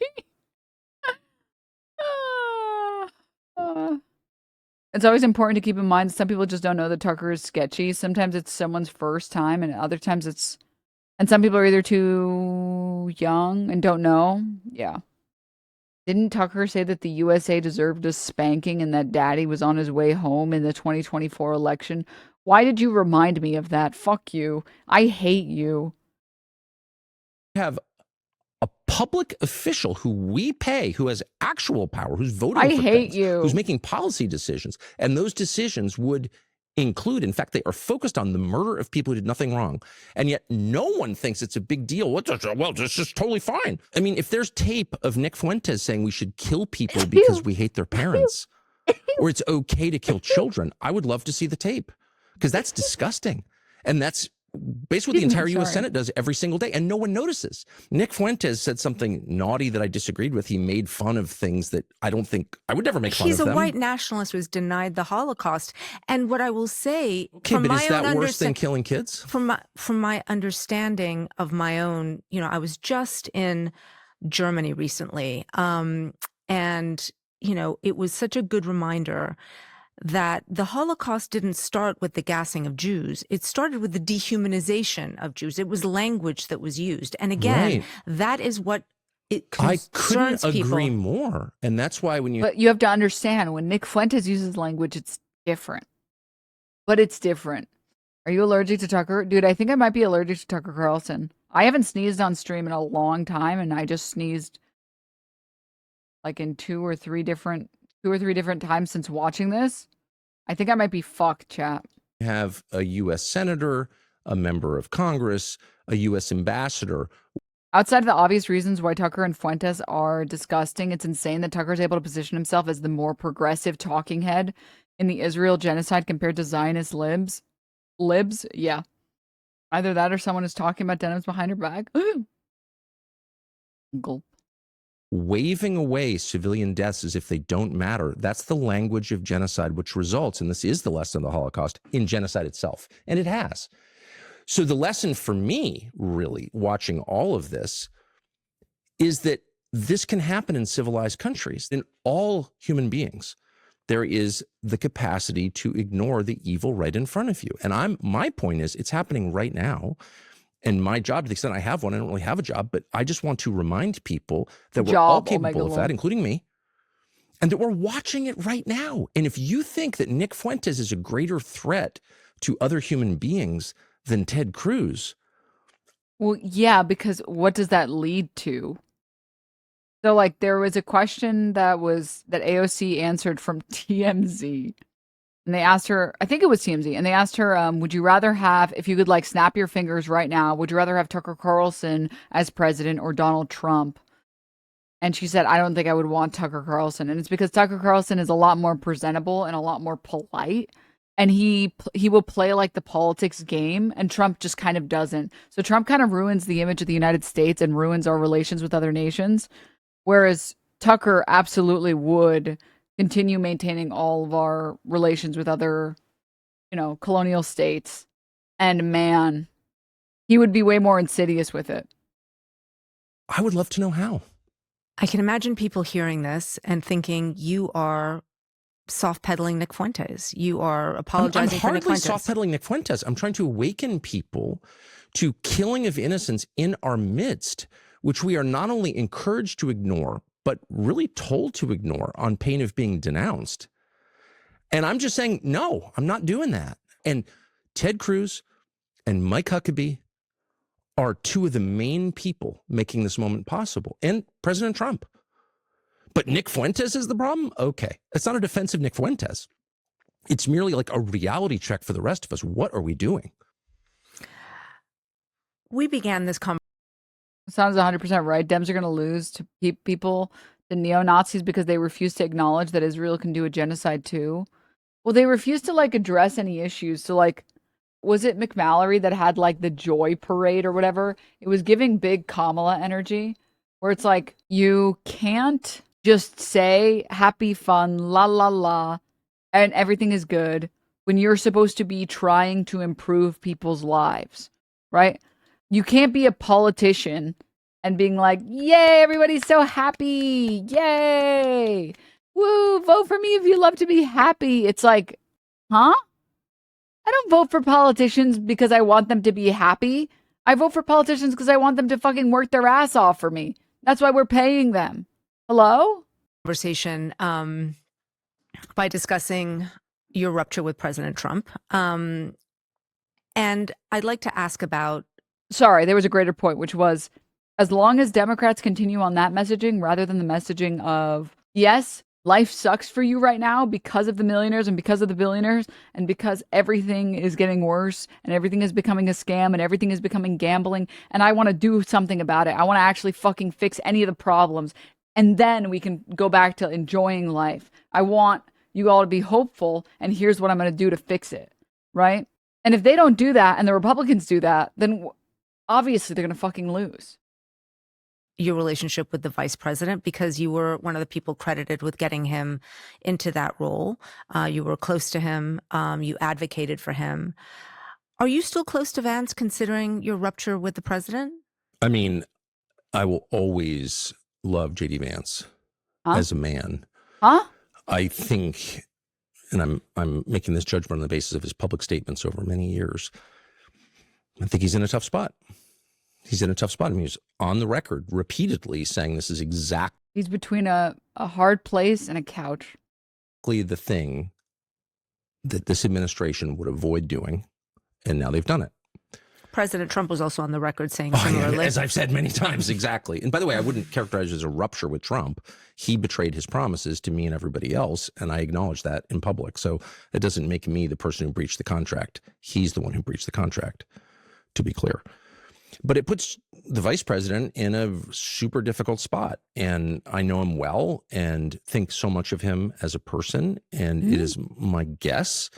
It's always important to keep in mind that some people just don't know that Tucker is sketchy. Sometimes it's someone's first time, and other times it's... And some people are either too young and don't know. Yeah. Didn't Tucker say that the USA deserved a spanking and that daddy was on his way home in the 2024 election? Why did you remind me of that? Fuck you. I hate you. Have a public official who we pay, who has actual power, who's voting for things, who's making policy decisions. And those decisions would include, in fact, they are focused on the murder of people who did nothing wrong. And yet no one thinks it's a big deal. Well, this is totally fine. I mean, if there's tape of Nick Fuentes saying we should kill people because we hate their parents, or it's okay to kill children, I would love to see the tape because that's disgusting. And that's basically what the entire U.S. Senate does every single day, and no one notices. Nick Fuentes said something naughty that I disagreed with. He made fun of things that I don't think I would never make fun of them. He's a white nationalist who's denied the Holocaust. And what I will say, okay, but is that worse than killing kids? From my understanding of my own, you know, I was just in Germany recently, And, it was such a good reminder that the Holocaust didn't start with the gassing of Jews. It started with the dehumanization of Jews. It was language that was used. And again, that is what it concerns I couldn't agree people. more. And that's why But you have to understand, when Nick Fuentes uses language, it's different. But it's different. Are you allergic to Tucker? Dude, I think I might be allergic to Tucker Carlson. I haven't sneezed on stream in a long time, and I just sneezed like in two or three different times since watching this. I think I might be fucked, chat. have a U.S. senator, a member of Congress, a U.S. ambassador. Outside of the obvious reasons why Tucker and Fuentes are disgusting, it's insane that Tucker's able to position himself as the more progressive talking head in the Israel genocide compared to Zionist libs. Libs? Yeah. Either that or someone is talking about Denims behind her back. Gulp. Waving away civilian deaths as if they don't matter. That's the language of genocide, which results, and this is the lesson of the Holocaust, in genocide itself. And it has. So the lesson for me, really, watching all of this, is that this can happen in civilized countries. In all human beings, there is the capacity to ignore the evil right in front of you. And my point is, it's happening right now. And my job, to the extent I have one, I don't really have a job, but I just want to remind people that we're all capable of that, including me, and that we're watching it right now. And if you think that Nick Fuentes is a greater threat to other human beings than Ted Cruz. Well, yeah, because what does that lead to? So, like, there was a question that AOC answered from TMZ. And they asked her, I think it was TMZ, and they asked her, would you rather have, if you could like snap your fingers right now, would you rather have Tucker Carlson as president or Donald Trump? And she said, I don't think I would want Tucker Carlson. And it's because Tucker Carlson is a lot more presentable and a lot more polite. And he will play like the politics game, and Trump just kind of doesn't. So Trump kind of ruins the image of the United States and ruins our relations with other nations. Whereas Tucker absolutely would continue maintaining all of our relations with other, colonial states. And man, he would be way more insidious with it. I would love to know how. I can imagine people hearing this and thinking you are soft-pedaling Nick Fuentes. You are apologizing for Nick Fuentes. I'm hardly soft-pedaling Nick Fuentes. I'm trying to awaken people to killing of innocents in our midst, which we are not only encouraged to ignore, but really told to ignore on pain of being denounced. And I'm just saying, no, I'm not doing that. And Ted Cruz and Mike Huckabee are two of the main people making this moment possible, and President Trump. But Nick Fuentes is the problem? Okay. It's not a defense of Nick Fuentes. It's merely like a reality check for the rest of us. What are we doing? We began this conversation. Sounds 100% right. Dems are going to lose to people, to neo-Nazis, because they refuse to acknowledge that Israel can do a genocide too. Well, they refuse to address any issues. So was it McMallory that had the joy parade or whatever? It was giving big Kamala energy, where it's you can't just say happy fun, la la la, and everything is good when you're supposed to be trying to improve people's lives, right? You can't be a politician and being yay, everybody's so happy. Yay. Woo, vote for me if you love to be happy. It's huh? I don't vote for politicians because I want them to be happy. I vote for politicians because I want them to fucking work their ass off for me. That's why we're paying them. Hello? Conversation by discussing your rupture with President Trump. And I'd like to ask about... Sorry, there was a greater point, which was, as long as Democrats continue on that messaging rather than the messaging of, yes, life sucks for you right now because of the millionaires and because of the billionaires and because everything is getting worse and everything is becoming a scam and everything is becoming gambling, and I want to do something about it. I want to actually fucking fix any of the problems, and then we can go back to enjoying life. I want you all to be hopeful, and here's what I'm going to do to fix it, right? And if they don't do that and the Republicans do that, then obviously they're going to fucking lose. Your relationship with the vice president, because you were one of the people credited with getting him into that role. You were close to him. You advocated for him. Are you still close to Vance, considering your rupture with the president? I mean, I will always love J.D. Vance. as a man. Huh? I think, and I'm making this judgment on the basis of his public statements over many years, I think he's in a tough spot. He's in a tough spot. I mean, he's on the record repeatedly saying this is exactly He's between a hard place and a couch. the thing that this administration would avoid doing, and now they've done it. President Trump was also on the record saying Oh, yeah, similarly. as I've said many times, exactly. And by the way, I wouldn't characterize it as a rupture with Trump. He betrayed his promises to me and everybody else, and I acknowledge that in public. So it doesn't make me the person who breached the contract. He's the one who breached the contract, to be clear. But it puts the vice president in a super difficult spot. And I know him well and think so much of him as a person. And it is my guess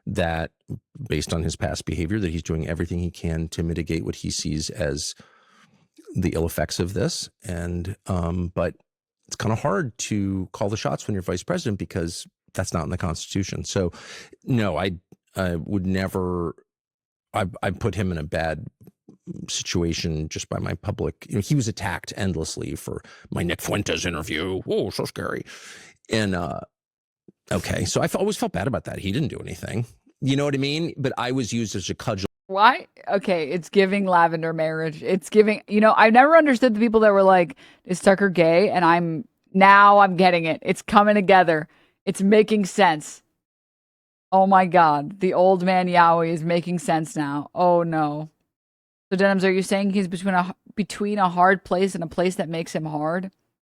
that based on his past behavior, that he's doing everything he can to mitigate what he sees as the ill effects of this. And, but it's kind of hard to call the shots when you're vice president because that's not in the Constitution. So no, I would never, I put him in a bad situation just by my public, he was attacked endlessly for my Nick Fuentes interview. Oh, so scary. And, okay. So I always felt bad about that. He didn't do anything. You know what I mean? But I was used as a cudgel. Why? Okay, it's giving lavender marriage. It's giving, I never understood the people that were like, is Tucker gay? And I'm getting it. It's coming together. It's making sense. Oh my God. The old man Yowie is making sense now. Oh no. So Denims, are you saying he's between a hard place and a place that makes him hard?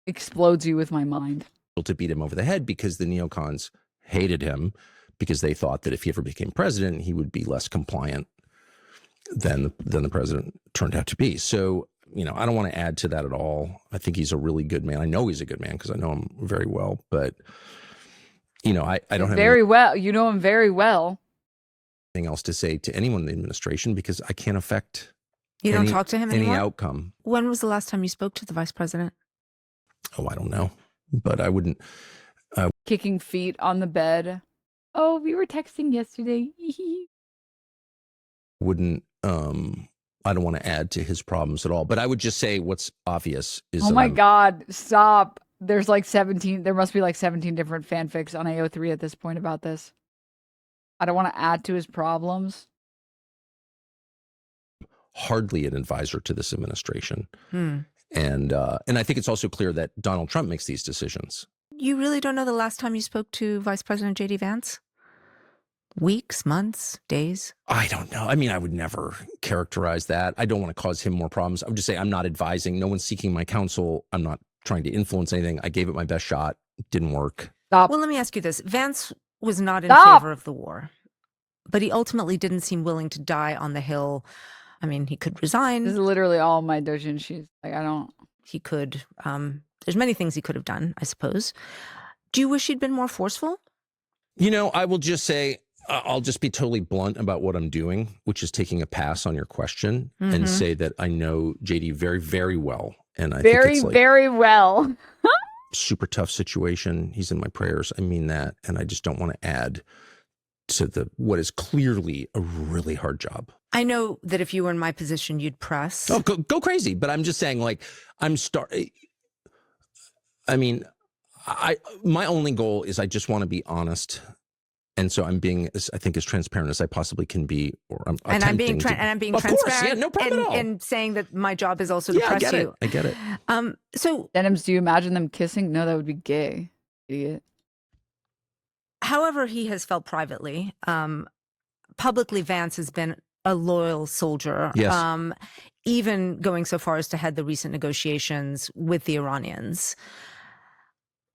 Explodes you with my mind. To beat him over the head because the neocons hated him because they thought that if he ever became president, he would be less compliant than the president turned out to be. So, I don't want to add to that at all. I think he's a really good man. I know he's a good man because I know him very well, but I don't have very well. You know him very well. Anything else to say to anyone in the administration because I can't affect You don't talk to him anymore? any outcome. When was the last time you spoke to the vice president? Oh, I don't know, but I wouldn't. Kicking feet on the bed. Oh, we were texting yesterday. Wouldn't I don't want to add to his problems at all, but I would just say what's obvious is oh my God, stop. There must be like 17 different fanfics on AO3 at this point about this. I don't want to add to his problems. Hardly an advisor to this administration. And I think it's also clear that Donald Trump makes these decisions. You really don't know the last time you spoke to Vice President J.D. Vance? Weeks, months, days? I don't know. I mean, I would never characterize that. I don't want to cause him more problems. I would just say I'm not advising. No one's seeking my counsel. I'm not trying to influence anything. I gave it my best shot. Didn't work. Stop. Well, let me ask you this. Vance was not in favor of the war, but he ultimately didn't seem willing to die on the Hill. I mean, he could resign. This is literally all my dojin. She's like, He could, there's many things he could have done, I suppose. Do you wish he'd been more forceful? I will just say, I'll just be totally blunt about what I'm doing, which is taking a pass on your question and say that I know JD very, very well. And I think it's like very well. super tough situation. He's in my prayers. I mean that. And I just don't want to add to what is clearly a really hard job. I know that if you were in my position, you'd press. Oh, go crazy. But I'm just saying, like, my only goal is I just want to be honest. And so I'm being, I think, as transparent as I possibly can be, or I'm being transparent. Of course, yeah, no problem at all. And saying that my job is also to press you. I get it. So, Denims, do you imagine them kissing? No, that would be gay. Idiot. However, he has felt privately. Publicly, Vance has been a loyal soldier. Yes. Even going so far as to head the recent negotiations with the Iranians.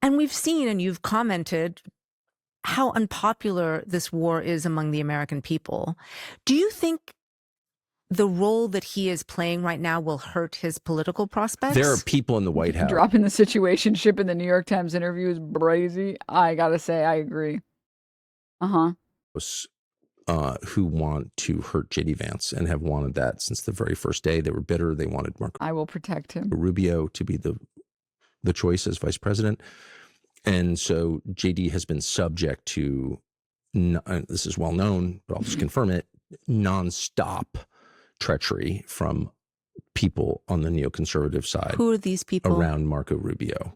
And we've seen, and you've commented, how unpopular this war is among the American people. Do you think the role that he is playing right now will hurt his political prospects? There are people in the White House. Dropping the situationship in the New York Times interview is brazy. I gotta say, I agree. Who want to hurt J.D. Vance and have wanted that since the very first day. They were bitter. They wanted Marco I will protect him. Rubio to be the choice as vice president. And so JD has been subject to, this is well known, but I'll just confirm it, nonstop treachery from people on the neoconservative side. Who are these people? Around Marco Rubio.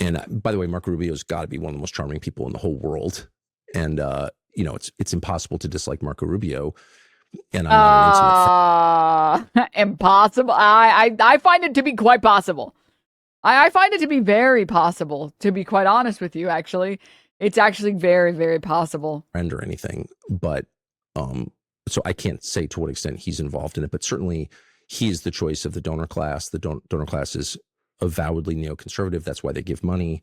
And by the way, Marco Rubio's got to be one of the most charming people in the whole world. And, it's impossible to dislike Marco Rubio. And I'm not an intimate friend. Impossible. I find it to be quite possible. I find it to be very possible, to be quite honest with you, actually. It's actually very, very possible. Friend or anything. But so I can't say to what extent he's involved in it, but certainly he is the choice of the donor class. The donor class is avowedly neoconservative. That's why they give money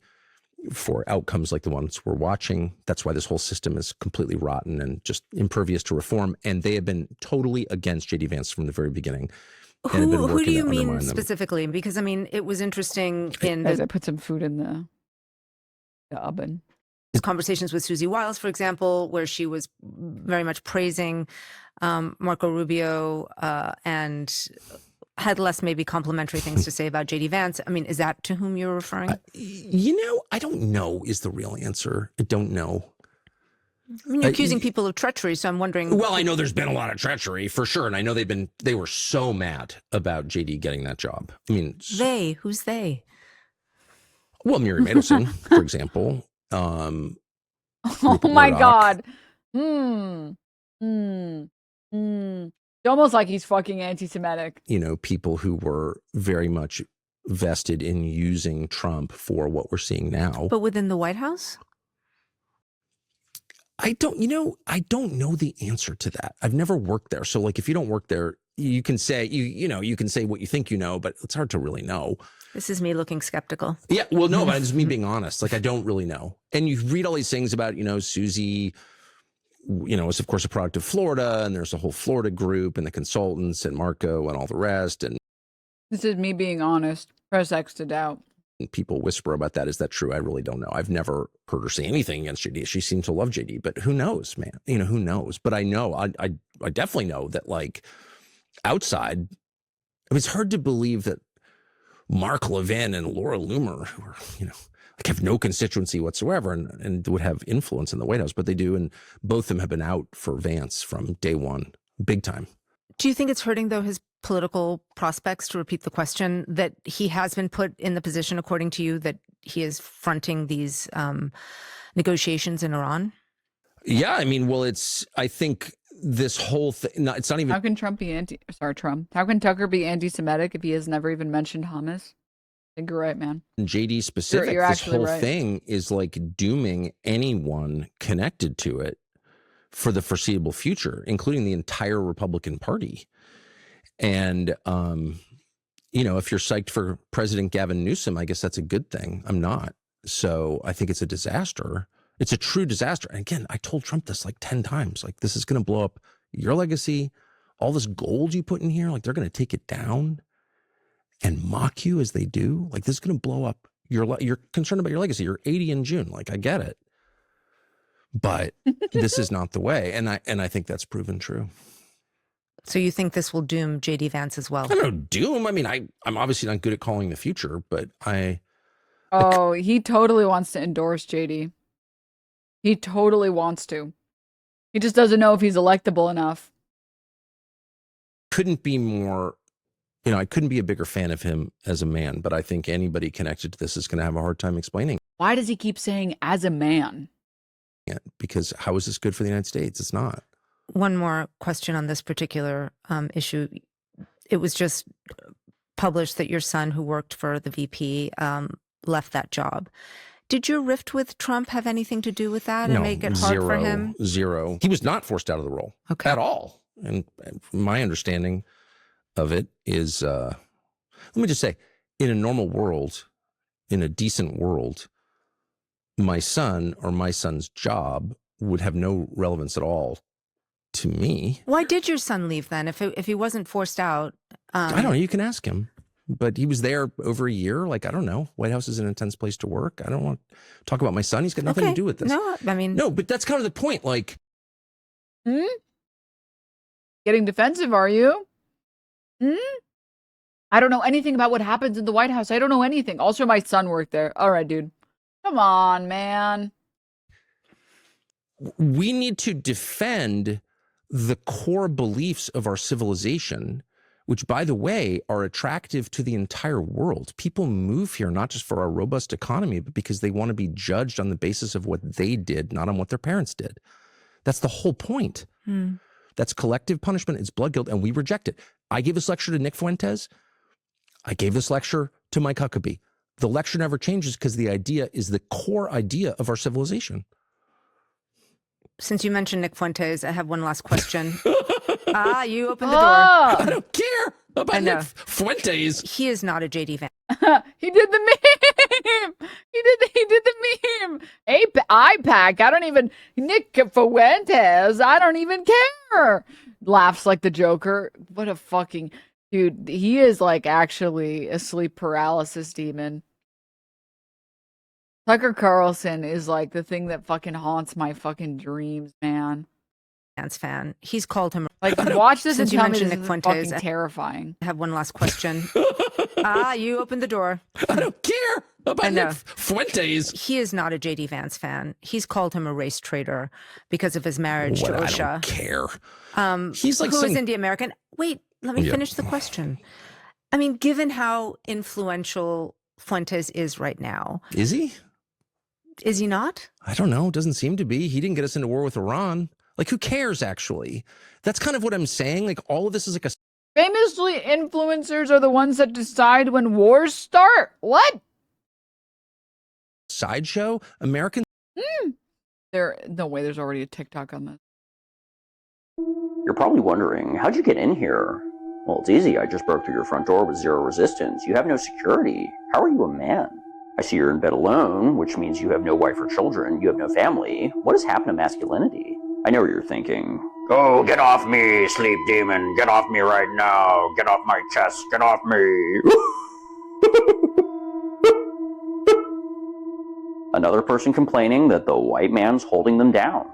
for outcomes like the ones we're watching. That's why this whole system is completely rotten and just impervious to reform. And they have been totally against J.D. Vance from the very beginning. Who do you mean specifically? Because, I mean, it was interesting in As I put some food in the oven. Conversations with Susie Wiles, for example, where she was very much praising Marco Rubio and had less maybe complimentary things to say about J.D. Vance. I mean, is that to whom you're referring? I don't know is the real answer. I don't know. I mean, you're accusing people of treachery, so I'm wondering. Well, I know there's been a lot of treachery for sure. And I know they were so mad about JD getting that job. I mean, who's they? Well, Miriam Adelson, for example. Oh my God. It's almost like he's fucking anti-Semitic. People who were very much vested in using Trump for what we're seeing now. But within the White House? I don't know the answer to that. I've never worked there. So like, if you don't work there, you can say, you can say what you think, but it's hard to really know. This is me looking skeptical. Yeah. Well, no, but it's me being honest. Like, I don't really know. And you read all these things about, Susie, is of course a product of Florida, and there's a whole Florida group and the consultants and Marco and all the rest. And this is me being honest. Press X to doubt. And people whisper about that. Is that true? I really don't know. I've never heard her say anything against JD. She seems to love JD, but who knows, man? Who knows? But I know, I definitely know that, like, outside, it's hard to believe that Mark Levin and Laura Loomer, who are, have no constituency whatsoever and would have influence in the White House, but they do. And both of them have been out for Vance from day one, big time. Do you think it's hurting, though, his political prospects, to repeat the question, that he has been put in the position, according to you, that he is fronting these negotiations in Iran? Yeah, I mean, well, I think this whole thing, it's not even. How can How can Tucker be anti-Semitic if he has never even mentioned hummus? I think you're right, man. JD specific, this whole thing is like dooming anyone connected to it for the foreseeable future, including the entire Republican Party. And, if you're psyched for President Gavin Newsom, I guess that's a good thing. I'm not. So I think it's a disaster. It's a true disaster. And again, I told Trump this like 10 times. Like, this is going to blow up your legacy. All this gold you put in here, like, they're going to take it down and mock you as they do. Like, this is going to blow up you're concerned about your legacy. You're 80 in June. Like, I get it. But this is not the way. And I think that's proven true. So you think this will doom J.D. Vance as well? I don't know, doom. I mean, I'm obviously not good at calling the future, but he totally wants to endorse JD. He totally wants to. He just doesn't know if he's electable enough. Couldn't be more, I couldn't be a bigger fan of him as a man, but I think anybody connected to this is going to have a hard time explaining. Why does he keep saying as a man? Yeah, because how is this good for the United States? It's not. One more question on this particular issue. It was just published that your son, who worked for the VP, left that job. Did your rift with Trump have anything to do with that and make it hard for him? Zero. He was not forced out of the role at all. And my understanding of it is, let me just say, in a normal world, in a decent world, my son or my son's job would have no relevance at all to me. Why did your son leave then? If he wasn't forced out? I don't know. You can ask him. But he was there over a year. Like, I don't know. White House is an intense place to work. I don't want to talk about my son. He's got nothing to do with this. No, I mean. No, but that's kind of the point. Like. Getting defensive, are you? I don't know anything about what happens in the White House. I don't know anything. Also, my son worked there. All right, dude. Come on, man. We need to defend the core beliefs of our civilization, which, by the way, are attractive to the entire world. People move here not just for our robust economy, but because they want to be judged on the basis of what they did, not on what their parents did. That's the whole point. That's collective punishment. It's blood guilt, and we reject it. I gave this lecture to Nick Fuentes. I gave this lecture to Mike Huckabee. The lecture never changes because the idea is the core idea of our civilization. Since you mentioned Nick Fuentes, I have one last question. You opened the door. I don't care about Nick Fuentes. He is not a JD Vance. He did the meme. He did the meme. IPAC. I don't even. Nick Fuentes. I don't even care. Laughs like the Joker. What a fucking dude. He is like actually a sleep paralysis demon. Tucker Carlson is like the thing that fucking haunts my fucking dreams, man. Fan. He's called him. Like, watch this and Since you tell me mentioned this Nick is Fuentes, fucking terrifying. I have one last question. You opened the door. I don't care about Nick Fuentes. He is not a JD Vance fan. He's called him a race traitor because of his marriage to Usha. I don't care. He's like who is Indian American. Wait, let me finish the question. I mean, given how influential Fuentes is right now. Is he? Is he not? I don't know. Doesn't seem to be. He didn't get us into war with Iran. Like, who cares, actually? That's kind of what I'm saying. Like, all of this is like a... Famously, influencers are the ones that decide when wars start. What? Sideshow? American... No way, there's already a TikTok on this. You're probably wondering, how'd you get in here? Well, it's easy. I just broke through your front door with zero resistance. You have no security. How are you a man? I see you're in bed alone, which means you have no wife or children. You have no family. What has happened to masculinity? I know what you're thinking. Oh, get off me, sleep demon. Get off me right now. Get off my chest. Get off me. Another person complaining that the white man's holding them down.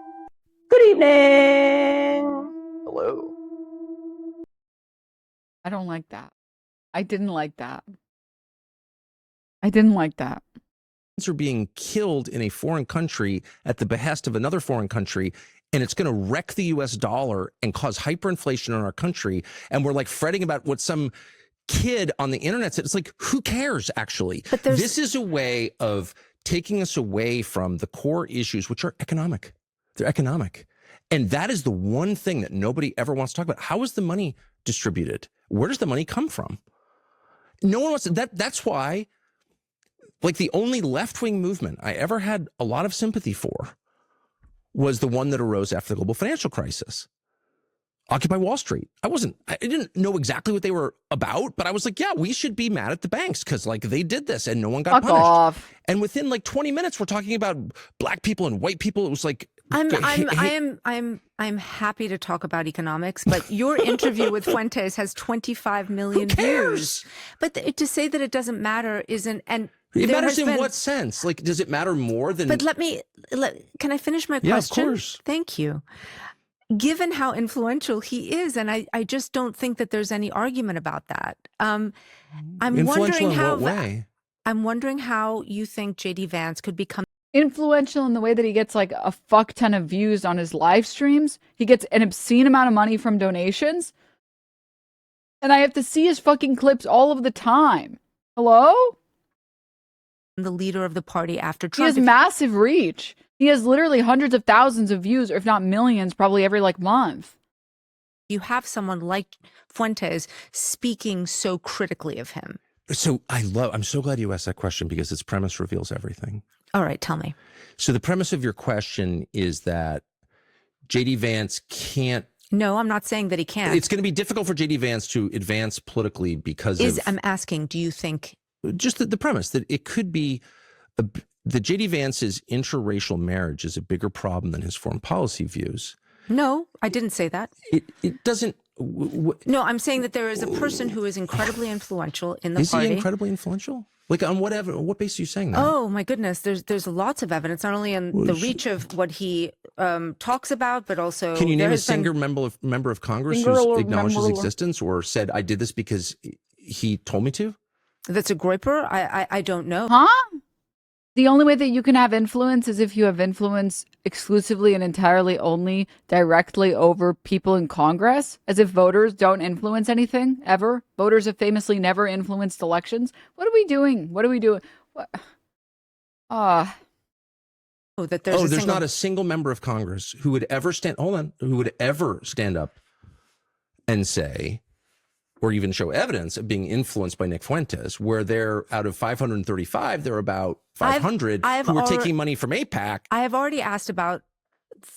Good evening. Hello. I don't like that. I didn't like that. I didn't like that. Are being killed in a foreign country at the behest of another foreign country, and it's going to wreck the US dollar and cause hyperinflation in our country. And we're like fretting about what some kid on the internet said. It's like, who cares, actually? This is a way of taking us away from the core issues, which are economic. They're economic. And that is the one thing that nobody ever wants to talk about. How is the money distributed? Where does the money come from? No one wants to, that's why, like, the only left-wing movement I ever had a lot of sympathy for was the one that arose after the global financial crisis. Occupy Wall Street. I didn't know exactly what they were about, but I was like, yeah, we should be mad at the banks because, like, they did this and no one got punished. Off. And within like 20 minutes, we're talking about black people and white people. It was like, I'm happy to talk about economics, but your interview with Fuentes has 25 million views. But to say that it doesn't matter isn't, and it matters in what sense? Like, does it matter more than? But can I finish my question? Yeah, of course. Thank you. Given how influential he is, and I just don't think that there's any argument about that. I'm wondering in what way? I'm wondering how you think JD Vance could become influential in the way that he gets like a fuck ton of views on his live streams. He gets an obscene amount of money from donations. And I have to see his fucking clips all of the time. Hello? The leader of the party after Trump. He has massive reach. He has literally hundreds of thousands of views, or if not millions, probably every like month. You have someone like Fuentes speaking so critically of him. So I'm so glad you asked that question because its premise reveals everything. All right, tell me. So the premise of your question is that JD Vance can't. No, I'm not saying that he can't. It's going to be difficult for JD Vance to advance politically because I'm asking, do you think? Just the premise that it could be the JD Vance's interracial marriage is a bigger problem than his foreign policy views. No, I didn't say that. It doesn't. No, I'm saying that there is a person who is incredibly influential in the party. Is he incredibly influential? Like on what basis are you saying that? Oh my goodness, there's lots of evidence, not only in the reach of what he talks about, but also. Can you name a single member of Congress who's acknowledged his existence or said, "I did this because he told me to"? That's a groyper? I don't know. Huh? The only way that you can have influence is if you have influence exclusively and entirely only directly over people in Congress, as if voters don't influence anything ever. Voters have famously never influenced elections. What are we doing? What are we doing? What? There's not a single member of Congress who would ever stand up and say, or even show evidence of being influenced by Nick Fuentes, where they're out of 535, they're about 500 who are taking money from AIPAC. I have already asked about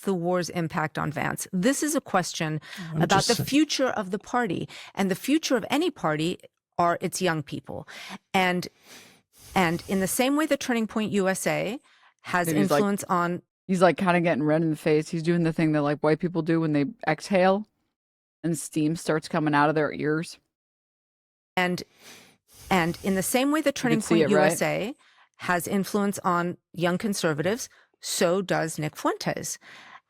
the war's impact on Vance. This is a question about the future of the party, and the future of any party are its young people. And in the same way that Turning Point USA has influence on... He's like kind of getting red in the face. He's doing the thing that like white people do when they exhale and steam starts coming out of their ears. And in the same way that Turning Point USA has influence on young conservatives, so does Nick Fuentes.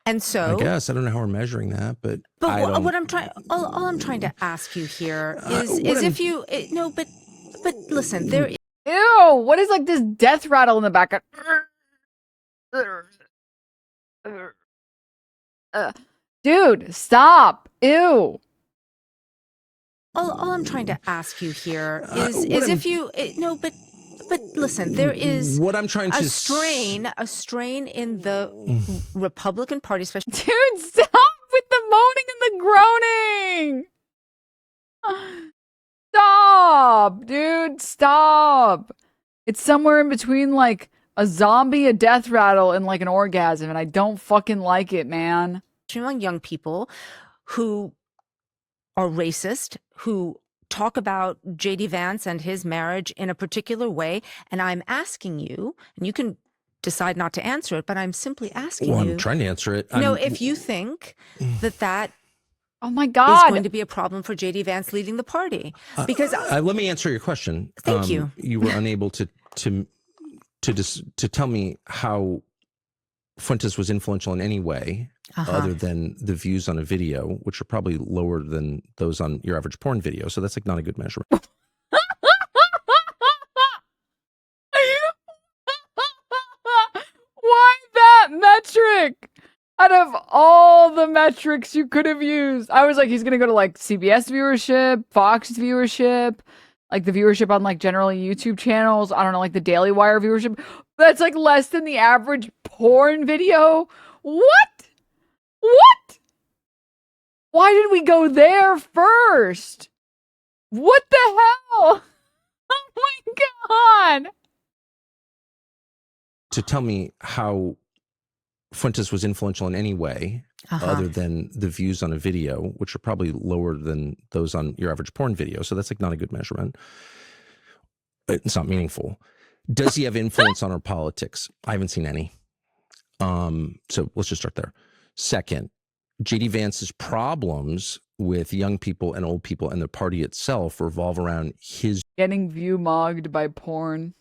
And so I guess I don't know how we're measuring that, but what I'm trying, all I'm trying to ask you here is if you no, but listen, there. Ew! What is like this death rattle in the back? Dude, stop! Ew! All I'm trying to ask you here is if you no, but listen, there is what I'm trying to a strain in the Republican Party, especially. Dude, stop with the moaning and the groaning. Stop, dude, stop. It's somewhere in between like a zombie, a death rattle, and like an orgasm, and I don't fucking like it, man. Among young people who are racist, who talk about J.D. Vance and his marriage in a particular way, and I'm asking you, and you can decide not to answer it, but I'm simply asking you. I'm trying to answer it. If you think that oh my God, is going to be a problem for J.D. Vance leading the party, because let me answer your question. Thank you. You were unable to tell me how Fuentes was influential in any way other than the views on a video, which are probably lower than those on your average porn video. So that's like not a good measurement. Why that metric? Out of all the metrics you could have used, I was like, he's going to go to like CBS viewership, Fox viewership, like the viewership on like generally YouTube channels. I don't know, like the Daily Wire viewership. That's like less than the average porn video. What? Why did we go there first? What the hell? Oh my God. To tell me how Fuentes was influential in any way other than the views on a video, which are probably lower than those on your average porn video. So that's like not a good measurement. It's not meaningful. Does he have influence on our politics? I haven't seen any. So let's just start there. Second, J.D. Vance's problems with young people and old people and the party itself revolve around his getting view mogged by porn.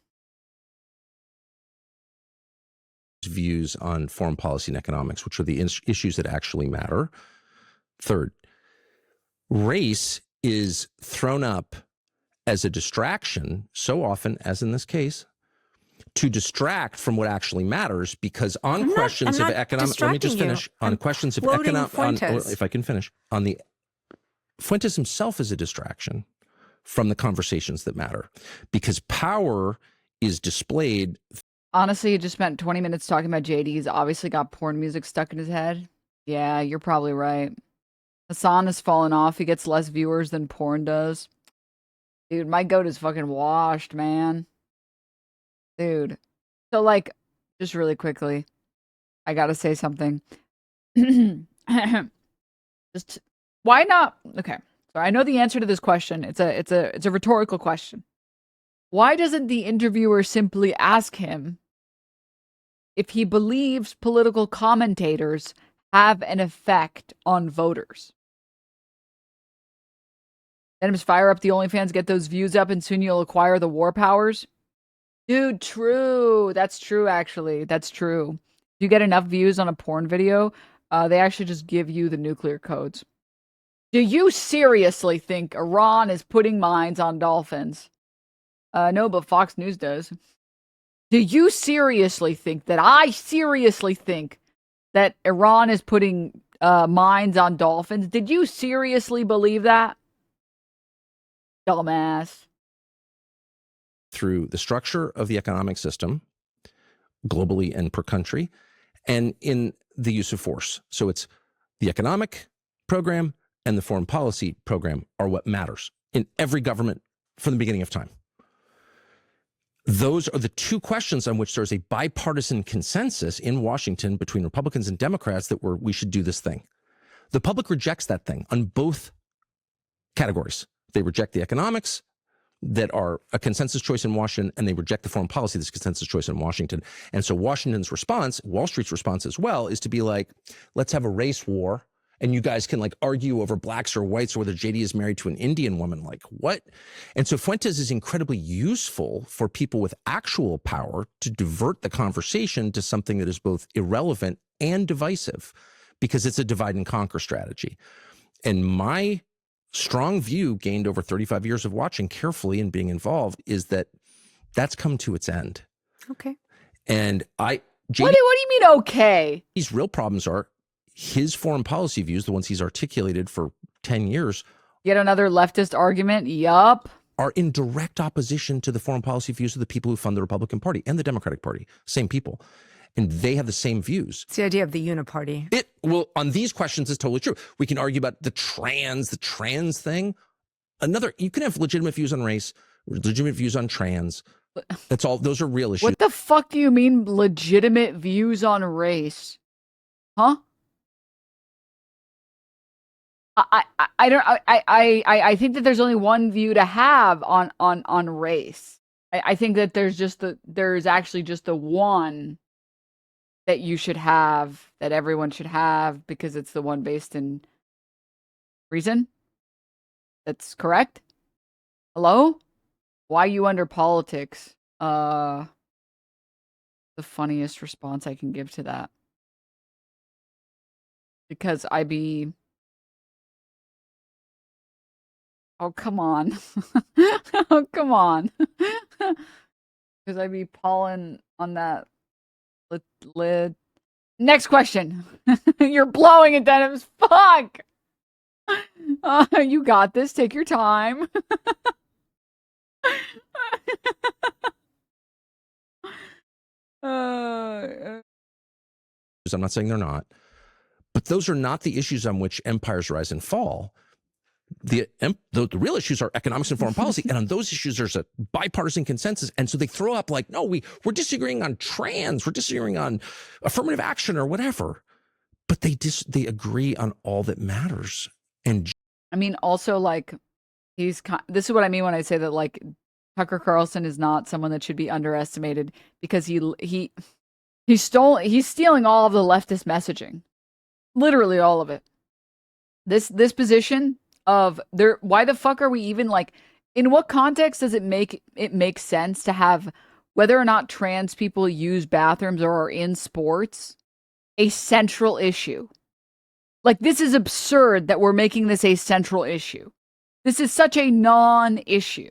Views on foreign policy and economics, which are the issues that actually matter. Third, race is thrown up as a distraction so often, as in this case, to distract from what actually matters, because on questions of economic, let me just finish. On questions of economic, if I can finish, on the Fuentes himself is a distraction from the conversations that matter, because power is displayed. Honestly, you just spent 20 minutes talking about JD. He's obviously got porn music stuck in his head. Yeah, you're probably right. Hassan has fallen off. He gets less viewers than porn does. Dude, my goat is fucking washed, man. Dude. So, like, just really quickly, I gotta say something. Just, why not? Okay. So I know the answer to this question. It's a rhetorical question. Why doesn't the interviewer simply ask him if he believes political commentators have an effect on voters? Denims, fire up the OnlyFans, get those views up, and soon you'll acquire the war powers. Dude, true. That's true, actually. That's true. If you get enough views on a porn video, they actually just give you the nuclear codes. Do you seriously think Iran is putting mines on dolphins? No, but Fox News does. Do you seriously think that that Iran is putting mines on dolphins? Did you seriously believe that? Dumbass. Through the structure of the economic system, globally and per country, and in the use of force. So it's the economic program and the foreign policy program are what matters in every government from the beginning of time. Those are the two questions on which there's a bipartisan consensus in Washington between Republicans and Democrats that we should do this thing. The public rejects that thing on both categories. They reject the economics that are a consensus choice in Washington, and they reject the foreign policy that's a consensus choice in Washington. And so Washington's response, Wall Street's response as well, is to be like, let's have a race war, and you guys can like argue over blacks or whites or whether JD is married to an Indian woman. Like, what? And so Fuentes is incredibly useful for people with actual power to divert the conversation to something that is both irrelevant and divisive, because it's a divide and conquer strategy. And my strong view, gained over 35 years of watching carefully and being involved, is that that's come to its end. Okay. And JD, what do you mean, okay? These real problems are his foreign policy views, the ones he's articulated for 10 years. Yet another leftist argument. Yup. Are in direct opposition to the foreign policy views of the people who fund the Republican Party and the Democratic Party. Same people. And they have the same views. It's the idea of the uniparty. Well, on these questions, it's totally true. We can argue about the trans thing. You can have legitimate views on race, legitimate views on trans. That's all. Those are real issues. What the fuck do you mean legitimate views on race? Huh? I think that there's only one view to have on race. I think that there's actually just the one that you should have, that everyone should have, because it's the one based in reason. That's correct. Hello? Why you under politics? The funniest response I can give to that. Because I be... Oh, come on. Oh, come on. Because I be pawing on that lid. Next question. You're blowing it, Denims. Fuck. You got this. Take your time. I'm not saying they're not, but those are not the issues on which empires rise and fall. The real issues are economics and foreign policy, and on those issues there's a bipartisan consensus. And so they throw up like, no, we're disagreeing on trans, we're disagreeing on affirmative action or whatever, but they agree on all that matters. And I mean, also, like, this is what I mean when I say that, like, Tucker Carlson is not someone that should be underestimated, because he's stealing all of the leftist messaging, literally all of it. This position of why the fuck are we even, like, in what context does it make sense to have whether or not trans people use bathrooms or are in sports a central issue? Like, this is absurd that we're making this a central issue. This is such a non-issue.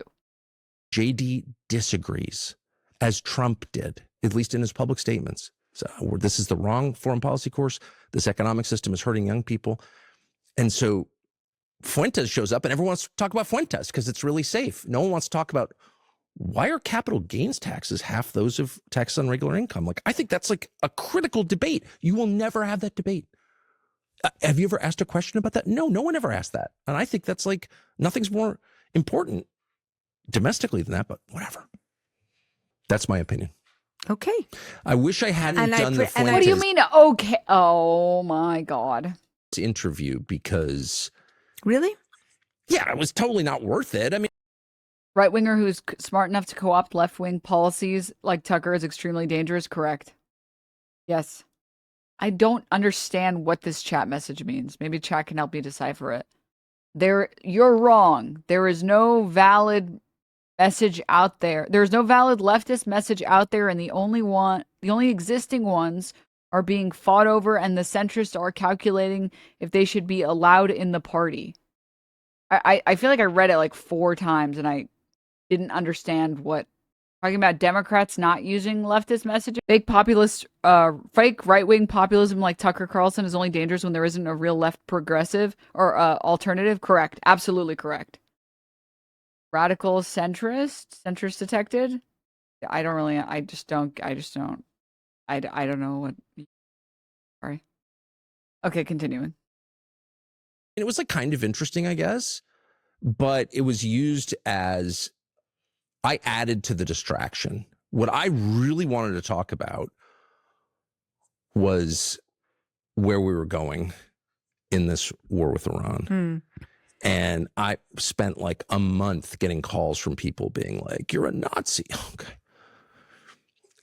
JD disagrees, as Trump did, at least in his public statements. So this is the wrong foreign policy course. This economic system is hurting young people. And so Fuentes shows up and everyone wants to talk about Fuentes because it's really safe. No one wants to talk about, why are capital gains taxes half those of taxes on regular income? Like, I think that's like a critical debate. You will never have that debate. Have you ever asked a question about that? No one ever asked that. And I think that's like, nothing's more important domestically than that, but whatever. That's my opinion. Okay. I wish I hadn't done the Fuentes. What do you mean, okay? Oh my God. Interview, because... Really? Yeah, it was totally not worth it. I mean, right winger who's smart enough to co-opt left wing policies like Tucker is extremely dangerous. Correct. Yes. I don't understand what this chat message means. Maybe chat can help me decipher it. You're wrong. There is no valid message out there. There's no valid leftist message out there, and the only existing ones are being fought over, and the centrists are calculating if they should be allowed in the party. I feel like I read it like 4 times and I didn't understand what Talking about Democrats not using leftist messaging. Fake right-wing populism like Tucker Carlson is only dangerous when there isn't a real left progressive or alternative. Correct. Absolutely correct. Radical centrist detected. I don't know what. Sorry. Okay, continuing. It was like kind of interesting, I guess, but it was used as I added to the distraction. What I really wanted to talk about was where we were going in this war with Iran. And I spent like a month getting calls from people being like, you're a Nazi. Okay.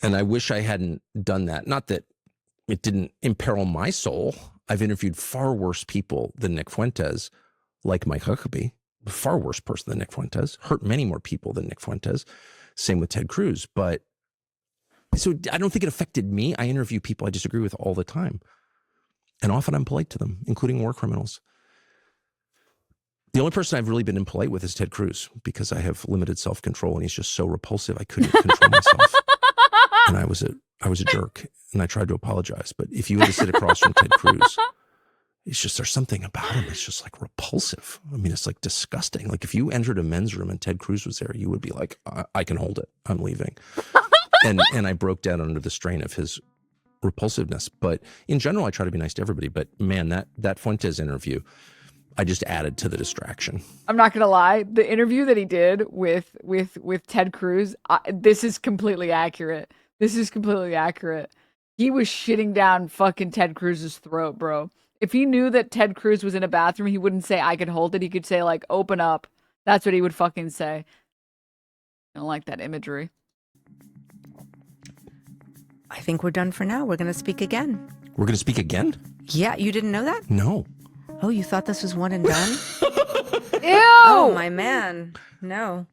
And I wish I hadn't done that. Not that it didn't imperil my soul. I've interviewed far worse people than Nick Fuentes, like Mike Huckabee, a far worse person than Nick Fuentes, hurt many more people than Nick Fuentes. Same with Ted Cruz. But so I don't think it affected me. I interview people I disagree with all the time. And often I'm polite to them, including war criminals. The only person I've really been impolite with is Ted Cruz, because I have limited self-control and he's just so repulsive I couldn't control myself. And I was a jerk and I tried to apologize. But if you were to sit across from Ted Cruz, it's just, there's something about him. It's just like repulsive. I mean, it's like disgusting. Like if you entered a men's room and Ted Cruz was there, you would be like, I can hold it. I'm leaving. And I broke down under the strain of his repulsiveness. But in general, I try to be nice to everybody. But man, that Fuentes interview, I just added to the distraction. I'm not gonna lie. The interview that he did with Ted Cruz, this is completely accurate. He was shitting down fucking Ted Cruz's throat, bro. If he knew that Ted Cruz was in a bathroom, he wouldn't say, I could hold it. He could say, like, open up. That's what he would fucking say. I don't like that imagery. I think we're done for now. We're going to speak again. We're going to speak again? Yeah, you didn't know that? No. Oh, you thought this was one and done? Ew! Oh, my man. No.